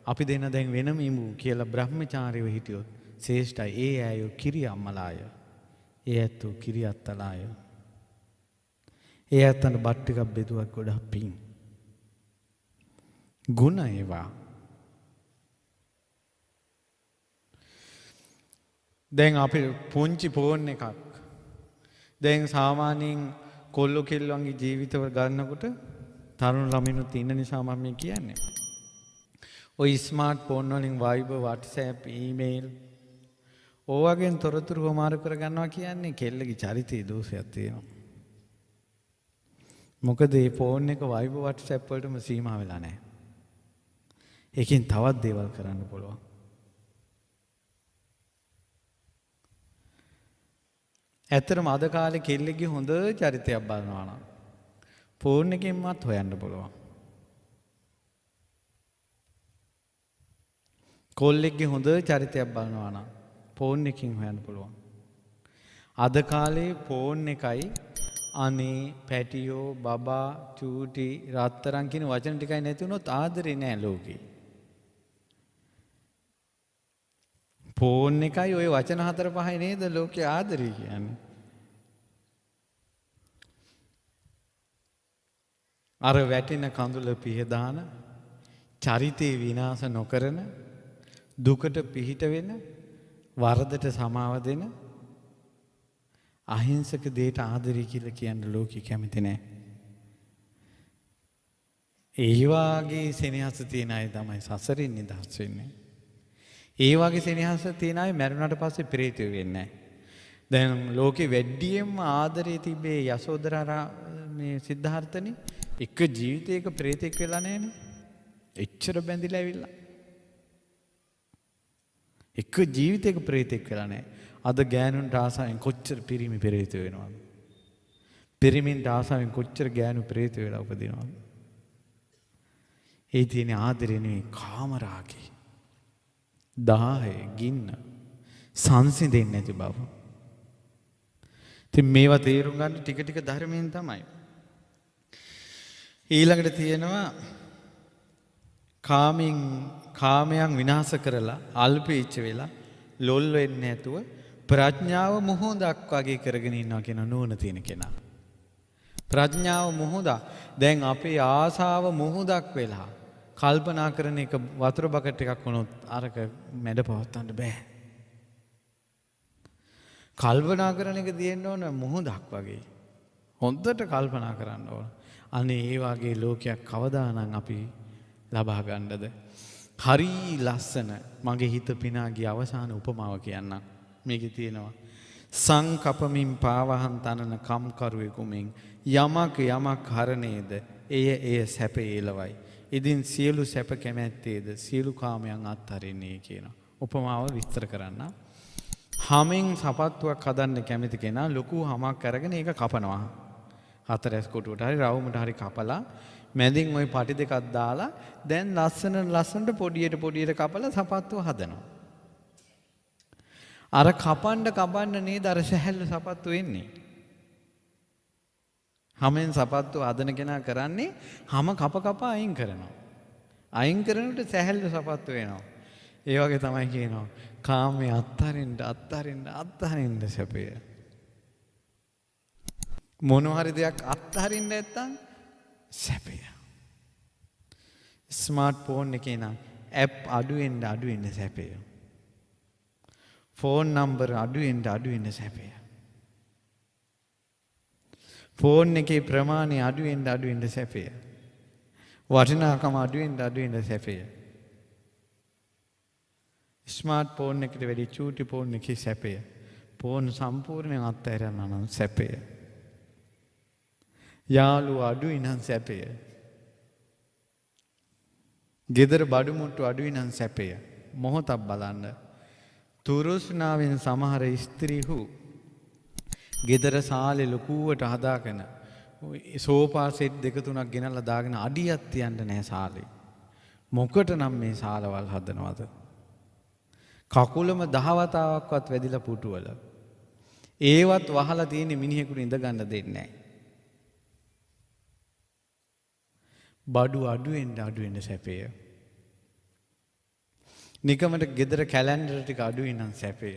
අපි දෙන්න දැන් වෙනමෙමු කියලා බ්‍රහ්මචාරීව හිටියොත් ශ්‍රේෂ්ඨයි. ඒ අයෝ කිරි අම්මලාය. ඒ ඇත්තෝ කිරි අත්තලාය. ඒ ඇත්තන්ට බත් ටිකක් බෙදුවක් ගොඩක් පිං. ගුණ ඒවා. දැන් අපි පුංචි ෆෝන් එකක් දැන් සාමාන්‍යයෙන් කොල්ලෝ කෙල්ලන්ගේ ජීවිතවල ගන්නකොට තරුණ ළමිනුත් ඉන්න නිසා මම මේ කියන්නේ. ඔය ස්මාර්ට් ෆෝන් වලින් Viber, WhatsApp, email ඕවගෙන් තොරතුරු හොමාරු කරගන්නවා කියන්නේ කෙල්ලගේ චරිතයේ දෝෂයක් තියෙනවා. මොකද මේ ෆෝන් එක Viber, WhatsApp වලටම සීමා වෙලා නැහැ. ඒකෙන් තවත් දේවල් කරන්න පුළුවන්. ඇත්තටම අද කාලේ කෙල්ලෙක්ගේ හොඳ චරිතයක් බලනවා නම් ෆෝන් එකෙන්වත් හොයන්න පුළුවන්. කොල්ලෙක්ගේ හොඳ චරිතයක් බලනවා නම් ෆෝන් එකකින් හොයන්න පුළුවන්. අද කාලේ ෆෝන් එකයි අනේ පැටියෝ බබා චූටි රත්තරන් කියන වචන ටිකයි නැති වුණොත් ආදරේ නෑ ලෝකේ. ෆෝන් එකයි ওই වචන 4-5 නේද ලෝකේ ආදරේ කියන්නේ. අර වැටෙන කඳුල පිහදාන චරිතේ විනාශ නොකරන දුකට පිහිට වෙන වරදට සමාව දෙන අහිංසක දෙයට ආදරේ කියලා කියන්න ලෝකෙ කැමති නෑ. ඒ වාගේ සෙනෙහස තියෙන අය තමයි සසරින් නිදහස් වෙන්නේ. ඒ වගේ සෙනෙහස තියෙන අය මැරුණාට පස්සේ ප්‍රේතය වෙන්නේ නැහැ. දැන් ලෝකෙ වැඩියෙන්ම ආදරේ තිබේ යසෝදරා මේ සිද්ධාර්ථනේ එක ජීවිතයක ප්‍රේතෙක් වෙලා නැහනේ. එච්චර බැඳිලා ඇවිල්ලා. එක ජීවිතයක ප්‍රේතෙක් වෙලා නැහැ. අද ගෑනුන්ට ආසාවෙන් කොච්චර පිරිමි ප්‍රේත වෙනවද? පිරිමින්ට ආසාවෙන් කොච්චර ගෑනු ප්‍රේත වෙලා උපදිනවද? ඒ තියෙන ආදරේ නෙවෙයි කාමරාගේ. දාහය ගින්න සංසිඳෙන්නේ නැති බව. ඉතින් මේවා තේරුම් ගන්න ටික ටික ධර්මයෙන් තමයි. ඊළඟට තියෙනවා කාමයන් විනාශ කරලා අල්පීච්ච වෙලා ලොල් වෙන්නේ නැතුව ප්‍රඥාව මුහුදක් වගේ කරගෙන ඉන්නවා කියන නුවණ තියෙන කෙනා. ප්‍රඥාව මුහුදක්. දැන් අපේ ආසාව මුහුදක් වෙලා කල්පනා කරන එක වතුර බකට් එකක් වුණොත් අරක මැඩ පවත්වන්න බෑ. කල්පනා කරන එක තියෙන්න ඕන මුහුදක් වගේ. හොඳට කල්පනා කරන්න ඕන. අනේ ඒ වගේ ලෝකයක් කවදානම් අපි ලබා ගන්නද? හරි ලස්සන මගේ හිත පිනාගේ අවසාන උපමාව කියන්නම්. මේකේ තියෙනවා සංකපමින් පාවහන් තනන කම්කරුවෙකුමින් යමක් හරණේද එය සැපේලවයි. ඉදින් සියලු සැප කැමැත්තේද සියලු කාමයන් අත්හරින්නේ කියන උපමාව විස්තර කරන්න. හමෙන් සපත්තුවක් හදන්න කැමති කෙනා ලොකු හමක් අරගෙන ඒක කපනවා. හතරැස් කොටුවට හරි රවුමට හරි කපලා මැදින් ওই පටි දෙකක් දාලා දැන් ලස්සනට පොඩියට කපලා සපත්තුව හදනවා. අර කපන්න නේද අර සැහැල්ලු සපත්තු වෙන්නේ. හමෙන් සපත්තු හදන කෙනා කරන්නේ හම කප අයින් කරනවා. අයින් කරනකොට සැහැල්ලු සපත්තු වෙනවා. ඒ වගේ තමයි කියනවා කාමයේ අත්හරින්න සැපය. මොන හරි දෙයක් අත්හරින්න නැත්තම් සැපය. ස්මාර්ට් ෆෝන් එකේ නම් ඇප් අඩුවෙන්න සැපය. ෆෝන් නම්බර් අඩුවෙන්න සැපය. ෆෝන් එකේ ප්‍රමාණය අඩුවෙන්න සැපය. වටිනාකම අඩුවෙන්න සැපය. ස්මාර්ට් ෆෝන් එකට වැඩි චූටි ෆෝන් එකේ සැපය. ෆෝන් සම්පූර්ණයෙන් අත්හැරන්න නම් සැපය. යාළුවෝ අඩුයි නම් සැපය. ගෙදර බඩු මුට්ටු අඩුයි නම් සැපය. මොහොතක් බලන්න. තුරුස්නාවෙන් සමහර ස්ත්‍රීහු ගෙදර සාලේ ලොකුවට හදාගෙන සෝපා සෙට් දෙක තුනක් ගෙනල්ලා දාගෙන අඩියක් තියන්න නැහැ සාලේ. මොකට නම් මේ සාලවල් හදනවද? කකුලම 10 වතාවක්වත් වැදිලා පුටුවල. ඒවත් වහලා තියෙන මිනිහෙකුට ඉඳ ගන්න දෙන්නේ නැහැ. බඩු අඩුවෙන් සැපය. නිකමට ගෙදර කැලෙන්ඩර් ටික අඩුයි නම් සැපය.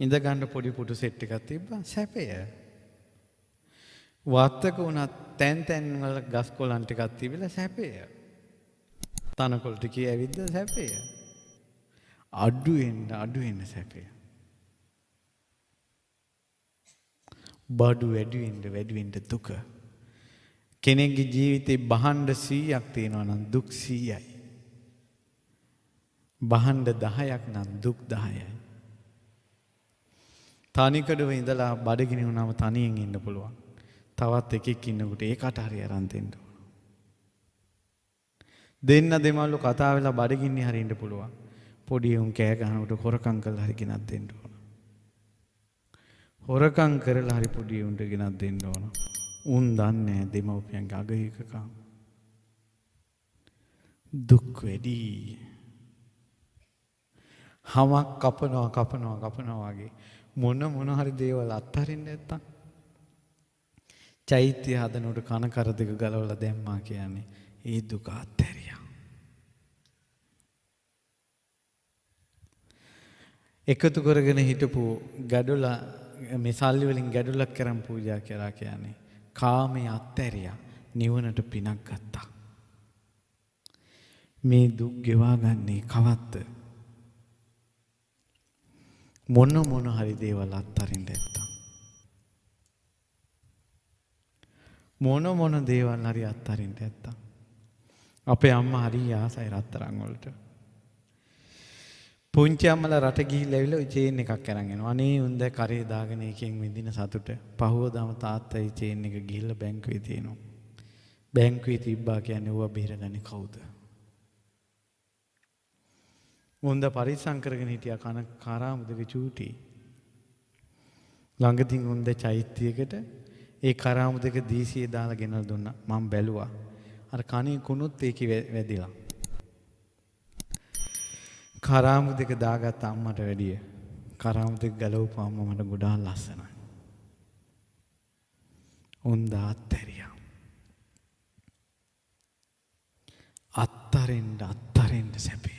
ඉඳ ගන්න පොඩි පුටු සෙට් එකක් තිබ්බා සැපය. වත්තක උනත් තැන් වල ගස් කොළන් ටිකක් තිබිලා සැපය. තනකොළ ටිකේ ඇවිද්ද සැපය. අඩුවෙන් සැපය. බඩු වැඩිවෙන්න දුක. කෙනෙක්ගේ ජීවිතේ භාණ්ඩ 100ක් තියෙනවා නම් දුක් 100යි. භාණ්ඩ 10ක් නම් දුක් 10යි. තනිකඩව ඉඳලා බඩගිනි වුණාම තනියෙන් ඉන්න පුළුවන්. තවත් එකෙක් ඉන්නකොට ඒකට හරි අරන් දෙන්න ඕන. දෙන්න දෙමළු කතා වෙලා බඩගින්නි හරි ඉන්න පුළුවන්. පොඩි උන් කෑ ගහනකොට හොරකම් කරලා හරි ගෙනත් දෙන්න ඕන. හොරකම් කරලා හරි පොඩි උන්ට ගෙනත් දෙන්න ඕන. උන් දන්නේ දෙමව්පියන්ගේ අගහිකකම්. දුක් වැඩි. හමක් කපනවා වගේ මොන හරි දේවල් අත්හරින්න නැත්තම් චෛත්‍ය හදනකොට කන කර දෙක ගලවලා දැම්මා කියන්නේ ඒ දුක අත්හැරියා. එකතු කරගෙන හිටපු ගැඩොල මේ සල්ලි වලින් ගැඩොලක් කරන් පූජා කරා කියන්නේ කාමයේ අත්හැරියා නිවනට පිනක් ගත්තා. මේ දුක් ගෙවා ගන්නේ කවද්ද? මොන හරි දේවල් අත්හරින්න නැත්තම් මොන දේවල් හරි අත්හරින්න නැත්තම් අපේ අම්මා හරි ආසයි රත්තරන් වලට. පුංචි අම්මලා රට ගිහිල්ලා ඇවිල්ලා ওই චේන් එකක් අරන් එනවා. අනේ උන් දැන් කරේ දාගෙන එකෙන් විඳින සතුට. පහුවදාම තාත්තයි චේන් එක ගිහිල්ලා බැංකුවේ තියෙනවා. බැංකුවේ තිබ්බා කියන්නේ ඌව බේරගන්නේ කවුද? උන්ද පරිස්සම් කරගෙන හිටියා කන කරාමුදක චූටි. ළඟදී උන්ද චෛත්‍යයකට ඒ කරාමුදක දීසියේ දාලා ගෙනල්ලා දුන්නා. මම බැලුවා. අර කණේ කුණුත් ඒකේ වැදිලා. කරාමුදක දාගත්ත අම්මට වැඩිය කරාමුදක ගලවපුවාම මට ගොඩාක් ලස්සනයි. උන්ද අත්හැරියා. අත්තරින්න සැපය.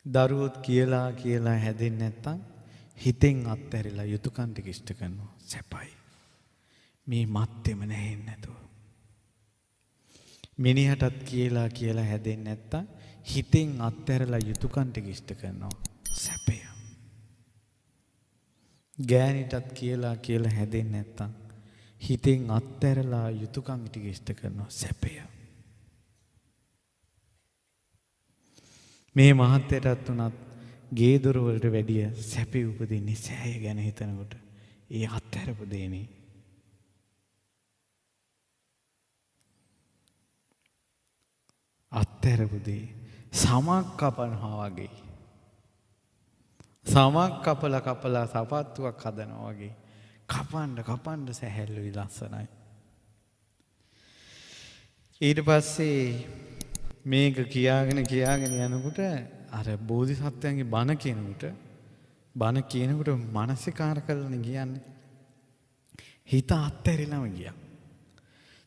දරුවොත් කියලා හැදෙන්නේ නැත්තම් හිතෙන් අත්හැරිලා යුතුයකම් ටික ඉෂ්ට කරනවා සැපයි. මේ මත්තෙම නැහෙන්නේ නැතුව. මිනිහටත් කියලා හැදෙන්නේ නැත්තම් හිතෙන් අත්හැරලා යුතුයකම් ටික ඉෂ්ට කරනවා සැපය. ගෑණිටත් කියලා හැදෙන්නේ නැත්තම් හිතෙන් අත්හැරලා යුතුයකම් ටික ඉෂ්ට කරනවා සැපය. මේ මහත්යටත් උනත් ගේ දොර වලට වැඩිය සැපේ උපදින්නේ සෑය ගැන හිතනකොට. ඒ අත්හැරපු දෙන්නේ. අත්හැරපු දේ සමක් කපනවා වගේ. සමක් කපලා සපත්තුවක් හදනවා වගේ. කපන්න සැහැල්ලුයි ලස්සනයි. ඊට පස්සේ මේක කියාගෙන යනකොට අර බෝධිසත්වයන්ගේ බණ කියනකොට මානසිකාර කරලා කියන්නේ. හිත අත්හැරිලාම ගියා.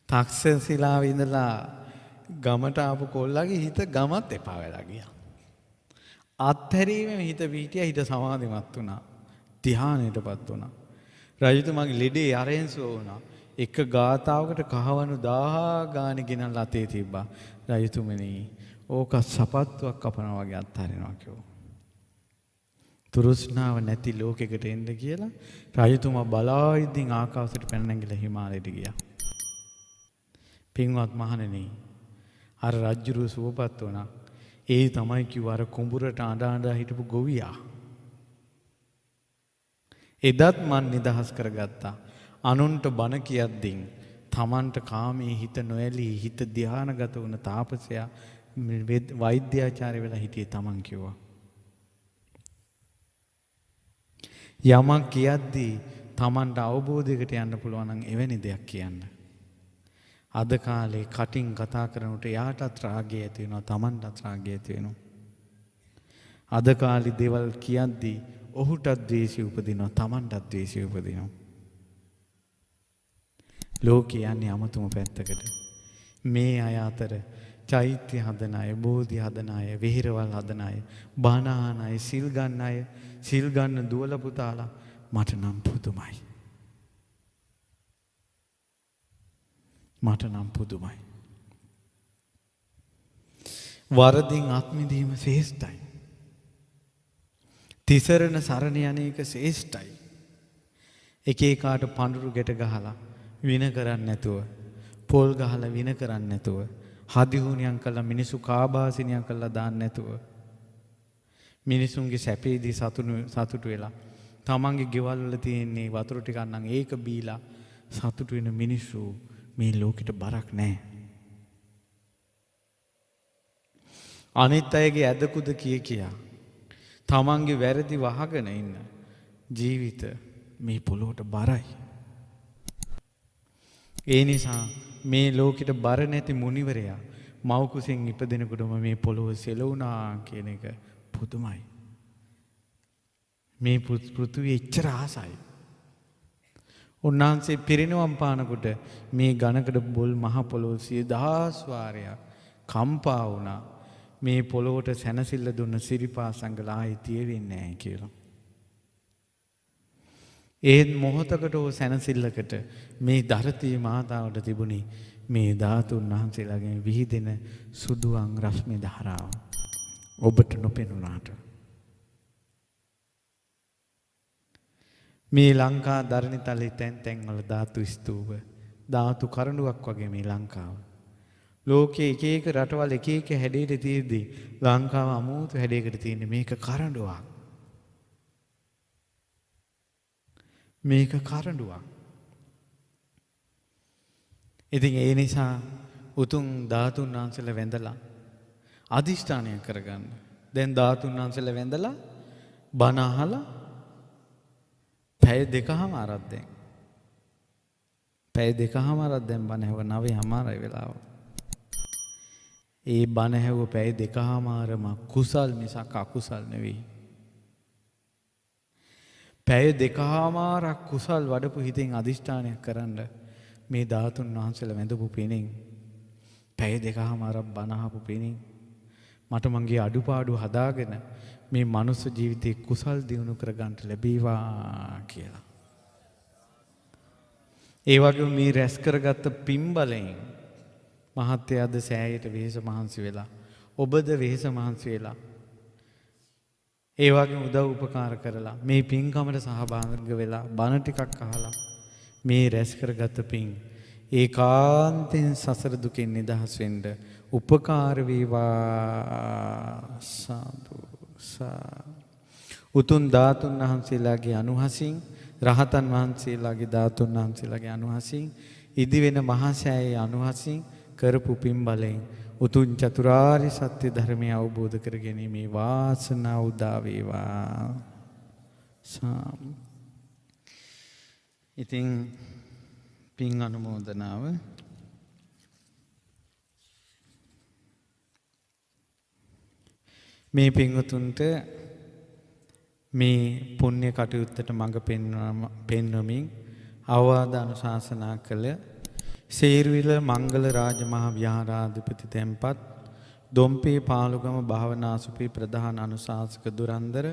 තක්සශිලාවේ ඉඳලා ගමට ආපු කොල්ලගේ හිත ගමත් එපා වෙලා ගියා. අත්හැරීමේ හිත පිටියා හිත සමාධිමත් වුණා. ධ්‍යානයටපත් වුණා. රජතුමාගේ ලෙඩේ අරෙන්සෝ වුණා. එක ගාතාවකට කහවණු 1000 ගානේ ගෙනල්ලා අතේ තිබ්බා. රජතුමනි ඕක සපත්තුවක් කපනවා වගේ අත්හරිනවා කිව්වා. තුරුස්නාව නැති ලෝකයකට එන්න කියලා රජතුමා බලාවිදින් ආකාශයට පැන නැගිලා හිමාලයට ගියා. පින්වත් මහණෙනි අර රජුරු සුවපත් වුණා. ඒ තමයි කිව්ව අර කුඹුරට අඬ හිටපු ගොවියා. එදත් මන් නිදහස් කරගත්තා. අනුන්ට බණ කියද්දී තමන්ට කාමයේ හිත නොඇලී හිත ධානාගත වුණ තාපසයා වෛද්‍යාචාර්ය වෙලා හිටියේ තමන් කිව්වා. යමක් කියද්දී තමන්ට අවබෝධයකට යන්න පුළුවන් නම් එවැනි දෙයක් කියන්න. අද කාලේ කටින් කතා කරනකොට යාටත් රාගය ඇති වෙනවා තමන්ටත් රාගය ඇති වෙනවා. අද කාලේ දේවල් කියද්දී ඔහුටත් ද්වේෂය උපදිනවා තමන්ටත් ද්වේෂය උපදිනවා. ලෝකේ යන්නේ අමතුම පැත්තකට. මේ අය අතර චෛත්‍ය හදන අය, බෝධි හදන අය, විහෙරවල් හදන අය, බණ අහන අය, සිල් ගන්න අය, සිල් ගන්න දුවල පුතාලා මට නම් පුදුමයි. මට නම් පුදුමයි. වරදින් ආත්මදීම ශ්‍රේෂ්ඨයි. තිසරණ සරණ යන්නේක ශ්‍රේෂ්ඨයි. එක එකාට පඳුරු ගැට ගහලා වින කරන්නේ නැතුව, පොල් ගහලා වින කරන්නේ නැතුව, හදිහුණියම් කළා මිනිසු කාබාසිනියම් කළා දාන්න නැතුව, මිනිසුන්ගේ සැපේදී සතුටු වෙලා තමන්ගේ ගෙවල් වල තියෙන වතුර ටිකක් නම් ඒක බීලා සතුටු වෙන මිනිස්සු මේ ලෝකෙට බරක් නැහැ. අනිත් අයගේ ඇදකුද කියා තමන්ගේ වැරදි වහගෙන ඉන්න ජීවිත මේ පොළොවට බරයි. ඒ නිසා මේ ලෝකෙට බර නැති මුනිවරයා මව් කුසෙන් ඉපදෙනකොටම මේ පොළොව සෙලවුණා කියන එක පුදුමයි. මේ පෘථිවිය එච්චර ආසයි. උන්වහන්සේ පිරිනිවන් පානකොට මේ ඝනකඩ බොල් මහ පොළොව 10000 වාරයක් කම්පා වුණා. මේ පොළොවට සැනසෙල්ල දුන්න සිරිපා සංගල ආයි තියෙන්නේ නැහැ කියලා. ඒත් මොහොතකට ඕ සැනසෙල්ලකට මේ ධරතී මාතාවට තිබුණේ මේ ධාතුන් වහන්සේලාගෙන් විහිදෙන සුදු අං රශ්මි ධාරාව. ඔබට නොපෙනුනාට මේ ලංකා ධරණිතලේ තැන් වල ධාතු ස්තූප ධාතු කරඬුවක් වගේ මේ ලංකාව. ලෝකයේ එක එක රටවල් එක එක හැඩයට තියෙද්දි ලංකාව අමුතු හැඩයකට තියෙන්නේ මේක කරඬුවක්. මේක කරඬුවක්. ඉතින් ඒ නිසා උතුම් ධාතුන් වහන්සේලා වැඳලා අදිෂ්ඨානය කරගන්න. දැන් ධාතුන් වහන්සේලා වැඳලා බණ අහලා පැය දෙකමාරක් දැන්. පැය දෙකමාරක් දැන් බණ ඇහුව 9:00 වෙලාව. ඒ බණ ඇහුව පැය දෙකමාරම කුසල් මිසක් අකුසල් නෙවෙයි. පැය දෙකමාරක් කුසල් වඩපු හිතෙන් අදිෂ්ඨානයක් කරන්න මේ ධාතුන් වහන්සේලා වැඳපු පිණින් පැය දෙකමාරක් බණ අහපු පිණින් මට මගේ අඩුපාඩු හදාගෙන මේ මනුස්ස ජීවිතේ කුසල් දිනු කරගන්න ලැබීවා කියලා. ඒ වගේම මේ රැස් කරගත්ත පින්බලෙන් මහත්යාද සෑයට වෙහෙස මහන්සි වෙලා ඔබද වෙහෙස මහන්සි වෙලා ඒ වගේම උදව් උපකාර කරලා මේ පින්කමට සහභාගී වෙලා බණ ටිකක් අහලා මේ රැස් කරගත්ත පින් ඒකාන්තයෙන් සසර දුකෙන් නිදහස් වෙන්න උපකාර වේවා. සාදු උතුම් ධාතුන් වහන්සේලාගේ අනුහසින් රහතන් වහන්සේලාගේ ධාතුන් වහන්සේලාගේ අනුහසින් ඉදි වෙන මහා සෑයේ අනුහසින් කරපු පින් බලෙන් උතුම් චතුරාර්ය සත්‍ය ධර්මය අවබෝධ කර ගැනීමේ වාසනාව උදා වේවා. ඉතින් පින් අනුමෝදනාව මේ පින්වතුන්ට මේ පුණ්‍ය කටයුත්තට මඟ පෙන්වමින් අවවාද අනුශාසනා කළ සේරුවිල මංගල රාජ මහ විහාරාධිපති තැන්පත් දොම්පේ පාලුගම භාවනාසුපී ප්‍රධාන අනුශාසක දුරන්දර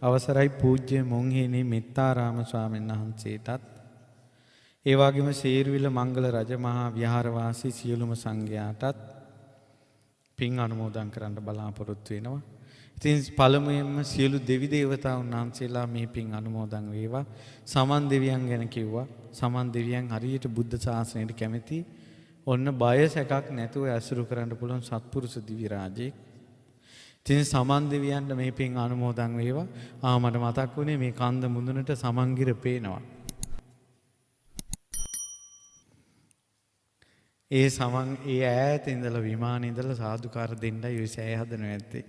අවසරයි පූජ්‍ය මොංහිනී මෙත්තාරාම ස්වාමීන් වහන්සේටත් ඒ වගේම සේරුවිල මංගල රජ මහා විහාරවාසී සියලුම සංඝයාටත් පින් අනුමෝදන් කරන්න බලාපොරොත්තු වෙනවා. ඉතින් පළමුවෙන්ම සියලු දෙවි දේවතාවුන් වහන්සේලා මේ පින් අනුමෝදන් වේවා. සමන් දෙවියන් ගැන කිව්වා. සමන් දෙවියන් හරියට බුද්ධ ශාසනයට කැමති. ඔන්න බය සැකක් නැතුව ඇසුරු කරන්න පුළුවන් සත්පුරුෂ දිවි රාජෙක්. ඉතින් සමන් දෙවියන්ට මේ පින් අනුමෝදන් වේවා. මට මතක් වුණේ මේ කන්ද මුදුනට සමන්ගිර පේනවා. ඒ සමන් ඒ ඈත ඉඳලා විමානේ ඉඳලා සාදුකාර දෙන්නයි ඔය සෑය හදනවා ඇත්තේ.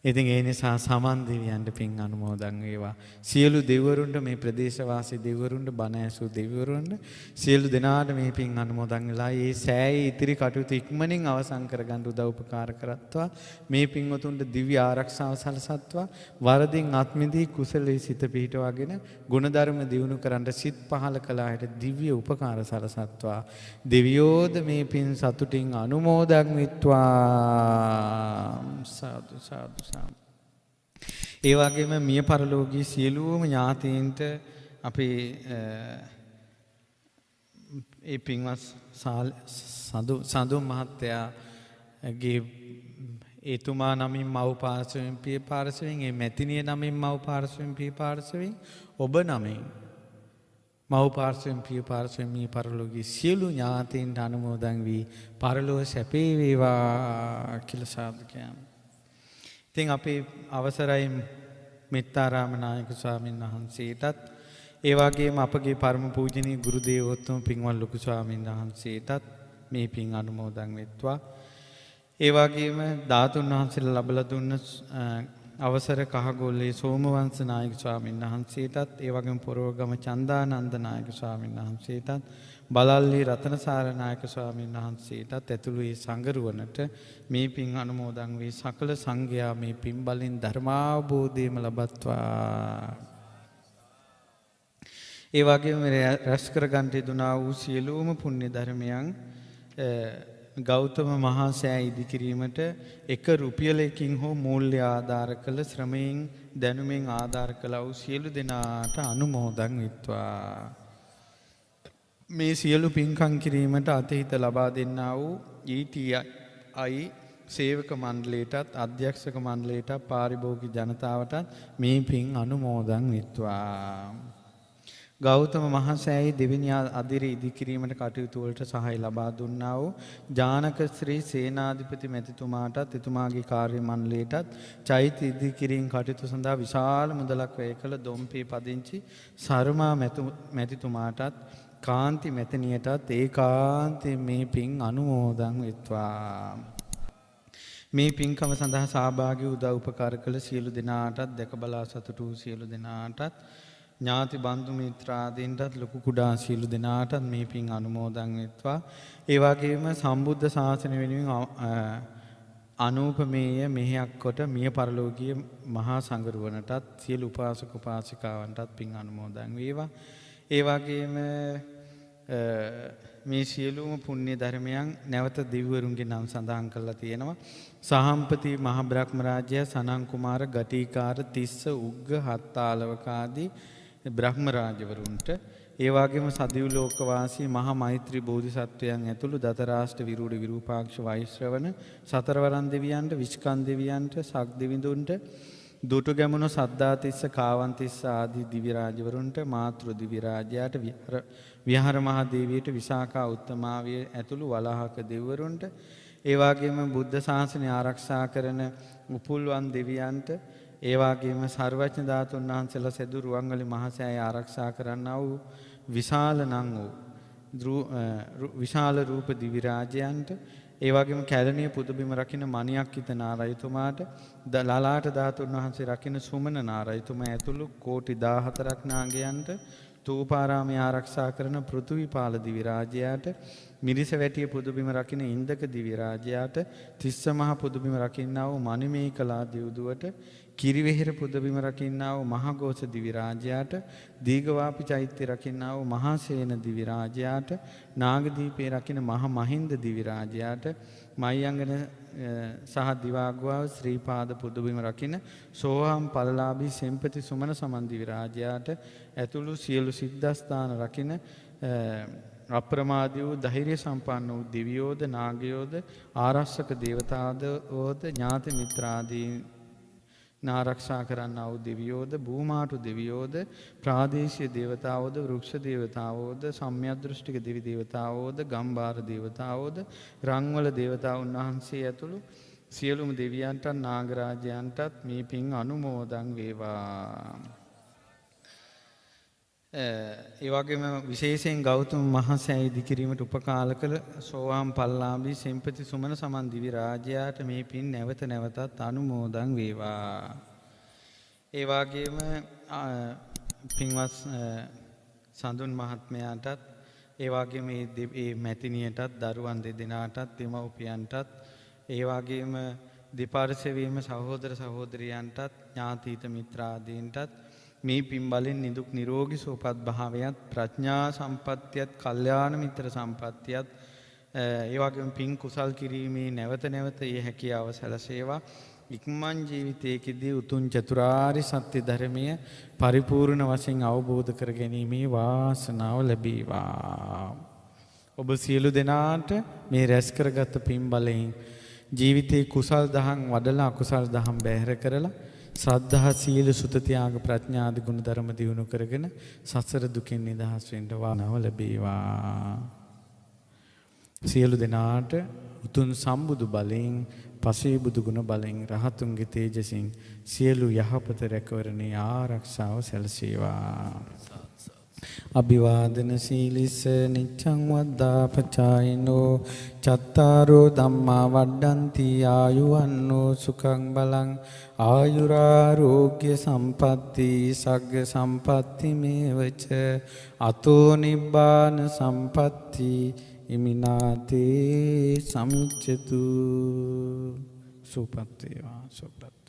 ඉතින් ඒ නිසා සමන් දෙවියන්ට පින් අනුමෝදන් වේවා. සියලු දෙවිවරුන්ට මේ ප්‍රදේශවාසී දෙවිවරුන්ට බණ ඇසූ දෙවිවරුන්ට සියලු දෙනාට මේ පින් අනුමෝදන් වෙලා ඒ සෑයේ ඉතිරි කටයුතු ඉක්මනින් අවසන් කරගන්න උදව් උපකාර කරත්වා. මේ පින්වතුන්ට දිව්‍ය ආරක්ෂාව සලසත්වා. වරදින් අත්මිදී කුසලයේ සිත පිහිටවාගෙන ගුණධර්ම දියුණු කරන්න සිත් පහල කළාට දිව්‍ය උපකාර සලසත්වා. දෙවියෝද මේ පින් සතුටින් අනුමෝදන් වෙත්වා. සාදු සාදු. ඒ වගේම මිය පරලෝකීය සියලුම ඥාතීන්ට අපේ ඒ පින්වත් සඳු මහත්තයාගේ එතුමා නමින් මව් පාර්ශවයෙන් පිය පාර්ශවයෙන් ඒ මැතිනිය නමින් මව් පාර්ශවයෙන් පිය පාර්ශවයෙන් ඔබ නමින් මව් පාර්ශවයෙන් පිය පාර්ශවයෙන් මිය පරලෝකීය සියලු ඥාතීන්ට අනුමෝදන් වී පරලෝක සැපේ වේවා කියලා සාදු කියනවා. ඉතින් අපේ අවසරයි මෙත්තාරාම නායක ස්වාමීන් වහන්සේටත් ඒ වගේම අපගේ පරම පූජනීය ගුරු දේවෝත්තම පින්වත් ලොකු ස්වාමීන් වහන්සේටත් මේ පින් අනුමෝදන් වෙත්වා. ඒ වගේම ධාතුන් වහන්සේලා ලැබලා දුන්න අවසර කහගොල්ලේ සෝමවංශ නායක ස්වාමීන් වහන්සේටත් ඒ වගේම පොරවගම චන්දානන්ද නායක ස්වාමීන් වහන්සේටත් බලල්ලි රතනසාර නායක ස්වාමීන් වහන්සේටත් ඇතුළු ඒ සංගරුවනට මේ පින් අනුමෝදන් වී සකල සංඝයා මේ පින් බලෙන් ධර්මාවබෝධයම ලබත්වා. ඒ වගේම රැස් කර ගන්නට යෙදුනා වූ සියලුම පුණ්‍ය ධර්මයන් ගෞතම මහා සෑය ඉදිකිරීමට එක රුපියලකින් හෝ මූල්‍ය ආධාර කළ ශ්‍රමයෙන් දැනුමින් ආධාර කළ වූ සියලු දෙනාට අනුමෝදන් වෙත්වා. මේ සියලු පින්කම් කිරීමට අතහිත ලබා දෙන්නා වූ ETI සේවක මණ්ඩලයටත් අධ්‍යක්ෂක මණ්ඩලයටත් පාරිභෝගික ජනතාවටත් මේ පින් අනුමෝදන් වෙත්වා. ගෞතම මහසෑයේ දෙවෙනි අදිරි ඉදිකිරීමට කටයුතු වලට සහාය ලබා දුන්නා වූ ජානක ශ්‍රී සේනාධිපති මැතිතුමාටත් එතුමාගේ කාර්ය මණ්ඩලයටත් චෛත්‍ය ඉදිකිරීම කටයුතු සඳහා විශාල මුදලක් වැය කළ දොම්පේ පදිංචි සර්මා මැතිතුමාටත් කාන්ති මෙතනියටත් ඒකාන්තයෙන් මේ පින් අනුමෝදන් වෙත්වා. මේ පින්කම සඳහා සහභාගී උදව් උපකාර කළ සියලු දෙනාටත් දැක බලා සතුටු වූ සියලු දෙනාටත් ඥාති බන්දු මිත්‍රාදීන්ටත් ලොකු කුඩා සියලු දෙනාටත් මේ පින් අනුමෝදන් වෙත්වා. ඒ වගේම සම්බුද්ධ ශාසනය වෙනුවෙන් අනූපමේය මෙහෙයක් කොට මිය පරලෝකීය මහා සංඝරුවනටත් සියලු උපාසක උපාසිකාවන්ටත් පින් අනුමෝදන් වේවා. ඒ වගේම මේ සියලුම පුණ්‍ය ධර්මයන් නැවත දිව්‍යවරුන්ගේ නම් සඳහන් කරලා තියෙනවා. සහම්පති මහ බ්‍රහ්ම රාජ්‍ය සනන් කුමාර ගටිකාර තිස්ස උග්ග හත්තාලවකාදී බ්‍රහ්ම රාජවරුන්ට ඒ වගේම සදිව් ලෝකවාසී මහා මෛත්‍රී බෝධිසත්වයන් ඇතුළු දතරාෂ්ට්‍ර විරූඪ විරූපාක්ෂ වෛශ්‍රවණ සතරවරන් දෙවියන්ට විස්කන් දෙවියන්ට සක් දෙවිඳුන්ට දුටු ගැමුණු සද්දාතිස්ස කාවන්තිස්ස ආදී දිව්‍ය රාජවරුන්ට මාතෘ දිව්‍ය රාජයාට විහාර මහා දේවියට විසාකා උත්තමාවිය ඇතුළු වලාහක දෙවිවරුන්ට ඒ වගේම බුද්ධ ශාසනය ආරක්ෂා කරන උපුල්වන් දෙවියන්ට ඒ වගේම සර්වඥ ධාතුන් වහන්සේලා සෙදු රුවන්වැලි මහසෑය ආරක්ෂා කරන්නා වූ විශාල නම් වූ විශාල රූප දිව්‍ය රාජයන්ට ඒ වගේම කැලණිය පුදබිම රකින්න මණියක්කිත නාරයතුමාට ලලාට ධාතුන් වහන්සේ රකින්න සුමන නාරයතුමා ඇතුළු කෝටි 14ක් නාගයන්ට තූපාරාමයේ ආරක්ෂා කරන පෘථුවිපාල දිව්‍ය රාජයාට මිරිසවැටිය පුදබිම රකින්න ඉන්දක දිව්‍ය රාජයාට තිස්ස මහ පුදබිම රකින්නා වූ මණිමේකලා දිව්දුවට කිරිවෙහෙර පුදබිම රකින්නා වූ මහඝෝෂ දිව්‍ය රාජයාට දීඝවාපි චෛත්‍ය රකින්නා වූ මහසේන දිව්‍ය රාජයාට නාගදීපේ රකින්න මහ මහින්ද දිව්‍ය රාජයාට මයංගන සහ දිවාග්වාව ශ්‍රීපාද පුදබිම රකින්න සෝහම් පලලාභී සෙම්පති සුමන සමන් දිව්‍ය රාජයාට ඇතුළු සියලු සිද්ධාස්ථාන රකින්න අප්‍රමාදී වූ ධෛර්ය සම්පන්න වූ දිව්‍යෝද නාගයෝද ආරක්ෂක දේවතාවෝද ඥාති මිත්‍රාදී නාරක්ෂා කරන්නා වූ දෙවියෝද භූමාටු දෙවියෝද ප්‍රාදේශීය දේවතාවෝද වෘක්ෂ දේවතාවෝද සම්‍යද්දෘෂ්ටික දෙවි දේවතාවෝද ගම්බාර දේවතාවෝද රන්වල දේවතාවුන් වහන්සේ ඇතුළු සියලුම දෙවියන්ටත් නාගරාජයන්ටත් මේ පින් අනුමෝදන් වේවා. ඒ වගේම විශේෂයෙන් ගෞතම මහසෑය ඉදිකිරීමට උපකාල කළ සෝවාන් පල්ලාඹී සෙම්පති සුමන සමන් දිවි රාජයාට මේ පින් නැවත නැවතත් අනුමෝදන් වේවා. ඒ වගේම පින්වත් සඳුන් මහත්මයාටත් ඒ වගේම මේ මැතිණියටත් දරුවන් දෙදෙනාටත් දෙමව්පියන්ටත් ඒ වගේම දෙපාර්ශ්වයේම සහෝදර සහෝදරියන්ටත් ඥාතීත මිත්‍රාදීන්ටත් මේ පින් බලෙන් නිදුක් නිරෝගී සුවපත් භාවයත් ප්‍රඥා සම්පත්තියත් කල්යාණ මිත්‍ර සම්පත්තියත් ඒ වගේම පින් කුසල් කිරීමේ නැවත නැවත ඒ හැකියාව සැලසේවා. ඉක්මන් ජීවිතයේදී උතුම් චතුරාර්ය සත්‍ය ධර්මය පරිපූර්ණ වශයෙන් අවබෝධ කර ගැනීමේ වාසනාව ලැබේවා. ඔබ සියලු දෙනාට මේ රැස් කරගත් පින් බලයෙන් ජීවිතේ කුසල් දහම් වඩලා අකුසල් දහම් බැහැර කරලා ශ්‍රද්ධා සීල සුත ත්‍යාග ප්‍රඥා ආදී ගුණ ධර්ම දියුණු කරගෙන සසර දුකින් නිදහස් වෙන්න වානාව ලැබේවා. සියලු දෙනාට උතුම් සම්බුදු බලෙන් පසේ බුදු ගුණ බලෙන් රහතුන්ගේ තේජසින් සියලු යහපත රැකවරණේ ආරක්ෂාව සැලසේවා. අභිවාදන සීලිස නිච්ඡං වද්දා පචායිනෝ චත්තාරෝ ධම්මා වඩ්ඩಂತಿ ආයුවන්නෝ සුඛං බලං ආයුරාෝග්‍ය සම්පatti සග්ග සම්පatti මේවච අතෝ නිබ්බාන සම්පatti ඉමිනාතේ සමිච්ඡතු සුපත් වේවා සුපත්